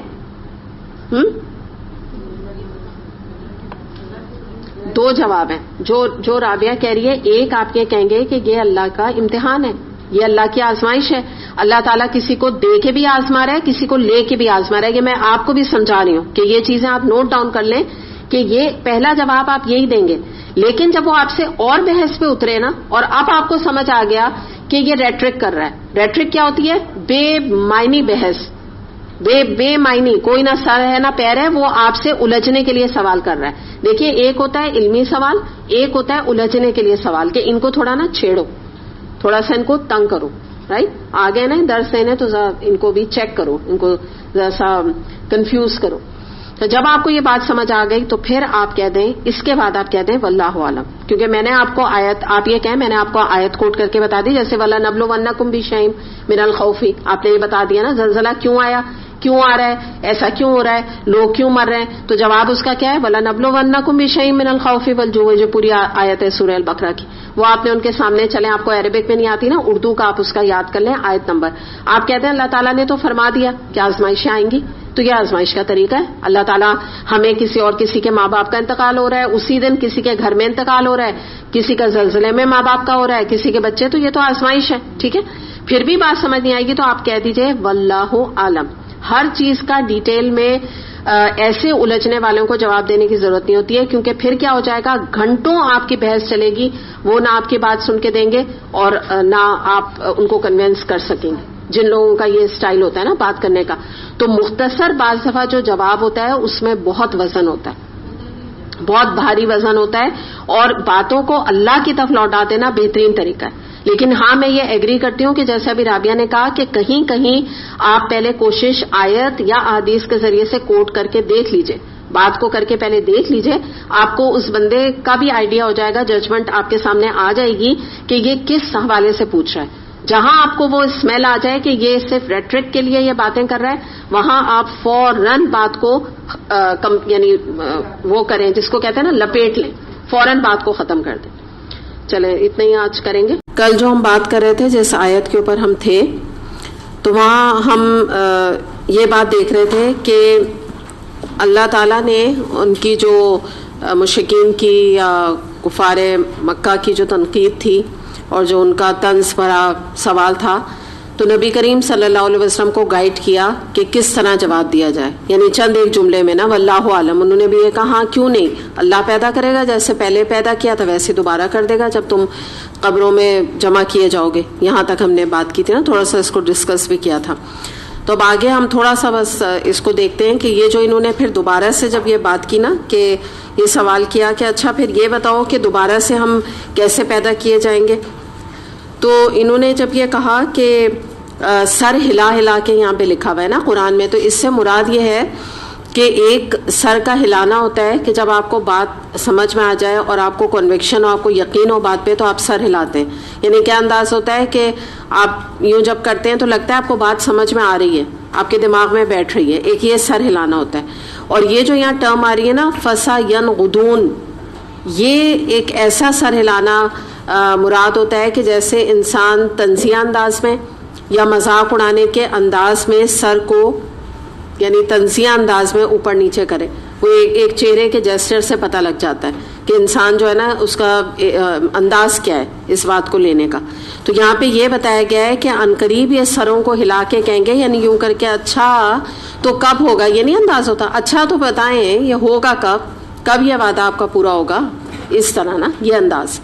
A: دو جواب ہیں جو رابعہ کہہ رہی ہے. ایک آپ کے کہیں گے کہ یہ اللہ کا امتحان ہے، یہ اللہ کی آزمائش ہے. اللہ تعالیٰ کسی کو دے کے بھی آزما رہا ہے، کسی کو لے کے بھی آزما رہا ہے. یہ میں آپ کو بھی سمجھا رہی ہوں کہ یہ چیزیں آپ نوٹ ڈاؤن کر لیں کہ یہ پہلا جواب آپ یہی دیں گے. لیکن جب وہ آپ سے اور بحث پہ اترے نا اور اب آپ کو سمجھ آ گیا کہ یہ ریٹرک کر رہا ہے. ریٹرک کیا ہوتی ہے؟ بے معنی بحث، بے معنی، کوئی نہ سر ہے نہ پیر ہے، وہ آپ سے الجھنے کے لیے سوال کر رہا ہے. دیکھیے ایک ہوتا ہے علمی سوال، ایک ہوتا ہے الجھنے کے لیے سوال کہ ان کو تھوڑا نا چھیڑو، تھوڑا سا ان کو تنگ کرو، رائٹ. آگے نا درس دینے تو ان کو بھی چیک کرو، ان کو ذرا سا کنفیوز کرو. تو جب آپ کو یہ بات سمجھ آ گئی تو پھر آپ کہہ دیں، اس کے بعد آپ کہہ دیں واللہ عالم. کیونکہ میں نے آپ کو آیت، آپ یہ کہیں میں نے آپ کو آیت کوٹ کر کے بتا دی، جیسے وَلَنَبْلُوَنَّكُمْ بِشَيْءٍ مِنَ الْخَوْفِ، آپ نے یہ بتا دیا نا زلزلہ کیوں آیا، کیوں آ رہا ہے, ایسا کیوں ہو رہا ہے, لوگ کیوں مر رہے ہیں. تو جواب اس کا کیا ہے, وَلَنَبْلُوَنَّكُمْ بِشَيْءٍ مِّنَ الْخَوْفِ وَالْجُوعِ, جو پوری آیت ہے سورہ البقرہ کی, وہ آپ نے ان کے سامنے چلیں. آپ کو عربک میں نہیں آتی نا, اردو کا آپ اس کا یاد کر لیں آیت نمبر. آپ کہتے ہیں اللہ تعالیٰ نے تو فرما دیا کہ آزمائشیں آئیں گی, تو یہ آزمائش کا طریقہ ہے. اللہ تعالیٰ ہمیں کسی اور کسی کے ماں باپ کا انتقال ہو رہا ہے, اسی دن کسی کے گھر میں انتقال ہو رہا ہے, کسی کا زلزلے میں ماں باپ کا ہو رہا ہے, کسی کے بچے, تو یہ تو آزمائش ہے. ٹھیک ہے, پھر بھی بات سمجھ نہیں آئے گی تو آپ کہہ دیجئے واللہ عالم. ہر چیز کا ڈیٹیل میں ایسے الجھنے والوں کو جواب دینے کی ضرورت نہیں ہوتی ہے, کیونکہ پھر کیا ہو جائے گا, گھنٹوں آپ کی بحث چلے گی, وہ نہ آپ کی بات سن کے دیں گے اور نہ آپ ان کو کنوینس کر سکیں گے, جن لوگوں کا یہ سٹائل ہوتا ہے نا بات کرنے کا. تو مختصر بعض دفعہ جو جواب ہوتا ہے اس میں بہت وزن ہوتا ہے, بہت بھاری وزن ہوتا ہے, اور باتوں کو اللہ کی طرف لوٹا دینا بہترین طریقہ ہے. لیکن ہاں میں یہ ایگری کرتی ہوں کہ جیسے ابھی رابعہ نے کہا کہ کہیں کہیں آپ پہلے کوشش آیت یا احادیث کے ذریعے سے کوٹ کر کے دیکھ لیجئے, بات کو کر کے پہلے دیکھ لیجئے, آپ کو اس بندے کا بھی آئیڈیا ہو جائے گا, ججمنٹ آپ کے سامنے آ جائے گی کہ یہ کس حوالے سے پوچھ رہا ہے. جہاں آپ کو وہ اسمیل آ جائے کہ یہ صرف ریٹرک کے لیے یہ باتیں کر رہا ہے, وہاں آپ فوراً بات کو یعنی وہ کریں جس کو کہتے ہیں نا لپیٹ لیں, فوراً بات کو ختم کر دیں. چلیں اتنا ہی آج کریں گے. کل جو ہم بات کر رہے تھے جس آیت کے اوپر ہم تھے, تو وہاں ہم یہ بات دیکھ رہے تھے کہ اللہ تعالیٰ نے ان کی جو مشرکین کی یا کفار مکہ کی جو تنقید تھی اور جو ان کا طنز بھرا سوال تھا, تو نبی کریم صلی اللہ علیہ وسلم کو گائیڈ کیا کہ کس طرح جواب دیا جائے. یعنی چند ایک جملے میں نا واللہ عالم, انہوں نے بھی یہ کہا کیوں نہیں, اللہ پیدا کرے گا, جیسے پہلے پیدا کیا تھا ویسے دوبارہ کر دے گا جب تم قبروں میں جمع کیے جاؤ گے. یہاں تک ہم نے بات کی تھی نا, تھوڑا سا اس کو ڈسکس بھی کیا تھا. تو اب آگے ہم تھوڑا سا بس اس کو دیکھتے ہیں کہ یہ جو انہوں نے پھر دوبارہ سے جب یہ بات کی نا کہ یہ سوال کیا کہ اچھا پھر یہ بتاؤ کہ دوبارہ سے ہم کیسے پیدا کیے جائیں گے. تو انہوں نے جب یہ کہا کہ سر ہلا ہلا کے یہاں پہ لکھا ہوا ہے نا قرآن میں, تو اس سے مراد یہ ہے کہ ایک سر کا ہلانا ہوتا ہے کہ جب آپ کو بات سمجھ میں آ جائے اور آپ کو کنوکشن ہو, آپ کو یقین ہو بات پہ, تو آپ سر ہلاتے ہیں. یعنی کیا انداز ہوتا ہے کہ آپ یوں جب کرتے ہیں تو لگتا ہے آپ کو بات سمجھ میں آ رہی ہے, آپ کے دماغ میں بیٹھ رہی ہے. ایک یہ سر ہلانا ہوتا ہے. اور یہ جو یہاں ٹرم آ رہی ہے نا فسا ینغدون, یہ ایک ایسا سر ہلانا مراد ہوتا ہے کہ جیسے انسان طنزیہ انداز میں یا مذاق اڑانے کے انداز میں سر کو یعنی طنزیہ انداز میں اوپر نیچے کرے. وہ ایک چہرے کے جیسچر سے پتہ لگ جاتا ہے کہ انسان جو ہے نا اس کا انداز کیا ہے اس بات کو لینے کا. تو یہاں پہ یہ بتایا گیا ہے کہ عنقریب یہ سروں کو ہلا کے کہیں گے, یعنی یوں کر کے اچھا تو کب ہوگا, یہ نہیں انداز ہوتا, اچھا تو بتائیں یہ ہوگا کب یہ وعدہ آپ کا پورا ہوگا, اس طرح نا یہ انداز.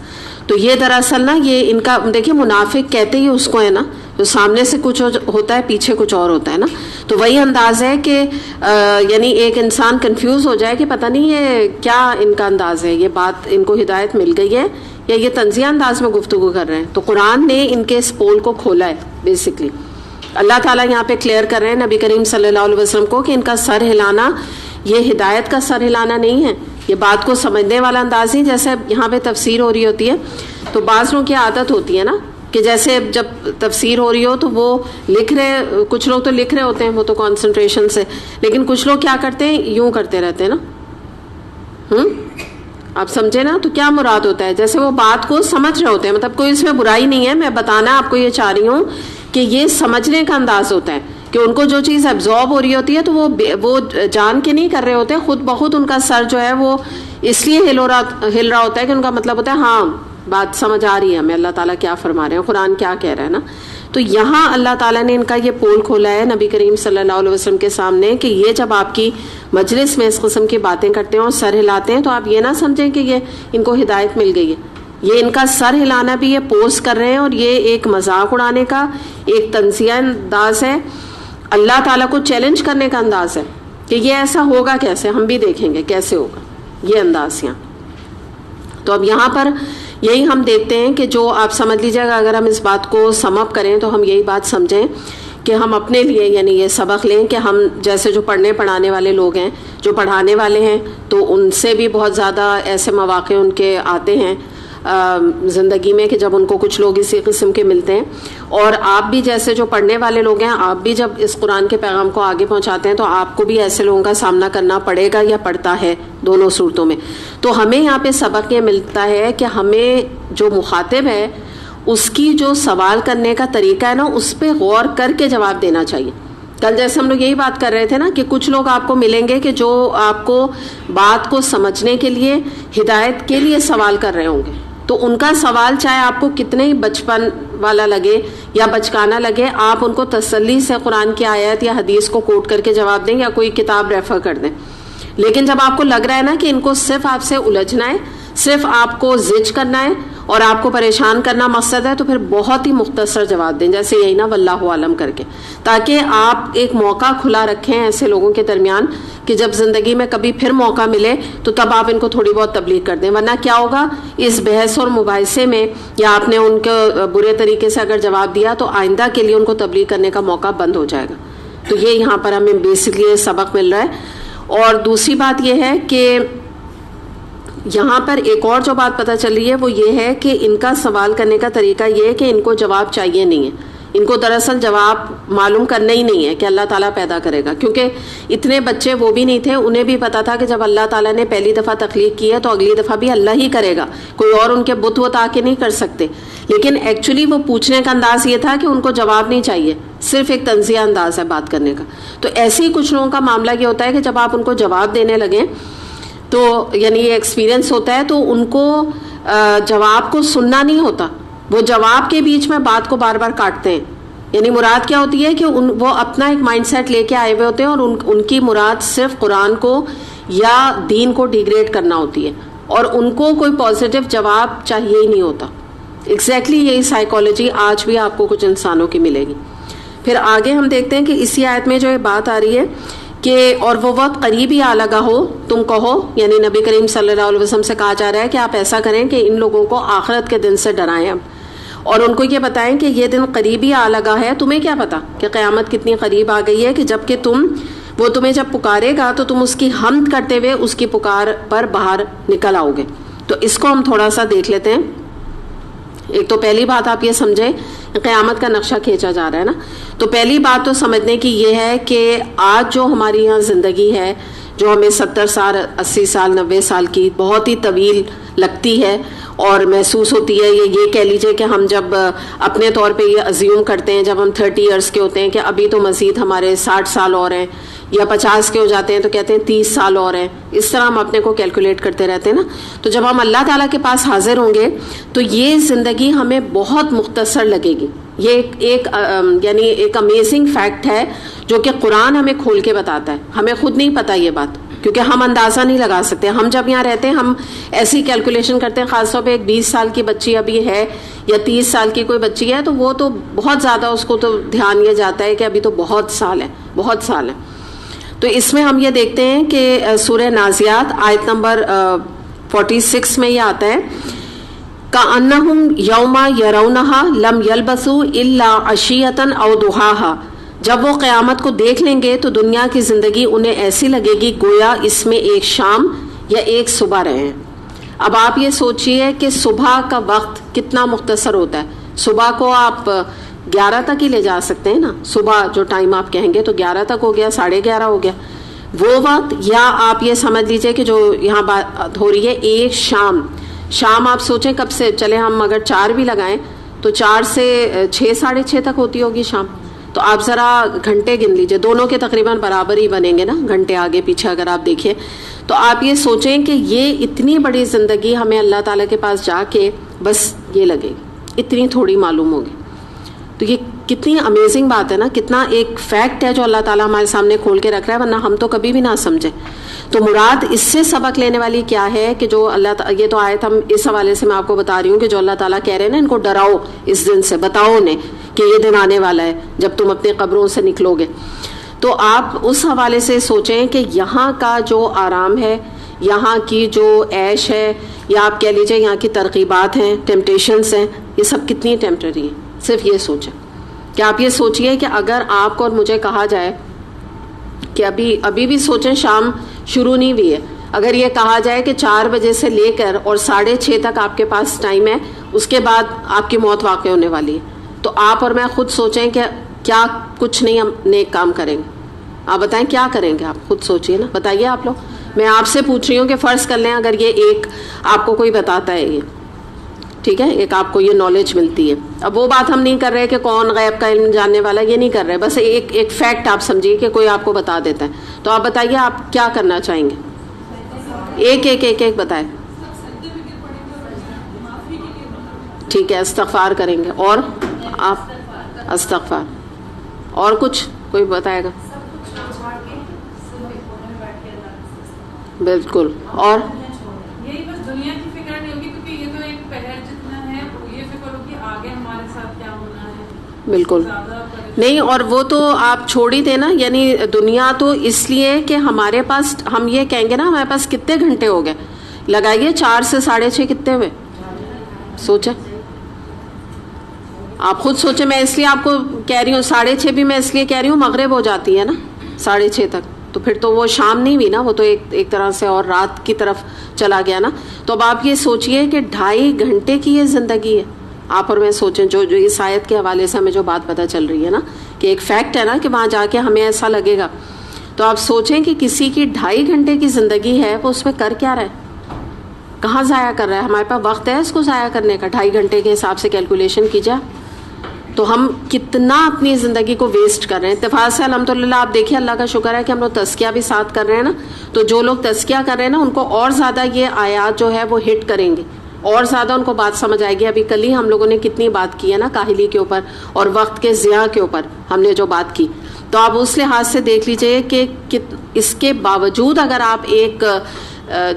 A: تو یہ دراصل نا یہ ان کا دیکھیں منافق کہتے ہی اس کو ہے نا, جو سامنے سے کچھ ہوتا ہے پیچھے کچھ اور ہوتا ہے نا. تو وہی انداز ہے کہ یعنی ایک انسان کنفیوز ہو جائے کہ پتہ نہیں یہ کیا ان کا انداز ہے, یہ بات ان کو ہدایت مل گئی ہے یا یہ طنزیہ انداز میں گفتگو کر رہے ہیں. تو قرآن نے ان کے اس پول کو کھولا ہے بیسکلی. اللہ تعالیٰ یہاں پہ کلیئر کر رہے ہیں نبی کریم صلی اللہ علیہ وسلم کو کہ ان کا سر ہلانا یہ ہدایت کا سر ہلانا نہیں ہے, یہ بات کو سمجھنے والا انداز نہیں. جیسے یہاں پہ تفسیر ہو رہی ہوتی ہے تو بعض لوگوں کی عادت ہوتی ہے نا کہ جیسے جب تفسیر ہو رہی ہو تو وہ لکھ رہے, کچھ لوگ تو لکھ رہے ہوتے ہیں وہ تو کنسنٹریشن سے, لیکن کچھ لوگ کیا کرتے ہیں یوں کرتے رہتے ہیں نا. آپ سمجھے نا, تو کیا مراد ہوتا ہے جیسے وہ بات کو سمجھ رہے ہوتے ہیں, مطلب کوئی اس میں برائی نہیں ہے, میں بتانا آپ کو یہ چاہ رہی ہوں کہ یہ سمجھنے کا انداز ہوتا ہے کہ ان کو جو چیز ایبزارب ہو رہی ہوتی ہے تو وہ جان کے نہیں کر رہے ہوتے, خود بخود ان کا سر جو ہے وہ اس لیے ہل رہا ہوتا ہے کہ ان کا مطلب ہوتا ہے ہاں بات سمجھ آ رہی ہے ہمیں, اللہ تعالیٰ کیا فرما رہے ہیں, قرآن کیا کہہ رہا ہے نا. تو یہاں اللہ تعالیٰ نے ان کا یہ پول کھولا ہے نبی کریم صلی اللہ علیہ وسلم کے سامنے کہ یہ جب آپ کی مجلس میں اس قسم کی باتیں کرتے ہیں اور سر ہلاتے ہیں تو آپ یہ نہ سمجھیں کہ یہ ان کو ہدایت مل گئی ہے. یہ ان کا سر ہلانا بھی یہ پوز کر رہے ہیں اور یہ ایک مذاق اڑانے کا ایک طنزیہ انداز ہے, اللہ تعالیٰ کو چیلنج کرنے کا انداز ہے کہ یہ ایسا ہوگا کیسے, ہم بھی دیکھیں گے کیسے ہوگا, یہ انداز یہاں. تو اب یہاں پر یہی ہم دیکھتے ہیں کہ جو آپ سمجھ لیجیے گا, اگر ہم اس بات کو سم اپ کریں تو ہم یہی بات سمجھیں کہ ہم اپنے لیے یعنی یہ سبق لیں کہ ہم جیسے جو پڑھنے پڑھانے والے لوگ ہیں, جو پڑھانے والے ہیں, تو ان سے بھی بہت زیادہ ایسے مواقع ان کے آتے ہیں زندگی میں کہ جب ان کو کچھ لوگ اسی قسم کے ملتے ہیں. اور آپ بھی جیسے جو پڑھنے والے لوگ ہیں, آپ بھی جب اس قرآن کے پیغام کو آگے پہنچاتے ہیں تو آپ کو بھی ایسے لوگوں کا سامنا کرنا پڑے گا یا پڑتا ہے دونوں صورتوں میں. تو ہمیں یہاں پہ سبق یہ ملتا ہے کہ ہمیں جو مخاطب ہے اس کی جو سوال کرنے کا طریقہ ہے نا, اس پہ غور کر کے جواب دینا چاہیے. کل جیسے ہم لوگ یہی بات کر رہے تھے نا کہ کچھ لوگ آپ کو ملیں گے کہ جو آپ کو بات کو سمجھنے کے لیے, ہدایت کے لیے سوال کر رہے ہوں گے, تو ان کا سوال چاہے آپ کو کتنے ہی بچپن والا لگے یا بچکانا لگے, آپ ان کو تسلی سے قرآن کی آیت یا حدیث کو کوٹ کر کے جواب دیں یا کوئی کتاب ریفر کر دیں. لیکن جب آپ کو لگ رہا ہے نا کہ ان کو صرف آپ سے الجھنا ہے, صرف آپ کو زج کرنا ہے اور آپ کو پریشان کرنا مقصد ہے, تو پھر بہت ہی مختصر جواب دیں, جیسے یہی نا واللہ عالم کر کے, تاکہ آپ ایک موقع کھلا رکھیں ایسے لوگوں کے درمیان کہ جب زندگی میں کبھی پھر موقع ملے تو تب آپ ان کو تھوڑی بہت تبلیغ کر دیں. ورنہ کیا ہوگا, اس بحث اور مباحثے میں یا آپ نے ان کو برے طریقے سے اگر جواب دیا تو آئندہ کے لیے ان کو تبلیغ کرنے کا موقع بند ہو جائے گا. تو یہ یہاں پر ہمیں بیسکلی سبق مل رہا ہے. اور دوسری بات یہ ہے کہ یہاں پر ایک اور جو بات پتہ چل رہی ہے وہ یہ ہے کہ ان کا سوال کرنے کا طریقہ یہ ہے کہ ان کو جواب چاہیے نہیں ہے. ان کو دراصل جواب معلوم کرنا ہی نہیں ہے کہ اللہ تعالیٰ پیدا کرے گا, کیونکہ اتنے بچے وہ بھی نہیں تھے, انہیں بھی پتا تھا کہ جب اللہ تعالیٰ نے پہلی دفعہ تخلیق کی ہے تو اگلی دفعہ بھی اللہ ہی کرے گا, کوئی اور ان کے بت وت آ کے نہیں کر سکتے. لیکن ایکچولی وہ پوچھنے کا انداز یہ تھا کہ ان کو جواب نہیں چاہیے, صرف ایک طنزیہ انداز ہے بات کرنے کا. تو ایسے ہی کچھ لوگوں کا معاملہ یہ ہوتا ہے کہ جب آپ ان کو جواب دینے لگیں تو یعنی یہ ایکسپیرینس ہوتا ہے, تو ان کو جواب کو سننا نہیں ہوتا, وہ جواب کے بیچ میں بات کو بار بار کاٹتے ہیں. یعنی مراد کیا ہوتی ہے کہ وہ اپنا ایک مائنڈ سیٹ لے کے آئے ہوئے ہوتے ہیں اور ان کی مراد صرف قرآن کو یا دین کو ڈیگریڈ کرنا ہوتی ہے, اور ان کو کوئی پازیٹیو جواب چاہیے ہی نہیں ہوتا. ایگزیکٹلی یہی سائیکالوجی آج بھی آپ کو کچھ انسانوں کی ملے گی. پھر آگے ہم دیکھتے ہیں کہ اسی آیت میں جو یہ بات آ رہی ہے کہ اور وہ وقت قریب ہی آ لگا ہو تم کہو, یعنی نبی کریم صلی اللہ علیہ وسلم سے کہا جا رہا ہے کہ آپ ایسا کریں کہ ان لوگوں کو آخرت کے دن سے ڈرائیں اب, اور ان کو یہ بتائیں کہ یہ دن قریب ہی آ لگا ہے. تمہیں کیا پتا کہ قیامت کتنی قریب آ گئی ہے, کہ جب کہ وہ تمہیں جب پکارے گا تو تم اس کی حمد کرتے ہوئے اس کی پکار پر باہر نکل آؤ گے. تو اس کو ہم تھوڑا سا دیکھ لیتے ہیں. ایک تو پہلی بات آپ یہ سمجھیں, قیامت کا نقشہ کھینچا جا رہا ہے نا, تو پہلی بات تو سمجھنے کی یہ ہے کہ آج جو ہماری یہاں زندگی ہے, جو ہمیں 70 سال 80 سال 90 سال کی بہت ہی طویل لگتی ہے اور محسوس ہوتی ہے, یہ کہہ لیجئے کہ ہم جب اپنے طور پہ یہ ازیوم کرتے ہیں جب ہم 30 ایئرس کے ہوتے ہیں کہ ابھی تو مزید ہمارے 60 سال اور ہیں, یا 50 کے ہو جاتے ہیں تو کہتے ہیں 30 سال اور ہیں, اس طرح ہم اپنے کو کیلکولیٹ کرتے رہتے ہیں نا. تو جب ہم اللہ تعالیٰ کے پاس حاضر ہوں گے تو یہ زندگی ہمیں بہت مختصر لگے گی. یہ یعنی ایک امیزنگ فیکٹ ہے جو کہ قرآن ہمیں کھول کے بتاتا ہے. ہمیں خود نہیں پتا یہ بات, کیونکہ ہم اندازہ نہیں لگا سکتے. ہم جب یہاں رہتے ہیں ہم ایسی کیلکولیشن کرتے ہیں, خاص طور پہ ایک 20 سال کی بچی ابھی ہے یا 30 سال کی کوئی بچی ہے, تو وہ تو بہت زیادہ اس کو تو دھیان یہ جاتا ہے کہ ابھی تو بہت سال ہے. تو اس میں ہم یہ دیکھتے ہیں کہ سورہ نازیات آیت نمبر 46 میں یہ آتا ہے, کأنہم یوم یرونہا لم یلبثوا الا عشیۃ او ضحاہا, جب وہ قیامت کو دیکھ لیں گے تو دنیا کی زندگی انہیں ایسی لگے گی گویا اس میں ایک شام یا ایک صبح رہے ہیں. اب آپ یہ سوچئے کہ صبح کا وقت کتنا مختصر ہوتا ہے. صبح کو آپ 11 تک ہی لے جا سکتے ہیں نا, صبح جو ٹائم آپ کہیں گے تو 11 تک ہو گیا, 11:30 ہو گیا وہ وقت. یا آپ یہ سمجھ لیجئے کہ جو یہاں بات ہو رہی ہے ایک شام آپ سوچیں کب سے, چلے ہم اگر 4 بھی لگائیں تو 4 سے 6 6:30 تک ہوتی ہوگی شام. تو آپ ذرا گھنٹے گن لیجئے, دونوں کے تقریباً برابر ہی بنیں گے نا, گھنٹے آگے پیچھے اگر آپ دیکھیں. تو آپ یہ سوچیں کہ یہ اتنی بڑی زندگی ہمیں اللہ تعالیٰ کے پاس جا کے بس یہ لگے گی, اتنی تھوڑی معلوم ہوگی. تو یہ کتنی امیزنگ بات ہے نا, کتنا ایک فیکٹ ہے جو اللہ تعالیٰ ہمارے سامنے کھول کے رکھ رہا ہے, ورنہ ہم تو کبھی بھی نہ سمجھیں. تو مراد اس سے سبق لینے والی کیا ہے کہ جو یہ تو آیت ہم اس حوالے سے میں آپ کو بتا رہی ہوں کہ جو اللہ تعالیٰ کہہ رہے ہیں نا ان کو ڈراؤ اس دن سے, بتاؤ انہیں کہ یہ دن آنے والا ہے جب تم اپنے قبروں سے نکلو گے. تو آپ اس حوالے سے سوچیں کہ یہاں کا جو آرام ہے, یہاں کی جو عیش ہے, یا آپ کہہ لیجئے یہاں کی ترغیبات ہیں, ٹیمپٹیشنز ہیں, یہ سب کتنی ٹیمپرری ہیں. صرف یہ سوچیں کہ آپ یہ سوچئے کہ اگر آپ کو اور مجھے کہا جائے کہ ابھی بھی سوچیں شام شروع نہیں ہوئی ہے, اگر یہ کہا جائے کہ 4 بجے سے لے کر اور 6:30 تک آپ کے پاس ٹائم ہے، اس کے بعد آپ کی موت واقع ہونے والی ہے، تو آپ اور میں خود سوچیں کہ کیا کچھ نہیں ہم نیک کام کریں گے؟ آپ بتائیں کیا کریں گے؟ آپ خود سوچئے نا، بتائیے آپ لوگ. میں آپ سے پوچھ رہی ہوں کہ فرض کر لیں اگر یہ ایک آپ کو کوئی بتاتا ہے، یہ ٹھیک ہے، ایک آپ کو یہ نالج ملتی ہے. اب وہ بات ہم نہیں کر رہے کہ کون غیب کا علم جاننے والا، یہ نہیں کر رہے، بس ایک فیکٹ آپ سمجھیے کہ کوئی آپ کو بتا دیتا ہے. تو آپ بتائیے آپ کیا کرنا چاہیں گے؟ ایک بتائیں. ٹھیک ہے، استغفار کریں گے. اور آپ استغفار، اور کچھ کوئی بتائے گا؟ بالکل. اور
B: یہی بس دنیا کی فکر نہیں ہوگی، کیونکہ یہ تو ایک پہر جتنا ہے، یہ فکر ہوگی آگے ہمارے ساتھ کیا ہونا ہے.
A: بالکل نہیں، اور وہ تو آپ چھوڑ ہی دیں نا. یعنی دنیا تو اس لیے کہ ہمارے پاس، ہم یہ کہیں گے نا ہمارے پاس کتنے گھنٹے ہو گئے، لگائیے 4 سے 6:30 کتنے ہوئے، سوچیں آپ خود سوچیں. میں اس لیے آپ کو کہہ رہی ہوں 6:30 بھی میں اس لیے کہہ رہی ہوں مغرب ہو جاتی ہے نا 6:30 تک، تو پھر تو وہ شام نہیں ہوئی نا، وہ تو ایک طرح سے اور رات کی طرف چلا گیا نا. تو اب آپ یہ سوچئے کہ 2.5 گھنٹے کی یہ زندگی ہے. آپ اور میں سوچیں جو اس آیت کے حوالے سے ہمیں جو بات پتہ چل رہی ہے نا، کہ ایک فیکٹ ہے نا کہ وہاں جا کے ہمیں ایسا لگے گا. تو آپ سوچیں کہ کسی کی 2.5 گھنٹے کی زندگی ہے، وہ اس میں کر کیا رہا ہے، کہاں ضائع کر رہا ہے؟ ہمارے پاس وقت ہے اس کو ضائع کرنے کا؟ 2.5 گھنٹے کے حساب سے کیلکولیشن کی جائے تو ہم کتنا اپنی زندگی کو ویسٹ کر رہے ہیں. اتفاق سے الحمدللہ آپ دیکھیے، اللہ کا شکر ہے کہ ہم لوگ تزکیہ بھی ساتھ کر رہے ہیں نا. تو جو لوگ تزکیہ کر رہے ہیں نا، ان کو اور زیادہ یہ آیات جو ہے وہ ہٹ کریں گے، اور زیادہ ان کو بات سمجھ آئے گی. ابھی کل ہی ہم لوگوں نے کتنی بات کی ہے نا کاہلی کے اوپر اور وقت کے ضیاع کے اوپر ہم نے جو بات کی. تو آپ اس لحاظ سے دیکھ لیجئے کہ اس کے باوجود اگر آپ ایک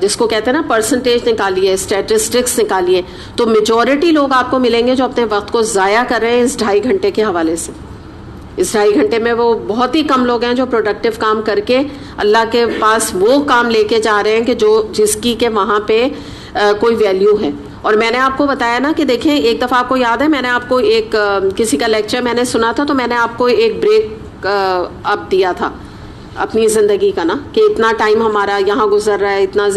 A: جس کو کہتے ہیں نا پرسنٹیج نکالیے، اسٹیٹسٹکس نکالیے، تو میجورٹی لوگ آپ کو ملیں گے جو اپنے وقت کو ضائع کر رہے ہیں اس 2.5 گھنٹے کے حوالے سے. اس 2.5 گھنٹے میں وہ بہت ہی کم لوگ ہیں جو پروڈکٹیو کام کر کے اللہ کے پاس وہ کام لے کے جا رہے ہیں کہ جس کی کہ وہاں پہ کوئی ویلیو ہے. اور میں نے آپ کو بتایا نا کہ دیکھیں، ایک دفعہ آپ کو یاد ہے میں نے آپ کو ایک کسی کا لیکچر میں نے سنا تھا، تو میں نے آپ کو ایک بریک اپ دیا تھا اپنی زندگی کا نا، کہ اتنا ٹائم ہمارا یہاں گزر رہا ہے، اتنا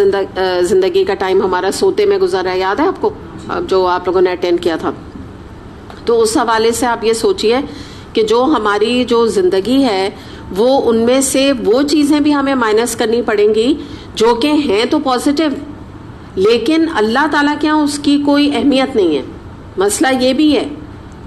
A: زندگی کا ٹائم ہمارا سوتے میں گزر رہا ہے. یاد ہے آپ کو جو آپ لوگوں نے اٹینڈ کیا تھا؟ تو اس حوالے سے آپ یہ سوچئے کہ جو ہماری جو زندگی ہے وہ ان میں سے وہ چیزیں بھی ہمیں مائنس کرنی پڑیں گی جو کہ ہیں تو پازیٹیو، لیکن اللہ تعالیٰ کے یہاں اس کی کوئی اہمیت نہیں ہے. مسئلہ یہ بھی ہے.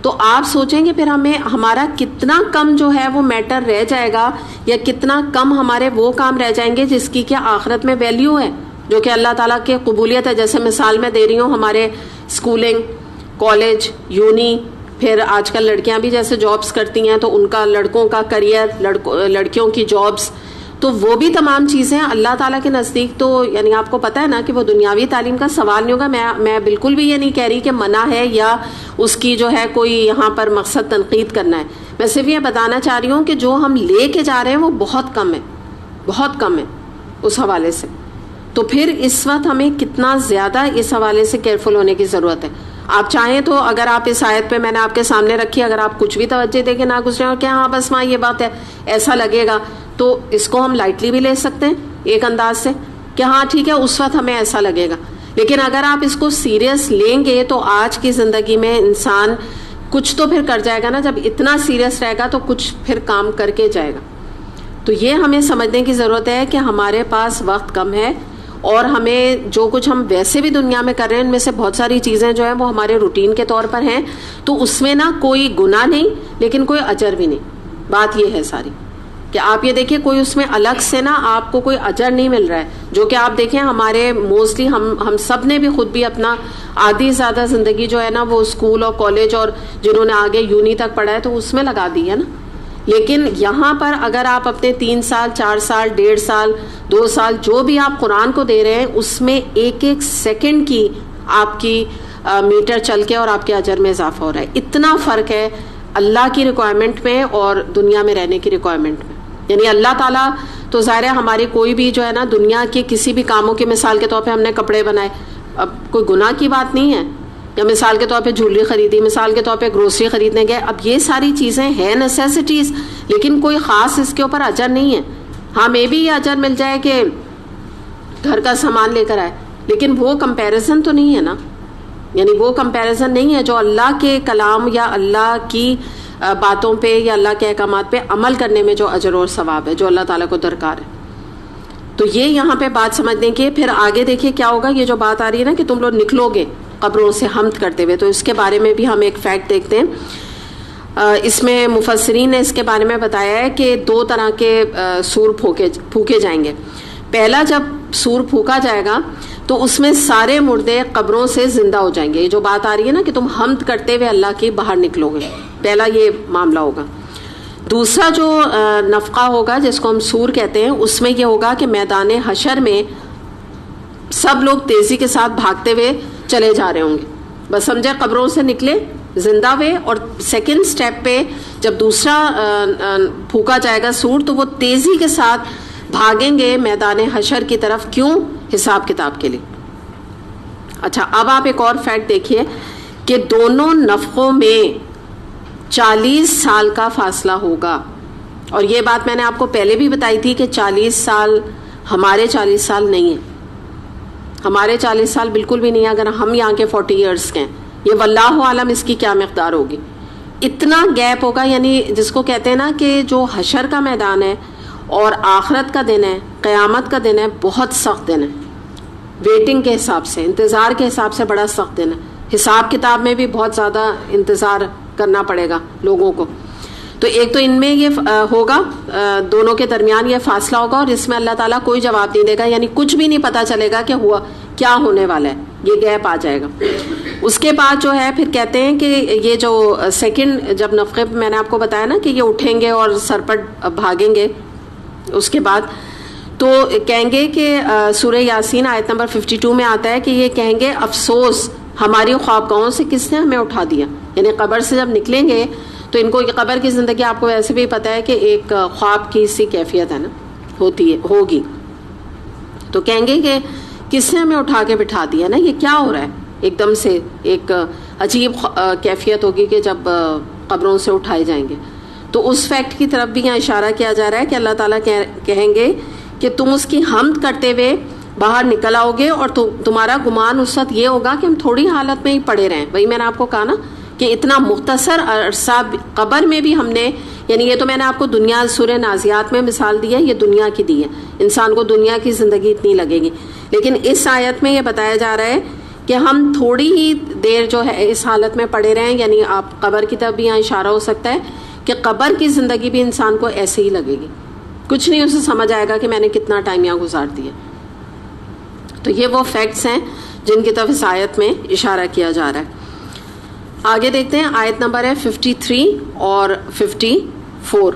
A: تو آپ سوچیں گے پھر ہمارا کتنا کم جو ہے وہ میٹر رہ جائے گا، یا کتنا کم ہمارے وہ کام رہ جائیں گے جس کی کیا آخرت میں ویلیو ہے، جو کہ اللہ تعالیٰ کی قبولیت ہے. جیسے مثال میں دے رہی ہوں، ہمارے اسکولنگ، کالج، یونی، پھر آج کل لڑکیاں بھی جیسے جابس کرتی ہیں تو ان کا، لڑکوں کا کریئر، لڑکیوں کی جابس، تو وہ بھی تمام چیزیں اللہ تعالیٰ کے نزدیک تو یعنی آپ کو پتہ ہے نا کہ وہ دنیاوی تعلیم کا سوال نہیں ہوگا. میں بالکل بھی یہ نہیں کہہ رہی کہ منع ہے یا اس کی جو ہے کوئی یہاں پر مقصد تنقید کرنا ہے. میں صرف یہ بتانا چاہ رہی ہوں کہ جو ہم لے کے جا رہے ہیں وہ بہت کم ہے، بہت کم ہے اس حوالے سے. تو پھر اس وقت ہمیں کتنا زیادہ اس حوالے سے کیئرفل ہونے کی ضرورت ہے. آپ چاہیں تو اگر آپ اس آیت پہ میں نے آپ کے سامنے رکھی، اگر آپ کچھ بھی توجہ دے کے نہ گزرے اور کہ ہاں بس وہاں یہ بات ہے ایسا لگے گا، تو اس کو ہم لائٹلی بھی لے سکتے ہیں ایک انداز سے کہ ہاں ٹھیک ہے اس وقت ہمیں ایسا لگے گا. لیکن اگر آپ اس کو سیریس لیں گے تو آج کی زندگی میں انسان کچھ تو پھر کر جائے گا نا. جب اتنا سیریس رہے گا تو کچھ پھر کام کر کے جائے گا. تو یہ ہمیں سمجھنے کی ضرورت ہے کہ ہمارے پاس وقت کم ہے، اور ہمیں جو کچھ ہم ویسے بھی دنیا میں کر رہے ہیں ان میں سے بہت ساری چیزیں جو ہیں وہ ہمارے روٹین کے طور پر ہیں، تو اس میں نا کوئی گناہ نہیں لیکن کوئی اجر بھی نہیں. بات یہ ہے ساری کہ آپ یہ دیکھیں کوئی اس میں الگ سے نا آپ کو کوئی اجر نہیں مل رہا ہے. جو کہ آپ دیکھیں ہمارے موسٹلی ہم سب نے بھی خود بھی اپنا آدھی زیادہ زندگی جو ہے نا وہ اسکول اور کالج اور جنہوں نے آگے یونی تک پڑھا ہے تو اس میں لگا دی ہے نا. لیکن یہاں پر اگر آپ اپنے 3 سال 4 سال 1.5 سال 2 سال جو بھی آپ قرآن کو دے رہے ہیں اس میں ایک سیکنڈ کی آپ کی میٹر چل کے اور آپ کے اجر میں اضافہ ہو رہا ہے. اتنا فرق ہے اللہ کی ریکوائرمنٹ میں اور دنیا میں رہنے کی ریکوائرمنٹ میں. یعنی اللہ تعالیٰ تو ظاہر ہے ہماری کوئی بھی جو ہے نا دنیا کے کسی بھی کاموں کی مثال کے طور پہ ہم نے کپڑے بنائے، اب کوئی گناہ کی بات نہیں ہے، یا مثال کے طور پہ جھولری خریدی، مثال کے طور پہ گروسری خریدنے گئے، اب یہ ساری چیزیں ہیں نیسیسٹیز، لیکن کوئی خاص اس کے اوپر اجر نہیں ہے. ہاں میں بھی یہ اجر مل جائے کہ گھر کا سامان لے کر آئے، لیکن وہ کمپیریزن تو نہیں ہے نا، یعنی وہ کمپیریزن نہیں ہے جو اللہ کے کلام یا اللہ کی باتوں پہ یا اللہ کے احکامات پہ عمل کرنے میں جو اجر اور ثواب ہے، جو اللہ تعالیٰ کو درکار ہے. تو یہ یہاں پہ بات سمجھنے کی. پھر آگے دیکھیے کیا ہوگا، یہ جو بات آ رہی ہے نا کہ تم لوگ نکلو گے قبروں سے حمد کرتے ہوئے، تو اس کے بارے میں بھی ہم ایک فیکٹ دیکھتے ہیں. اس میں مفسرین نے اس کے بارے میں بتایا ہے کہ 2 طرح کے سور پھونکے جائیں گے. پہلا جب سور پھونکا جائے گا تو اس میں سارے مردے قبروں سے زندہ ہو جائیں گے. یہ جو بات آ رہی ہے نا کہ تم حمد کرتے ہوئے اللہ کی باہر نکلو گے، پہلا یہ معاملہ ہوگا. دوسرا جو نفقہ ہوگا جس کو ہم سور کہتے ہیں، اس میں یہ ہوگا کہ میدان حشر میں سب لوگ تیزی کے ساتھ بھاگتے ہوئے چلے جا رہے ہوں گے. بس سمجھے قبروں سے نکلے زندہ ہوئے، اور سیکنڈ سٹیپ پہ جب دوسرا پھونکا جائے گا سور تو وہ تیزی کے ساتھ بھاگیں گے میدان حشر کی طرف. کیوں؟ حساب کتاب کے لیے. اچھا، اب آپ ایک اور فیکٹ دیکھیے کہ دونوں نفقوں میں 40 سال کا فاصلہ ہوگا. اور یہ بات میں نے آپ کو پہلے بھی بتائی تھی کہ 40 سال ہمارے 40 سال نہیں ہیں، ہمارے 40 سال بالکل بھی نہیں ہے. اگر ہم یہاں کے 40 ایئرس کے ہیں، یہ واللہ عالم اس کی کیا مقدار ہوگی. اتنا گیپ ہوگا، یعنی جس کو کہتے ہیں نا کہ جو حشر کا میدان ہے اور آخرت کا دن ہے، قیامت کا دن ہے، بہت سخت دن ہے. ویٹنگ کے حساب سے، انتظار کے حساب سے بڑا سخت دن ہے. حساب کتاب میں بھی بہت زیادہ انتظار کرنا پڑے گا لوگوں کو. تو ایک تو ان میں یہ ہوگا، دونوں کے درمیان یہ فاصلہ ہوگا، اور اس میں اللہ تعالیٰ کوئی جواب نہیں دے گا، یعنی کچھ بھی نہیں پتا چلے گا کہ ہوا کیا ہونے والا ہے. یہ گیپ آ جائے گا. اس کے بعد جو ہے پھر کہتے ہیں کہ یہ جو سیکنڈ جب نفقے میں نے آپ کو بتایا نا کہ یہ اٹھیں گے اور سر پر بھاگیں گے، اس کے بعد تو کہیں گے کہ سورہ یاسین آیت نمبر 52 میں آتا ہے کہ یہ کہیں گے افسوس ہماری خوابگاہوں سے کس نے ہمیں اٹھا دیا. یعنی قبر سے جب نکلیں گے تو ان کو قبر کی زندگی آپ کو ویسے بھی پتہ ہے کہ ایک خواب کی سی کیفیت ہے نا، ہوگی. تو کہیں گے کہ کس نے ہمیں اٹھا کے بٹھا دیا نا، یہ کیا ہو رہا ہے. ایک دم سے ایک عجیب کیفیت ہوگی کہ جب قبروں سے اٹھائے جائیں گے. تو اس فیکٹ کی طرف بھی یہاں اشارہ کیا جا رہا ہے کہ اللہ تعالیٰ کہیں گے کہ تم اس کی حمد کرتے ہوئے باہر نکل آؤ گے، اور تمہارا گمان اس وقت یہ ہوگا کہ ہم تھوڑی حالت میں ہی پڑے رہیں. وہی میں نے آپ کو کہا نا کہ اتنا مختصر عرصہ قبر میں بھی ہم نے، یعنی یہ تو میں نے آپ کو دنیا سورہ نازیات میں مثال دی ہے، یہ دنیا کی دی ہے. انسان کو دنیا کی زندگی اتنی لگے گی، لیکن اس آیت میں یہ بتایا جا رہا ہے کہ ہم تھوڑی ہی دیر جو ہے اس حالت میں پڑے رہیں. یعنی آپ قبر کی طرف بھی یہاں اشارہ ہو سکتا ہے کہ قبر کی زندگی بھی انسان کو ایسے ہی لگے گی. کچھ نہیں اسے سمجھ آئے گا کہ میں نے کتنا ٹائم یہاں گزار دیا. تو یہ وہ فیکٹس ہیں جن کی طرف اس آیت میں اشارہ کیا جا رہا ہے. آگے دیکھتے ہیں، آیت نمبر ہے 53 اور 54.